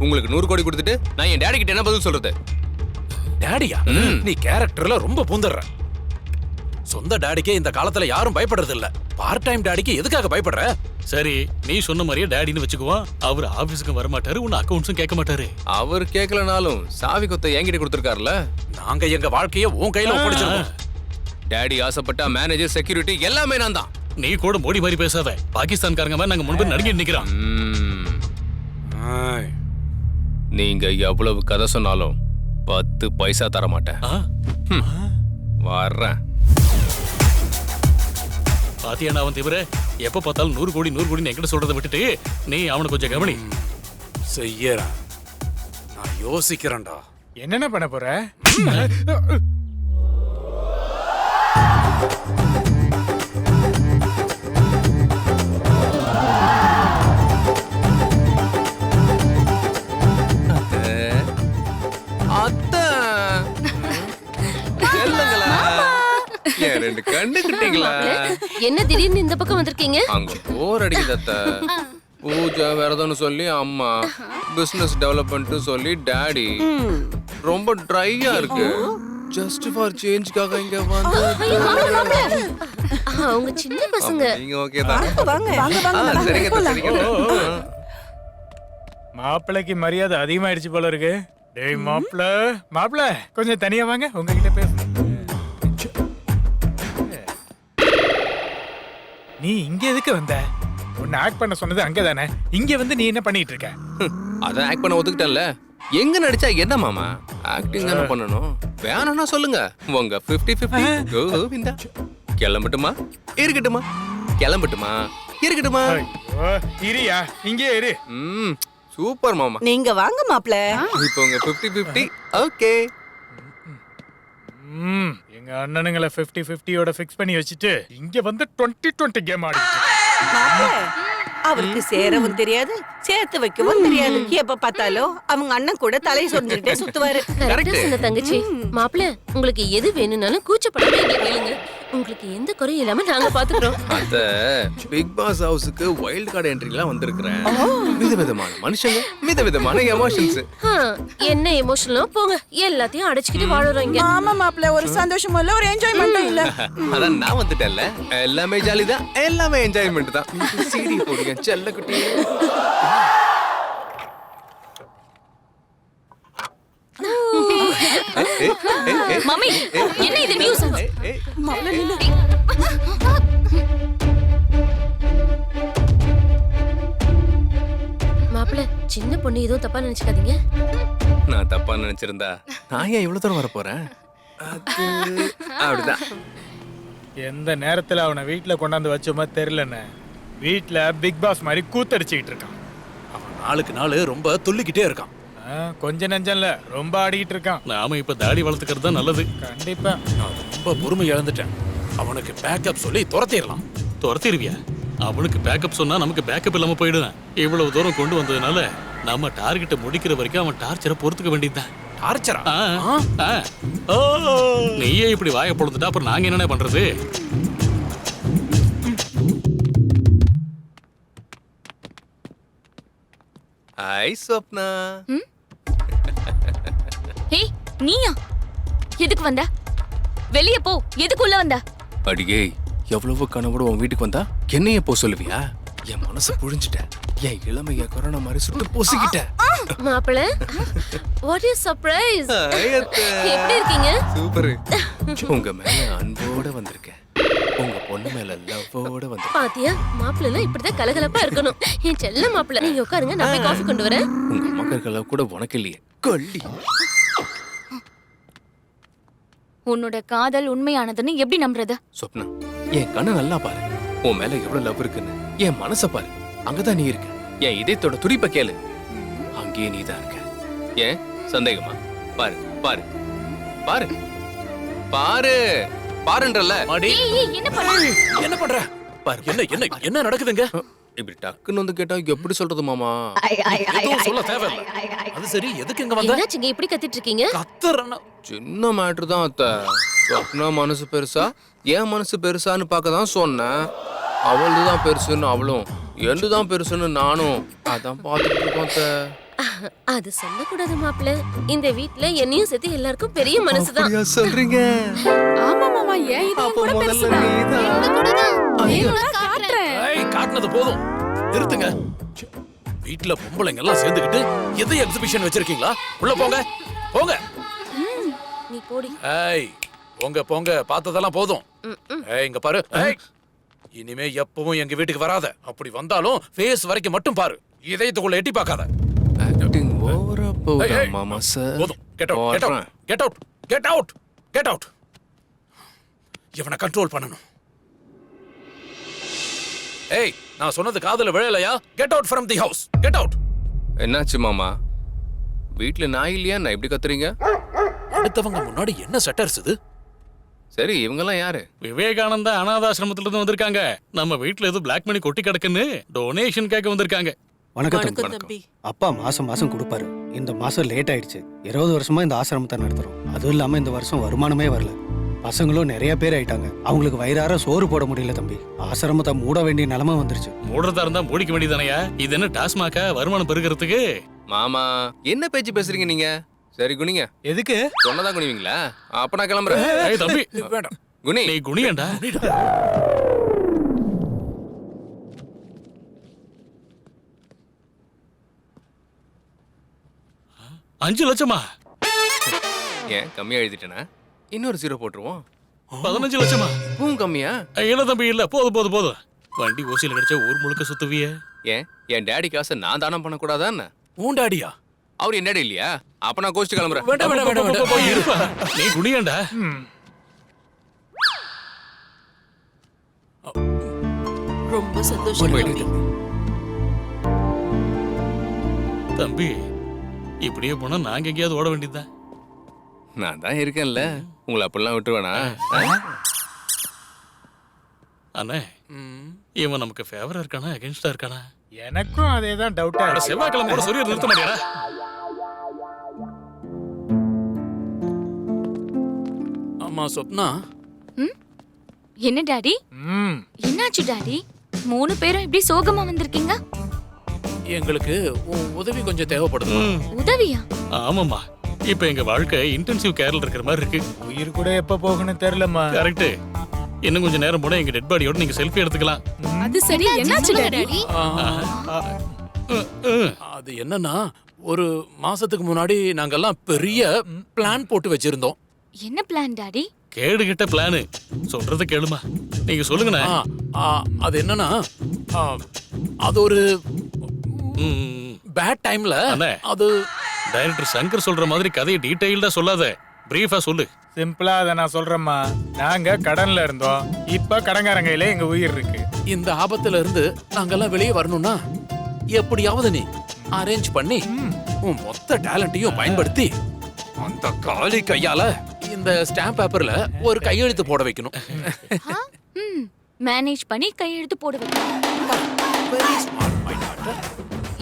உங்களுக்கு 100 கோடி கொடுத்துட்டு நான் என் டாடி கிட்ட என்ன பதில் சொல்றது? டாடியா? நீ கேரக்டர்ல ரொம்ப பூந்துடுற. சொந்த டாடிக்கே இந்த காலத்துல யாரும் பயப்படுறது இல்ல. பார்ட் டைம் டாடிக்கு எதுக்காக பயப்படுற? சரி, நீ சொன்ன மாதிரியே டாடின்னு வச்சுக்குவோம். அவர் ஆபீஸ்க்கு வர மாட்டாரு, உன்ன அக்கவுண்ட்ஸும் கேட்க மாட்டாரு. அவர் கேட்கலனாலும் சாவி கொத்த என்கிட்ட கொடுத்துருக்காருல. நாங்க எங்க வாழ்க்கைய உன் கையில ஒப்படைச்சிருக்கோம். டாடி ஆசைப்பட்டா மேனேஜர், செக்யூரிட்டி எல்லாமே நான் தான். நீ கூட மோடி மாதிரி பேசாத. பாகிஸ்தான்காரங்க மாதிரி நாங்க முன்பு நடுங்கி நிக்கிறோம். நீங்க எவ்வளவு கதை சொன்னாலும் 10 பைசா தர மாட்டேன். வர்றேன். பாத்தியா அவன் தவிர எப்ப பார்த்தாலும் 100 கோடி 100 கோடின்னு என்கிட்ட சொல்றதை விட்டுட்டு நீ அவனை கொஞ்சம் கவனி. செய்யறேன், நான் யோசிக்கிறேன்டா. என்னென்ன பண்ண போற? ரெண்டு கண்டுக்கிட்டீங்களா? என்ன திடீர்னு இந்த பக்கம் வந்திருக்கீங்க? அங்க போர் அடிக்குது அத்தை. பூஜா வேறதோன்னு சொல்லி அம்மா, பிசினஸ் டெவலப்மெண்ட் சொல்லி டாடி. ரொம்ப ட்ரையா இருக்கு. ஜஸ்ட் ஃபார் சேஞ்ச்காக இங்க வந்து. அவங்க சின்ன பசங்க. நீங்க ஓகே தான். வாங்க. மாப்பிள்ளைக்கு மரியாதை அதிகமாயிடுச்சு போல இருக்கு. டேய் மாப்பிள்ள கொஞ்சம் தனியா வாங்க, உங்ககிட்ட பேச. நீ இங்க எதுக்கு வந்த? உன்னை ஆக்ட் பண்ண சொன்னது அங்கதானே. இங்க வந்து நீ என்ன பண்ணிட்டு இருக்க? அதான் ஆக்ட் பண்ண ஒத்துக்கிட்டேன்ல. எங்க நடிச்சா என்ன மாமா? ஆக்டிங் தானே பண்ணணும். வேணும்னா சொல்லுங்க. உங்க 50-50 கோவிந்தா. கிளம்பட்டுமா இருக்கட்டுமா? கிளம்பட்டுமா இருக்கட்டுமா? இரியா, இங்கே இரு. சூப்பர் மாமா. நீங்க வாங்க மாப்ள. இப்போ உங்க 50-50. ஓகே. எங்க அண்ணனுங்களை 50-50யோட ஃபிக்ஸ் பண்ணி வச்சுட்டு இங்க வந்து 20-20 கேம் ஆடிட்டு அவருக்கு சேரவும் தெரியாது, சேர்த்து வைக்கவும் தெரியாது. எப்ப பார்த்தாலும் அவங்க அண்ணன் கூட தலை சொரிஞ்சுக்கிட்டே சுத்துவாரு. கரெக்டா சொன்ன தங்கச்சி. மாப்பிள்ள, உங்களுக்கு எது வேணும்னாலும் கூச்சப்படாம எங்க கேளுங்க. உங்களுக்கு எந்த குறையும் இல்லாம நாங்க பாத்துக்கிறோம். அத பிக் பாஸ் ஹவுஸுக்கு வைல்ட் கார்டு என்ட்ரிலாம் வந்திருக்கிறேன். விதவிதமான மனுஷங்க, விதவிதமான எமோஷன்ஸ். என்ன எமோஷனலோ போங்க, எல்லாத்தையும் அடைச்சிக்கிட்டு வாழறோம் இங்க. ஆமா மாப்ள, ஒரு சந்தோஷமும் இல்ல, ஒரு என்ஜாய்மெண்ட்டும் இல்ல. அதான் நான் வந்துட்டேன்ல, எல்லாமே ஜாலி தான், எல்லாமே என்ஜாய்மெண்ட் தான். சீடி போடுங்க செல்ல குட்டி. மம்மி, என்ன இது நியூஸ்? மாப்பிள்ள, சின்ன பொண்ணு ஏதோ தப்பா நினைச்சுக்காதீங்க. நான் தப்பா நினைச்சிருந்தா நான் ஏன் இவ்வளவு தூரம் வர போறேன்? அப்படிதான். எந்த நேரத்துல அவனை வீட்டுல கொண்டாந்து வச்சோமா தெரியலன்னு வீட்டுல பிக் பாஸ் மாதிரி கூத்தடிச்சுக்கிட்டு இருக்கான். அவன் நாளுக்கு நாள் ரொம்ப துள்ளிக்கிட்டே இருக்கான். கொஞ்ச நெஞ்சம்ல ரொம்ப ஆடிக்கிட்டு இருக்கான். நாம இப்ப தாடி வளர்த்துக்கிறது தான் நல்லது. கண்டிப்பா. நான் ரொம்ப பொறுமை இழந்துட்டேன். அவனுக்கு பேக்கப் சொல்லி துரத்திடலாம். துரத்திடுவியா? அவனுக்கு பேக்கப் சொன்னா நமக்கு பேக்கப் இல்லாம போயிடுவேன். இவ்வளவு தூரம் கொண்டு வந்ததுனால நம்ம டார்கெட்டை முடிக்கிற வரைக்கும் அவன் டார்ச்சரை பொறுத்துக்க வேண்டியதுதான். டார்ச்சரா? நீயே இப்படி வாயை பொழுதுட்டா அப்புறம் நாங்க என்னென்ன பண்றது? ஹாய் சொப்னா. ஏய், நீயா? எதுக்கு வந்த? வெளிய போ. எதுக்குள்ள வந்த? அடியே, எவ்வளவு கனவோட உன் வீட்டுக்கு வந்தா என்னைய போ சொல்லுவியா? என் மனசு புழிஞ்சிட்ட. என் இளமைய கொரோனா மாதிரி சுட்டு பொசுக்கிட்ட. மாப்பிள்ள, வாட் இஸ் சர்ப்ரைஸ்? எப்படி இருக்கீங்க? சூப்பர். உங்க மேல அன்போட வந்திருக்கேன். உங்க பொண்ணு மேல லவ்வோட வந்திருக்கேன். பாத்தியா, மாப்பிள்ள இப்படிதான் கலகலப்பா இருக்கணும். என் செல்ல மாப்பிள்ள, நீங்க உட்காருங்க, நான் போய் காஃபி கொண்டு வரேன். உங்க மக்கள் கூட உனக்கு இல்லையே கொல்லி. உன்னோட காதல் உண்மையானதுன்னு எப்படி நம்புறது? சொப்னா, என் கண்ணை நல்லா பாரு. உன் மேல எவ்வளவு லவ் இருக்குன்னு. என் மனச பாரு, அங்கதான் நீ இருக்க. என் இதயத்தோட துடிப்ப கேளு, அங்கேயே நீ தான் இருக்க. ஏன் சந்தேகமா? பாரு பாரு பாரு பாரு பாருன்றல. என்ன பண்ற? என்ன பண்ற? பாரு, என்ன என்ன என்ன நடக்குதுங்க? இப்படி டக்குன்னு வந்து கேட்டா எப்படி சொல்றது மாமா? எதுவும் சொல்ல தேவையில்ல. அது சரி, எதுக்கு இங்க வந்த? என்னாச்சுங்க இப்படி கத்திட்டு இருக்கீங்க? கத்துறேன்னா சின்ன மேட்ரு தான் அத்தை. சொப்னா மனசு பெருசா என் மனசு பெருசான்னு பார்க்க தான் சொன்னேன். அவளது தான் பெருசுன்னு அவளும், எண்டு தான் பெருசுன்னு நானும் அதான் பார்த்துட்டு இருக்கோம் அத்தை. அது சொல்லக்கூடாது மாப்பிள்ள. இந்த வீட்ல என்னையும் சேர்த்து எல்லாருக்கும் பெரிய மனசுதான். சொல்றீங்க? ஆமா மாமா, ஏன் இது கூட பெருசுதான். காட்டுனது போதும், நிறுத்துங்க. வீட்டுல பொம்பளைங்க எல்லாம் சேர்ந்துக்கிட்டு எதை எக்ஸிபிஷன் வச்சிருக்கீங்களா? உள்ள போங்க போங்க. நீ போடி. ஏய், போங்க போங்க, பார்த்ததெல்லாம் போதும். ஏய், இங்க பாரு. ஏய், இனிமே எப்பவும் எங்க வீட்டுக்கு வராத. அப்படி வந்தாலும் ஃபேஸ் வரைக்கும் மட்டும் பாரு, இதயத்துக்குள்ள எட்டி பார்க்காத. ஆக்டிங் ஓவரா போகுதா மாமா சார்? போதும். Get out get out get out get out get out. இவனை கண்ட்ரோல் பண்ணணும். ஏய், நான் சொன்னது காதுல விழலையா? Get out from the house. Get out. என்னாச்சு மாமா? வீட்ல நாய் இல்லையா? நான் இப்படி கத்துறீங்க? அடுத்தவங்க முன்னாடி என்ன செட்டர்ஸ் இது? சரி, இவங்க எல்லாம் யாரு? விவேகானந்தா அனாதாசிரமத்துல இருந்து வந்திருக்காங்க. நம்ம வீட்டுல ஏதோ பிளாக் மணி கொட்டி கிடக்குன்னு டொனேஷன் கேட்க வந்திருக்காங்க. வணக்கம் தம்பி. அப்பா மாசம் மாசம் கொடுப்பாரு. இந்த மாசம் லேட் ஆயிடுச்சு. 20 வருஷமா இந்த ஆசிரமத்தை நடத்துறோம். அதுவும் இல்லாம இந்த வருஷம் வருமானமே வரல. பசங்களும் நிறைய பேர் ஆயிட்டாங்க. அவங்களுக்கு வயிறார சோறு போட முடியல தம்பி. ஆசிரமத்தை மூட வேண்டிய நிலைமை வந்துருச்சு. மூடுறதா இருந்தா மூடிக்க வேண்டியதானயா? இது என்ன டாஸ்மாக்கா வருமானம் பெருகிறதுக்கு? மாமா, என்ன பேச்சு பேசுறீங்க நீங்க? சரி குனிங்க. எதுக்கு? சொன்னதான் குனிவீங்களா? அப்ப நான் கிளம்புறேன். ஏய் தம்பி, வேண்டாம். குனி. நீ குனியண்டா. 5 லட்சமா? ஏன் கம்மியா எழுதிட்டேனா? இன்னொரு 0 போட்டுருவோம். 15 லட்சமா? கம்மியா? இல்ல தம்பி, இல்ல. போதும். வண்டி ஓசியில கிடைச்சா ஊர் முழுக்க சுத்துவியே. ஏன் என் டாடி காசை நான் தானம் பண்ணக்கூடாதா என்ன? உன் டாடியா? அவர் என்ன டாடி இல்லையா? அப்ப நான் கோச்சிட்டு கிளம்புறேன். வேண்டாம். இருப்பா, நீ குனியண்டா. ரொம்ப சந்தோஷம். தம்பி இப்படியே போனா நாங்க எங்கேயாவது ஓட வேண்டியதுதான். நான் தான் இருக்கேன்ல, உங்களை அப்படிலாம் விட்டுருவேனா? அண்ணே இவன் நமக்கு ஃபேவரா இருக்கானா அகைன்ஸ்டா இருக்கானா? எனக்கும் அதே தான் டவுட்டா இருக்கு. செவ்வாய்க்கிழமை கூட சொல்லி நிறுத்த மாட்டியாடா? அம்மா சொப்னா, என்ன டாடி? என்னாச்சு டாடி? 3 பேரும் இப்படி சோகமா வந்திருக்கீங்க? எங்களுக்கு உன் உதவி கொஞ்சம் தேவைப்படுது. உதவியா? ஆமாம்மா, இப்ப எங்க வாழ்க்கை இன்டென்சிவ் கேர்ல இருக்கிற மாதிரி இருக்கு. உயிர் கூட எப்ப போகணும் தெரியலம்மா. கரெக்ட். இன்னும் கொஞ்சம் நேரம் போனா எங்க டெட் பாடியோட நீங்க செல்ஃபி எடுத்துக்கலாம். அது சரி, என்னாச்சு டாடி? அது என்னன்னா, ஒரு மாசத்துக்கு முன்னாடி நாங்கெல்லாம் பெரிய பிளான் போட்டு வச்சிருந்தோம். என்ன பிளான் டாடி? கேடு கிட்ட பிளான். சொல்றத கேளுமா, நீங்க சொல்லுங்கண்ணே. அது என்னன்னா, அது ஒரு பேட் டைம்ல அது டைரக்டர் சங்கர் சொல்ற மாதிரி கதையை டீடைல்டா சொல்லாத, பிரீஃபா சொல்லு. சிம்பிளா அதை நான் சொல்றேம்மா. நாங்க கடன்ல இருந்தோம், இப்ப கடங்காரங்கையில எங்க உயிர் இருக்கு. இந்த ஆபத்துல இருந்து நாங்கெல்லாம் வெளியே வரணும்னா எப்படியாவது நீ அரேஞ்ச் பண்ணி உன் மொத்த டேலண்ட்டையும் பயன்படுத்தி அந்த காலி கையால இந்த ஸ்டாம்ப் பேப்பர்ல ஒரு கையெழுத்து போட வைக்கணும். மேனேஜ் பண்ணி கையெழுத்து போட வைக்கணும்.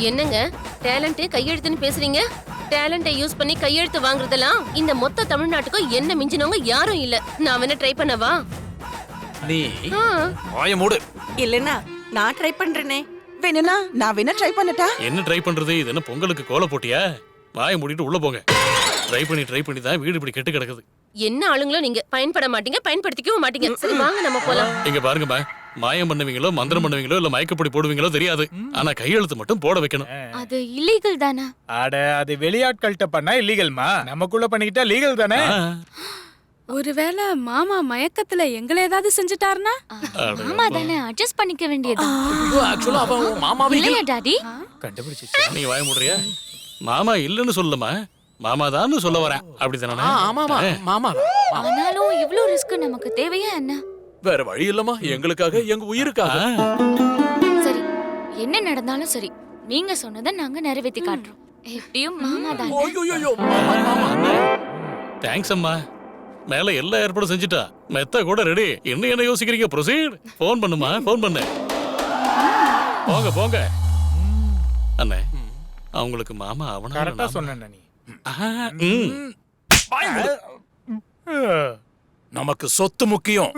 என்னங்க டேலண்ட் கையெழுத்துன்னு பேசுறீங்க? டேலண்ட்டை யூஸ் பண்ணி கையெழுத்து வாங்குறதெல்லாம் இந்த மொத்த தமிழ்நாட்டுக்கும் என்ன மிஞ்சினவங்க யாரும் இல்ல. நான் வேணா ட்ரை பண்ணவா? நீ வாய மூடு. இல்லனா நான் ட்ரை பண்றேனே. வேணும்னா நான் வேணா ட்ரை பண்ணட்டா? என்ன ட்ரை பண்றது? இது என்ன பொங்கலுக்கு கோல போட்டியா? வாயை மூடிட்டு உள்ள போங்க. ட்ரை பண்ணி தான் வீடு இப்படி கெட்டு கிடக்குது. என்ன ஆளுங்களோ நீங்க, பயன்பட மாட்டீங்க, பயன்படுத்திக்கவும் மாட்டீங்க. சரி வாங்க நம்ம போலாம். இங்க பாருங்கம்மா, மாயம் பண்ணுவீங்களோ மந்திரம் பண்ணுவீங்களோ இல்ல மயக்கப்படி போடுவீங்களோ தெரியாது, ஆனா கையெழுத்து மட்டும் போட வைக்கணும். அது இல்லீகல் தானா? அட, அது வெளியாட்கள்கிட்ட பண்ணா இல்லீகல்மா, நமக்குள்ள பண்ணிக்கிட்டா லீகல் தானே. ஒருவேளை மாமா மயக்கத்துல எங்களை ஏதாவது செஞ்சுட்டாருனா? மாமா தானே, அட்ஜஸ்ட் பண்ணிக்க வேண்டியது. ஆக்சுவலா அவன் மாமாவே இல்லையா டாடி? கண்டுபிடிச்சு. நீ வாய மூடுறியா? மாமா இல்லன்னு சொல்லமா, மாமா தான் சொல்ல வரேன். அப்படிதானே? மாமா. ஆனாலும் இவ்ளோ ரிஸ்க் நமக்கு தேவையா என்ன? வேற வழி இல்லம்மா, எங்களுக்காக, எங்க உயிருக்காக. சரி, என்ன நடந்தாலும் சரி, நீங்க சொன்னதை நாங்க நிறைவேத்தி காட்டுறோம். எப்படியும் மாமா தான். தேங்க்ஸ் அம்மா. மேல எல்லா ஏற்பாடும் செஞ்சுட்டா, மெத்த கூட ரெடி. என்ன யோசிக்கிறீங்க? ப்ரொசீட். போன் பண்ணுமா, போன் பண்ணு. போங்க போங்க. அண்ணே, அவங்களுக்கு மாமா அவன கரெக்டா சொன்னேன் நீ. நமக்கு சொத்து முக்கியம்.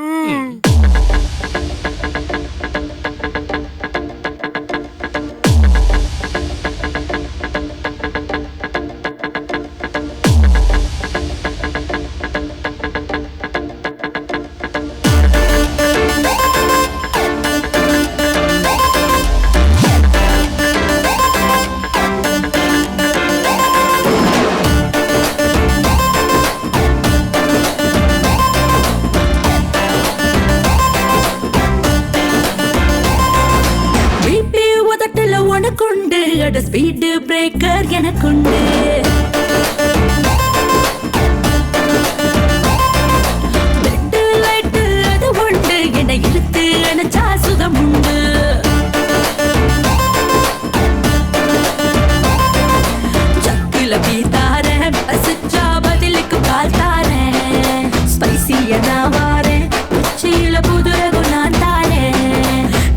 ஸ்பீட் பிரேக்கர் எனக்குண்டு. ரெட் லைட் அது உண்டு, என்னை இழுத்து அணைச்சா சுகம் உண்டு. ஜக்கில பீத்தாரேன், பசிச்சா பதிலுக்கு கால் தாரேன். ஸ்பைசியா நான் வாரேன், உச்சியில புதுரகு நான் தாரேன்.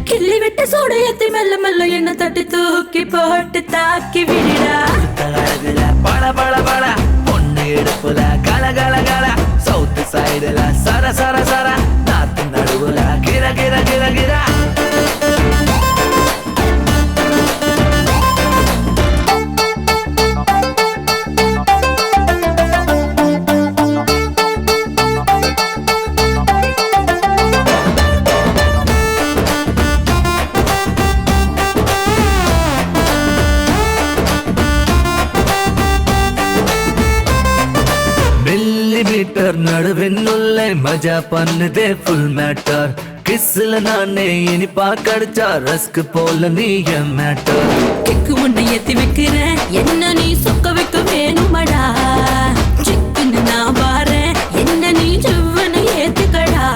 கிள்ளி விட்டு சூடு ஏத்தி மெல்ல மெல்ல என்ன தட்டி தூக்கி போட்டு தாக்கி விடுடா. பல பல பல பொண்ணு எடுப்புல கல கல கல. சவுத் சைடுல சர சர சர. நாத்து நடுவுல கிர கிர கிர கிர. மீட்டர் நடுவின்னுள்ளே மஜா பண்ணுதே ஃபுல் மேட்டர். கிஸ்ல நானே இனிப்பா கடிச்சா ரஸ்க் போல நீ என் மேட்டர். கிக்கு உன்னை ஏத்தி வைக்கிறேன், என்ன நீ சொக்க வைக்க வேணுமடா. சிக்குன்னு நான் வாரேன், என்ன நீ செவ்வனை ஏத்துக்கடா.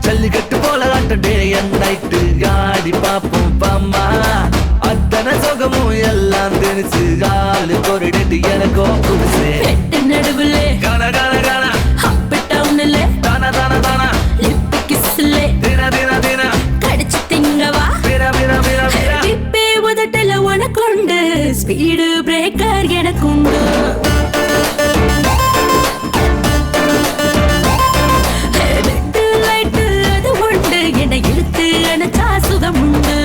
ஜல்லிக்கட்டு போல ஆட்டம் டே அண்ட் நைட்டு ஆடி பாப்போம் பாமா. அத்தனை சுகமும் எல்லாம் தெரிஞ்சு புதுசு ஆளுக்கு ஒரு டெட்டு எனக்கும் புதுசு வெட்டு நடுவுல கானா கானா கானா அப் டவுன்ல தானா தானா தானா லிப் கிஸ்ல தினா தினா தினா கடிச்சு திங்கவா பிர பிர பிர பிர டிப்பே உதட்டல உனக்குண்டு ஸ்பீடு பிரேக்கர் எனக்குண்டு வெட்டு லைட்டு அது உண்டு என்னை இழுத்து அணைச்சா சுகம் உண்டு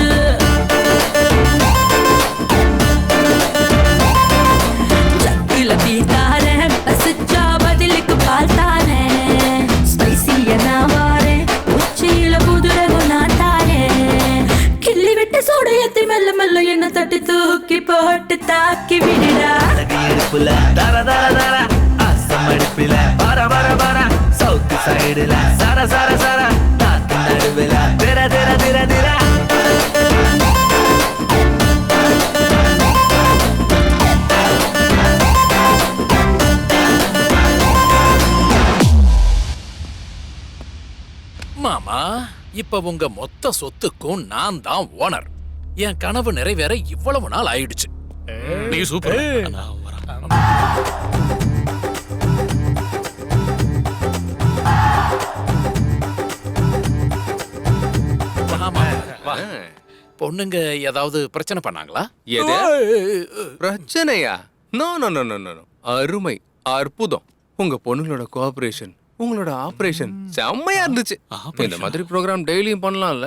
ஜக்கில டீ தாரேன் பசிச்சா பதிலுக்கு பால் தாரேன் ஸ்பைசியா நான் வாரேன் உச்சியில புதுரகம் நான் தாரேன் கிள்ளி விட்டு சூடையத்தை மெல்ல மெல்ல என்ன தட்டி தூக்கி போட்டு தாக்கி விடுடா அழகு இடுப்புல தர தர தர அசம் அடுப்பில பர பர பர சவுத்து சைடுல சர சர சர நாத்து நடுவுல திர திர திர திர மாமா இப்ப உங்க மொத்த சொத்துக்கும் நான் தான் ஓனர். என் கனவு நிறைவேற இவ்வளவு நாள் ஆயிடுச்சு. நீ சூப்பர். மாமா, வா. பொண்ணுங்க ஏதாவது பிரச்சனை பண்ணாங்களா? எது பிரச்சனையா? No no no no no. அருமை, அற்புதம். உங்க பொண்ணுங்களோட கோஆபரேஷன், உங்களோட ஆபரேஷன் செம்மையா இருந்துச்சு. இந்த மாதிரி ப்ரோக்ராம் டெய்லியும் பண்ணலாம்ல.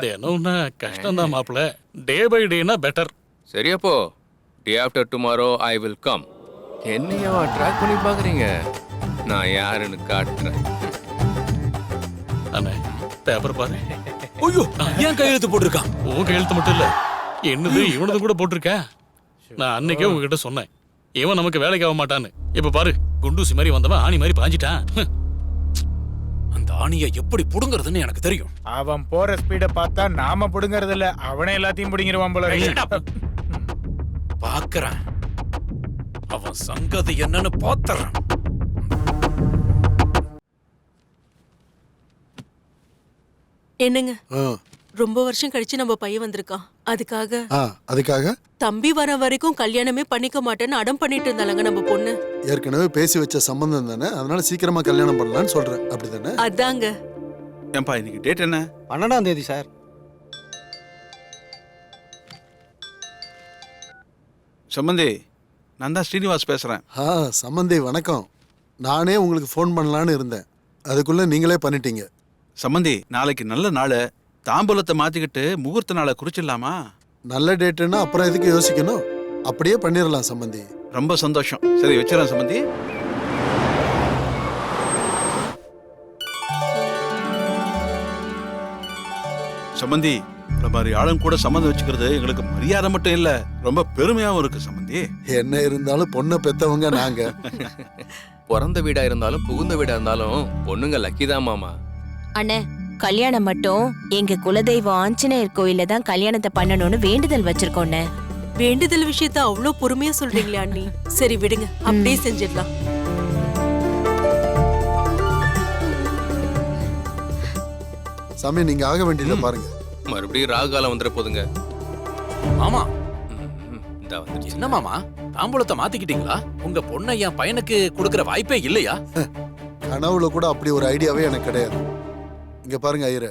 தினம்னா கஷ்டம் தான் மாப்பிள்ள. டே பை டேனா பெட்டர். சரி அப்போ day after tomorrow I will come. என்னையோ ட்ராக் பண்ணி பாக்குறீங்க? நான் யாருன்னு காட்டுறேன். அண்ணே பேப்பர் பாரு. ஐயோ, ஏன் கையெழுத்து போட்டிருக்கான்? உன் கையெழுத்து மட்டும் இல்ல, என்னது இவனது கூட போட்டிருக்க. நான் அன்னைக்கே உங்ககிட்ட சொன்னேன், இவன் நமக்கு வேலைக்கு ஆக மாட்டான்னு. இப்ப பாரு, குண்டூசி மாதிரி வந்தவன் ஆணி மாதிரி பாஞ்சிட்டான். அந்த ஆணியை எப்படி புடுங்கிறதுன்னு எனக்கு தெரியும். அவன் போற ஸ்பீட பார்த்தா நாம புடுங்கறது இல்ல, அவனே எல்லாத்தையும் புடுங்கிடுவான் போல இருக்கு. பாக்குறேன், அவன் சங்கதி என்னன்னு பாத்துறேன். என்னங்க, ரொம்ப வருஷம் கழிச்சு நம்ம பையன் வந்திருக்கான். அதுக்காக தம்பி வர வரைக்கும் கல்யாணமே பண்ணிக்க மாட்டேன்னு அடம் பண்ணிட்டு இருந்தாங்க நம்ம பொண்ணு. ஏற்கனவே பேசி வச்ச சம்பந்தம் தானே, அதனால சீக்கிரமா கல்யாணம் பண்ணலாம்னு சொல்றேன். அப்படிதானே? அதாங்க. ஏன்பா இன்னைக்கு டேட் என்ன? 12ஆம் தேதி சார். சம்பந்தி, நான் தான் ஸ்ரீனிவாஸ் பேசுறேன். சம்பந்தி வணக்கம். நானே உங்களுக்கு ஃபோன் பண்ணலான்னு இருந்தேன், அதுக்குள்ள நீங்களே பண்ணிட்டீங்க. சம்பந்தி, நாளைக்கு நல்ல நாள், தாம்பூலத்தை மாத்திக்கிட்டு முகூர்த்த நாளை குறிச்சிடலாமா? நல்ல டேட்டுன்னா அப்புறம் எதுக்கு யோசிக்கணும், அப்படியே பண்ணிடலாம் சம்பந்தி. ரொம்ப சந்தோஷம். சரி வச்சிடறேன் சம்பந்தி. சம்பந்தி, இந்த மாதிரி ஆளும் கூட சம்மந்தம் வச்சுக்கிறது எங்களுக்கு மரியாதை மட்டும் இல்ல, ரொம்ப பெருமையாவும் இருக்கு சம்பந்தி. என்ன இருந்தாலும் பொண்ணை பெத்தவங்க நாங்க. பிறந்த வீடா இருந்தாலும் புகுந்த வீடா இருந்தாலும் பொண்ணுங்க லக்கி தான் மாமா. அண்ணே, கல்யாணம் மட்டும் எங்க குலதெய்வம் ஆஞ்சநேயர் கோயில்ல தான் கல்யாணத்தை பண்ணணும்னு வேண்டுதல் வச்சிருக்கோண்ணே. வேண்டுதல் விஷயத்த அவ்வளவு பொறுமையா சொல்றீங்களே அண்ணி. சரி விடுங்க, அப்படியே செஞ்சிடலாம். சாமி, நீங்க ஆக வேண்டியதை பாருங்க. மறுபடியும் ராகு காலம் வந்துட போதுங்க. மாமா, என்ன மாமா தாம்பூலத்தை மாத்திக்கிட்டீங்களா? உங்க பொண்ணை என் பையனுக்கு கொடுக்கற வாய்ப்பே இல்லையா? கனவுல கூட அப்படி ஒரு ஐடியாவே எனக்கு கிடையாது. இங்க பாருங்க ஐயரே,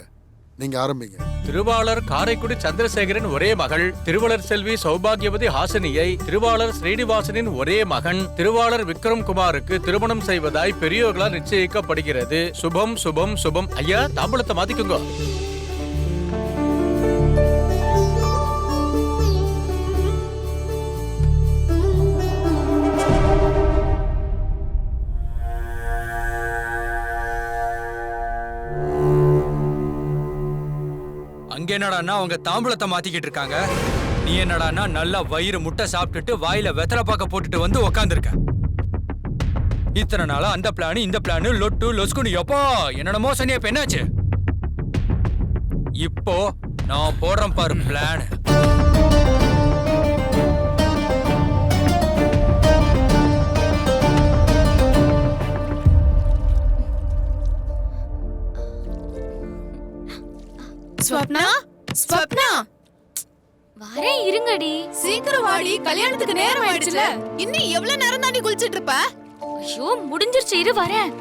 நீங்க ஆரம்பிங்க. திருவாளர் காரைக்குடி சந்திரசேகரின் ஒரே மகள், திருவளர் செல்வி சௌபாகியவதி ஹாசினியை திருவாளர் ஸ்ரீனிவாசனின் ஒரே மகன் திருவாளர் விக்ரம் குமாருக்கு திருமணம் செய்வதாய் பெரியோர்களால் நிச்சயிக்கப்படுகிறது. சுபம் சுபம் சுபம். ஐயா, தாம்பூலத்தை மாத்திக்குங்க. அங்க என்னடான்னா அவங்க தாம்பூலத்தை மாத்திக்கிட்டு இருக்காங்க. நீ என்னடான்னா நல்லா வயிறு முட்டை சாப்பிட்டுட்டு வாயில வெத்தலை பாக்க போட்டுட்டு வந்து உக்காந்துருக்க. இத்தனை நாளா அந்த பிளான் இந்த பிளான் லொட்டு லொஸ்குனு எப்போ என்னோட மோசனே இப்ப என்னாச்சு? இப்போ நான் போடுறேன் பாரு பிளான். ஸ்வப்னா, ஸ்வப்னா, வரேன் இருங்கடி. சீக்கிரம் வாடி, கல்யாணத்துக்கு நேரம் ஆயிடுச்சுல. இன்னும் எவ்வளவு நேரம் தான் நீ குளிச்சிட்டு இருப்ப? ஐயோ முடிஞ்சிருச்சு, இரு வரேன்.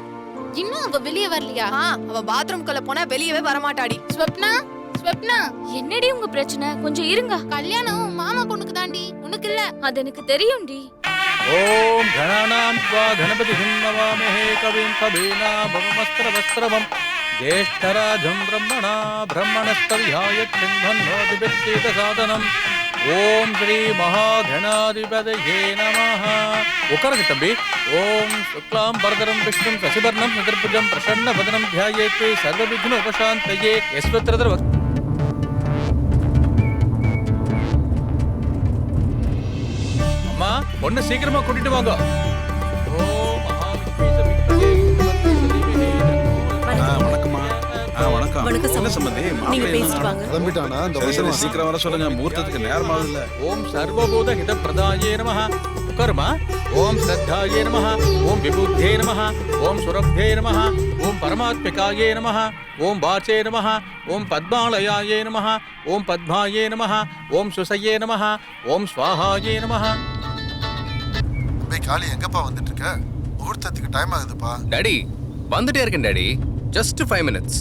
இன்னும் அவ வெளியே வரலையா? அவ பாத்ரூம்குள்ள போனா வெளியவே வரமாட்டாடி. ஸ்வப்னா, ஸ்வப்னா, என்னடி உங்க பிரச்சனை? கொஞ்சம் இருங்க. கல்யாணம் மாமா பொண்ணுக்கு தாண்டி, உனக்கு இல்ல. அது எனக்கு தெரியும்டி. ஓம் கணானாம் த்வா கணபதிஹிம் நமாமஹே கவிம் கவீனா பவமஸ்திரவஸ்திரவம் ஜேஷ்டராஜம் பிரம்மணா பிரம்மணஸ்தவிஹாய சிம்மன்னோதி வித்தீத சாதனம். ஓம் ஸ்ரீ மகாகணாதிபதயே நமஹ. உட்காருங்க தம்பி. ஓம் சுக்லாம் பரதரம் விஷ்ணும் சசிவர்ணம் சதுர்புஜம் பிரசன்ன வதனம் தியாயேத் சர்வ விக்ன உபசாந்தயே யஸ்வத்ரதர. அம்மா பொண்ணு சீக்கிரமா கூட்டிட்டு வாங்க. வணக்கம்மா. வணக்கம். வணக்கம் என்ன சம்பந்தி? நீங்க பேசிட்டு வாங்க. கிளம்பிட்டானா இந்த சரி, வருஷம் சீக்கிரம் வர சொல்லுங்க, முகூர்த்தத்துக்கு நேரம் ஆகுதுல்ல. ஓம் சர்வபூத ஹித பிரதாயே நமஹ. உட்காருமா. ஓம் ஸ்ரத்தாயே நமஹ. ஓம் விபுத்தே நமஹ. ஓம் சுரப்தே நமஹ. ஓம் பரமாத்மிகாயே நமஹ. ஓம் வாச்சே நமஹ. ஓம் பத்மாலயாயே நமஹ. ஓம் பத்மாயே நமஹ. ஓம் சுசையே நமஹ. ஓம் ஸ்வாஹாயே நமஹ. டேய் காளி, எங்கப்பா வந்துட்டு இருக்க? முகூர்த்தத்துக்கு டைம் ஆகுதுப்பா. டாடி வந்துட்டே இருக்கேன் டாடி. Just 5 minutes.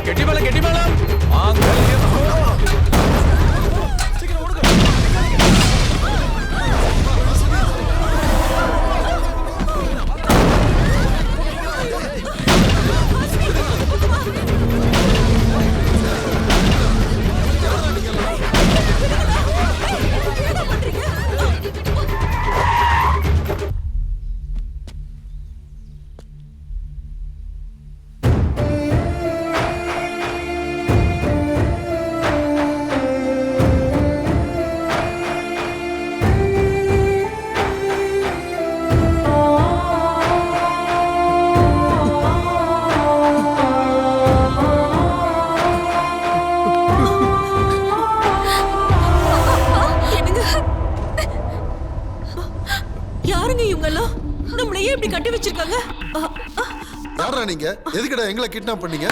கெட்டிமேளம் கெட்டிமேளம். மாங்கல்யம். சீக்கிரம் ஓடுங்க. யாருங்க இவங்க எல்லாம்? நம்மளையே இப்படி கட்டி வச்சிருக்காங்க? யாரா நீங்க? எதுக்குடா எங்களை கிட்னாப் பண்ணீங்க?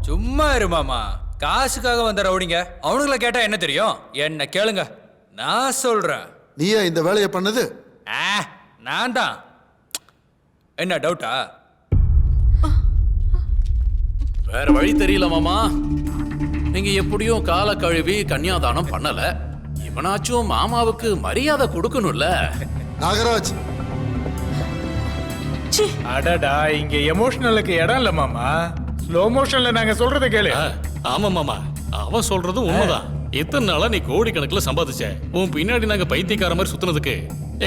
சும்மா இரு மாமா. காசுக்காக வந்த ரவுடிங்க. அவனுங்களை கேட்டா என்ன தெரியும்? என்ன கேளுங்க, நான் சொல்றேன். நீயா இந்த வேலையை பண்ணது? நான் தான். என்ன டவுட்டா? வேற வழி தெரியல மாமா. நீங்க எப்படியும் கால கழுவி கன்னியாதானம் பண்ணல. இவனாச்சும் மாமாவுக்கு மரியாதை கொடுக்கணும்ல. நாகராஜ், அடடா, இங்க எமோஷனலுக்கு இடம் இல்ல மாமா. ஸ்லோ மோஷன்ல நாங்க சொல்றத கேளு. ஆமா மாமா, அவன் சொல்றது உண்மைதான். இத்தனை நாளா நீ கோடிக்கணக்குல சம்பாதிச்ச. உன் பின்னாடி நாங்க பைத்தியக்கார மாதிரி சுத்தினதுக்கு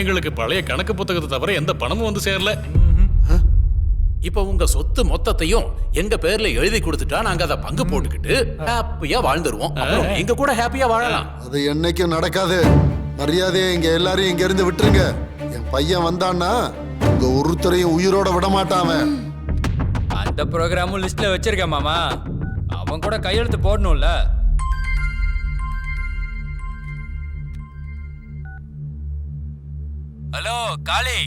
எங்களுக்கு பழைய கணக்கு புத்தகத்தை தவிர எந்த பணமும் வந்து சேரல. இப்ப உங்க சொத்து மொத்தத்தையும் எங்க பேர்ல எழுதி கொடுத்துட்டா நாங்க அதை பங்கு போட்டுக்கிட்டு ஹாப்பியா வாழ்ந்துருவோம். அப்புறம் எங்க கூட ஹாப்பியா வாழலாம். அது என்னைக்கும் நடக்காது. மரியாதையை இங்க எல்லாரையும் இங்க இருந்து விட்டுருங்க. என் பையன் வந்தான்னா உங்க ஒருத்தரையும் உயிரோட விட மாட்டான். அந்த ப்ரோக்ராமும் லிஸ்ட்ல வச்சிருக்கேன் மாமா. அவன் கூட கையெழுத்து போடணும்ல. ஹலோ காளி,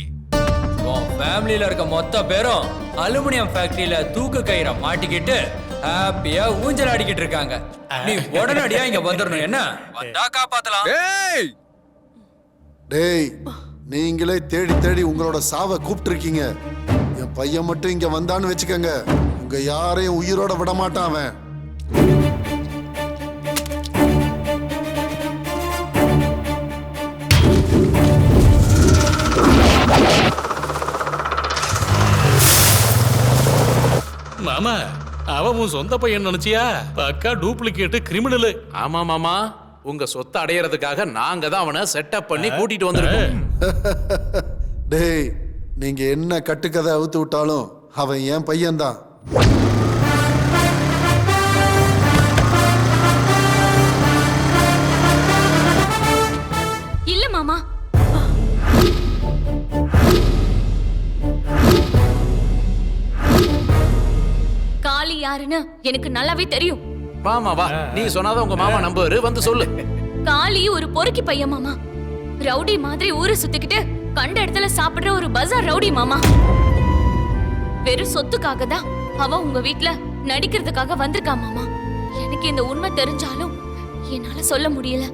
உன் ஃபேமிலியில இருக்க மொத்த பேரும் அலுமினியம் ஃபேக்டரியில தூக்கு கயிறை மாட்டிக்கிட்டு ஹாப்பியா ஊஞ்சல் ஆடிக்கிட்டு இருக்காங்க. நீ உடனடியா இங்க வந்துடணும். என்ன வந்தா காப்பாத்தலாம். டேய், நீங்களே தேடி தேடி உங்களோட சாவை கூப்பிட்டு இருக்கீங்க. என் பையன் மட்டும் இங்க வந்தான்னு வச்சுக்கோங்க, உங்க யாரையும் உயிரோட விட மாட்டான் அவன். மாமா, அவன் உன் சொந்த பையன் நினைச்சியா? பக்கா டூப்ளிகேட் கிரிமினல். ஆமா மாமா, உங்க சொத்தை அடையறதுக்காக நாங்க தான் அவனை செட்டப் பண்ணி கூட்டிட்டு வந்திருக்கோம். டேய், நீங்க என்ன கட்டுக்கதை அவுத்து விட்டாலும் அவன் என் பையன்தான். இல்ல மாமா, காளி யாருன்னு எனக்கு நல்லாவே தெரியும். வாமா வா, நீ சொன்னாதான் உங்க மாமா நம்புவாரு, வந்து சொல்லு. காளி ஒரு பொறுக்கி பையன் மாமா. ரவுடி மாதிரி ஊரை சுத்திக்கிட்டு கண்ட இடத்துல சாப்பிடுற ஒரு பஜார் ரவுடி மாமா. வெறும் சொத்துக்காக தான் அவ உங்க வீட்ல நடிக்கிறதுக்காக வந்திருக்கா மாமா. எனக்கு இந்த உண்மை தெரிஞ்சாலும் என்னால சொல்ல முடியல.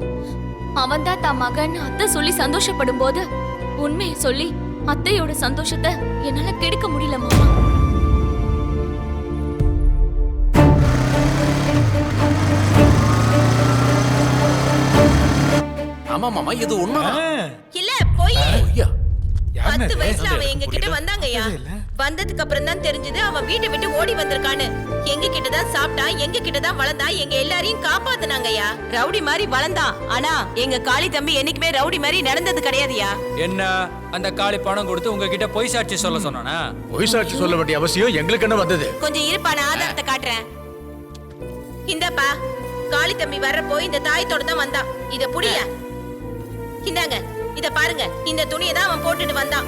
அவன் தான் தான் மகன் அத்தை சொல்லி சந்தோஷப்படும் போது உண்மையை சொல்லி அத்தையோட சந்தோஷத்தை என்னால கெடுக்க முடியல மாமா. ஆமா மாமா, இது உண்மைதான். இல்ல போய் ஐயா, 10 வயசுல அவன் எங்க கிட்ட வந்தாங்கய்யா. வந்ததுக்கு அப்புறம் தான் தெரிஞ்சது அவன் வீட்டை விட்டு ஓடி வந்திருக்கான்னு. எங்க கிட்ட தான் சாப்பிட்டா, எங்க கிட்ட தான் வளர்ந்தா, எங்க எல்லாரையும் காப்பாத்துனாங்கய்யா. ரவுடி மாதிரி வளர்ந்தான். ஆனா எங்க காளி தம்பி என்னைக்குமே ரவுடி மாதிரி நடந்தது கிடையாதுயா. என்ன அந்த காளி பணம் கொடுத்து உங்ககிட்ட பொய் சாட்சி சொல்ல சொன்னானா? பொய் சாட்சி சொல்ல வேண்டிய அவசியம் எங்களுக்கு என்ன வந்தது? கொஞ்சம் இருப்பான ஆதாரத்தை காட்டுறேன். இந்தப்பா, காளி தம்பி வர்றப்போ இந்த தாயத்தோட தான் வந்தான். இத புடியா, இந்தாங்க, இத பாருங்க. இந்த துணியை தான் அவன் போட்டுட்டு வந்தான்.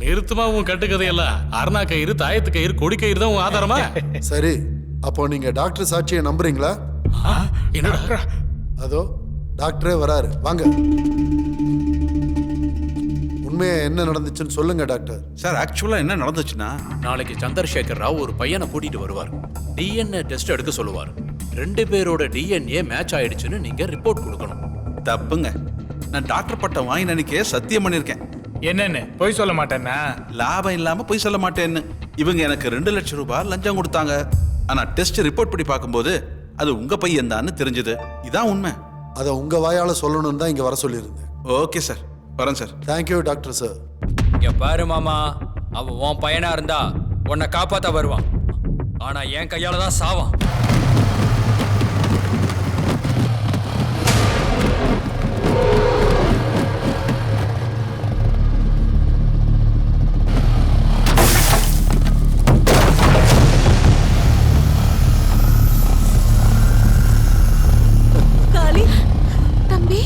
நிறுத்துமா உன் கட்டுக்கதையெல்லாம்? அரணா கயிறு, தாயத்து கயிறு, கொடி கயிறு தான் உன் ஆதாரமா? சரி, அப்போ நீங்க டாக்டர் சாட்சியை நம்புறீங்களா? என்னடா? அதோ டாக்டரே வராரு, வாங்க. உண்மையா என்ன நடந்துச்சுன்னு சொல்லுங்க டாக்டர். சார், ஆக்சுவலா என்ன நடந்துச்சுன்னா, நாளைக்கு சந்திரசேகர் ராவ் ஒரு பையனை கூட்டிட்டு வருவார். டிஎன்ஏ டெஸ்ட் எடுக்க சொல்லுவார். 2 பேரோட டிஎன்ஏ மேட்ச் ஆயிடுச்சுன்னு நீங்க ரிப்போர்ட் கொடுக்கணும். தப்புங்க. நான் டாக்டர் பட்டம் வாங்கி நினைக்க சத்தியம் பண்ணிருக்கேன். என்னன்னு பொய் சொல்ல மாட்டேன்னா? லாபம் இல்லாம பொய் சொல்ல மாட்டேன்னு. இவங்க எனக்கு 2 லட்சம் ரூபாய் லஞ்சம் கொடுத்தாங்க. ஆனா டெஸ்ட் ரிப்போர்ட் படி பார்க்கும்போது அது உங்க பையன் தான் தெரிஞ்சது. இதான் உண்மை. அதை உங்க வாயால சொல்லணும்னு தான் இங்க வர சொல்லியிருந்தேன். ஓகே சார், வரேன் சார். Thank you doctor sir. இங்க பாரு மாமா, அவன் உன் பையனா இருந்தா உன்னை காப்பாத்த வருவான். ஆனா என் கையால தான் சாவான். காளி தம்பி,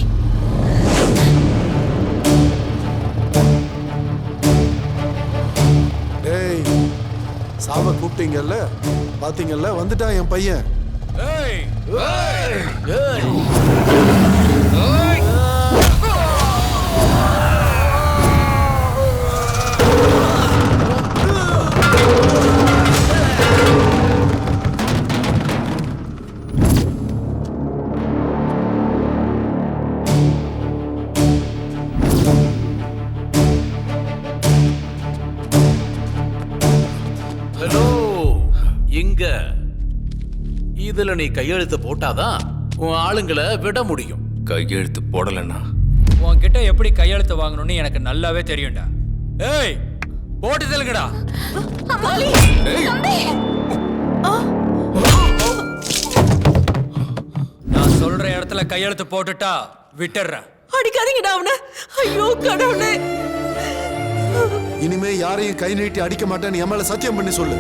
டேய், சாவ கூப்பிட்டீங்கல்ல, பாத்தீங்கல்ல, வந்துட்டான் என் பையன். ஹலோ, இங்க இதுல நீ கையெழுத்து போட்டாதான் உன் ஆளுங்களை விட முடியும். கையெழுத்து போடலன்னா உன்கிட்ட எப்படி கையெழுத்து வாங்கணும்னு எனக்கு நல்லாவே தெரியும்டா. ஏய், போட்டு தெலுங்கடா. நான் சொல்ற இடத்துல கையெழுத்து போட்டுட்டா விட்டுறேன். அடிக்காதீங்கடா அவனை. ஐயோ கடவுளே. இனிமே யாரையும் கை நீட்டி அடிக்க மாட்டேன்னு என் மேல சத்தியம் பண்ணி சொல்லு.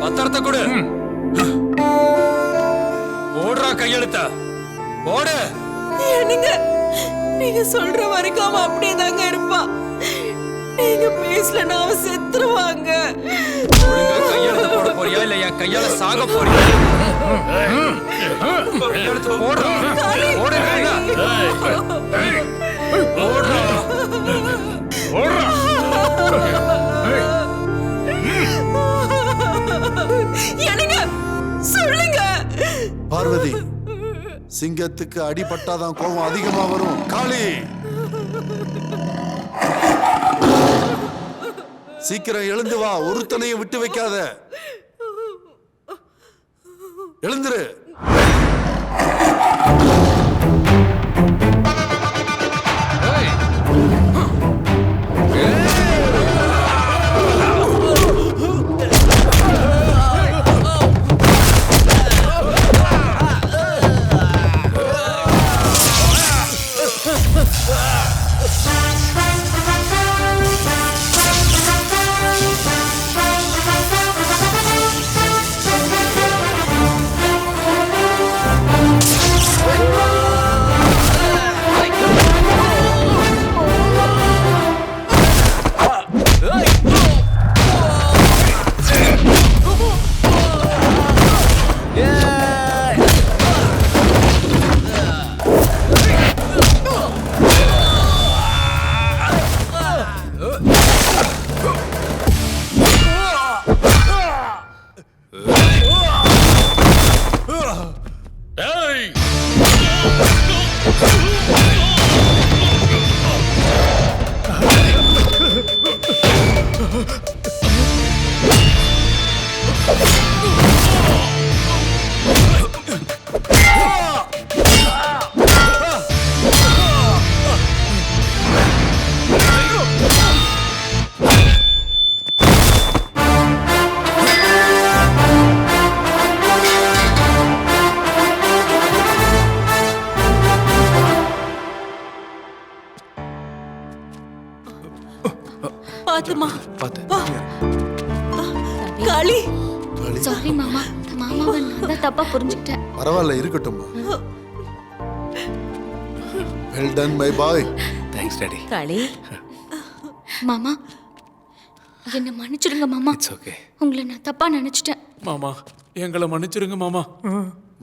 பத்திரத்தை கொடு. போடுறா கையெழுத்த, போடு. என்னங்க, நீங்க சொல்ற வரைக்கும் அவன் அப்படியே தாங்க இருப்பான். நீங்க பேசலன்னா அவன் செத்துருவாங்க. கையெழுத்து போட போறியா இல்ல என் கையால சாக போறியா? கையெழுத்து போடுறா, போடு. என்னங்க சொல்லுங்க. பார்வதி, சிங்கத்துக்கு அடிபட்டாதான் கோபம் அதிகமா வரும். காளி, சீக்கிரம் எழுந்து வா, ஒருத்தனையும் விட்டு வைக்காத. எழுந்துரு. பாத்துமா காளி. சாரி மாமா, மாமாவை நான் தான் தப்பா புரிஞ்சுக்கிட்டேன். பரவாயில்ல, இருக்கட்டும். Well done my boy. Thanks daddy. Kali மாமா என்ன மன்னிச்சிடுங்க மாமா. It's okay. உங்களை நான் தப்பா நினைச்சிட்டேன் மாமா. எங்களை மன்னிச்சிருங்க மாமா.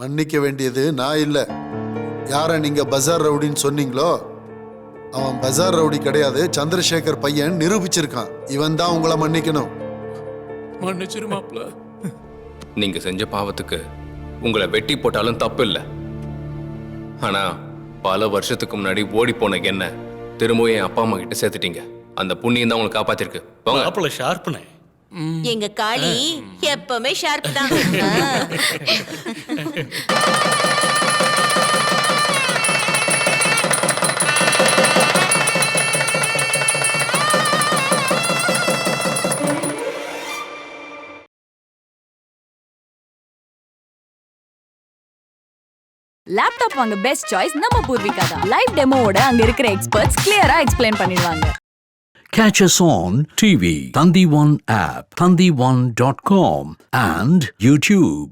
மன்னிக்க வேண்டியது நான் இல்ல. யார நீங்க பஜார் ரவுடின்னு சொன்னீங்களோ அவன் பஜார் ரவுடி கிடையாது, சந்திரசேகர் பையன் நிரூபிச்சிருக்கான். இவன் தான் உங்களை மன்னிக்கணும். மன்னிச்சிரு மாப்ள. நீங்க செஞ்ச பாவத்துக்கு உங்களை வெட்டி போட்டாலும் தப்பு இல்லை. ஆனா பல வருஷத்துக்கு முன்னாடி ஓடி போன என்ன திரும்பவும் என் அப்பா அம்மா கிட்ட சேர்த்துட்டீங்க. அந்த புண்ணியம் தான் உங்களை காப்பாத்திருக்கு. அப்பள ஷார்ப்னே. எங்க காளி எப்பவுமே ஷார்ப் தான். லேப்டாப் வாங்க பெஸ்ட் சாய்ஸ் நம்ம பூர்விகா தான். லைவ் டெமோவோட அங்க இருக்கிற எக்ஸ்பர்ட்ஸ் கிளியரா எக்ஸ்பிளைன் பண்ணிடுவாங்க. Catch us on TV, Thandivan app, thandivan.com and YouTube.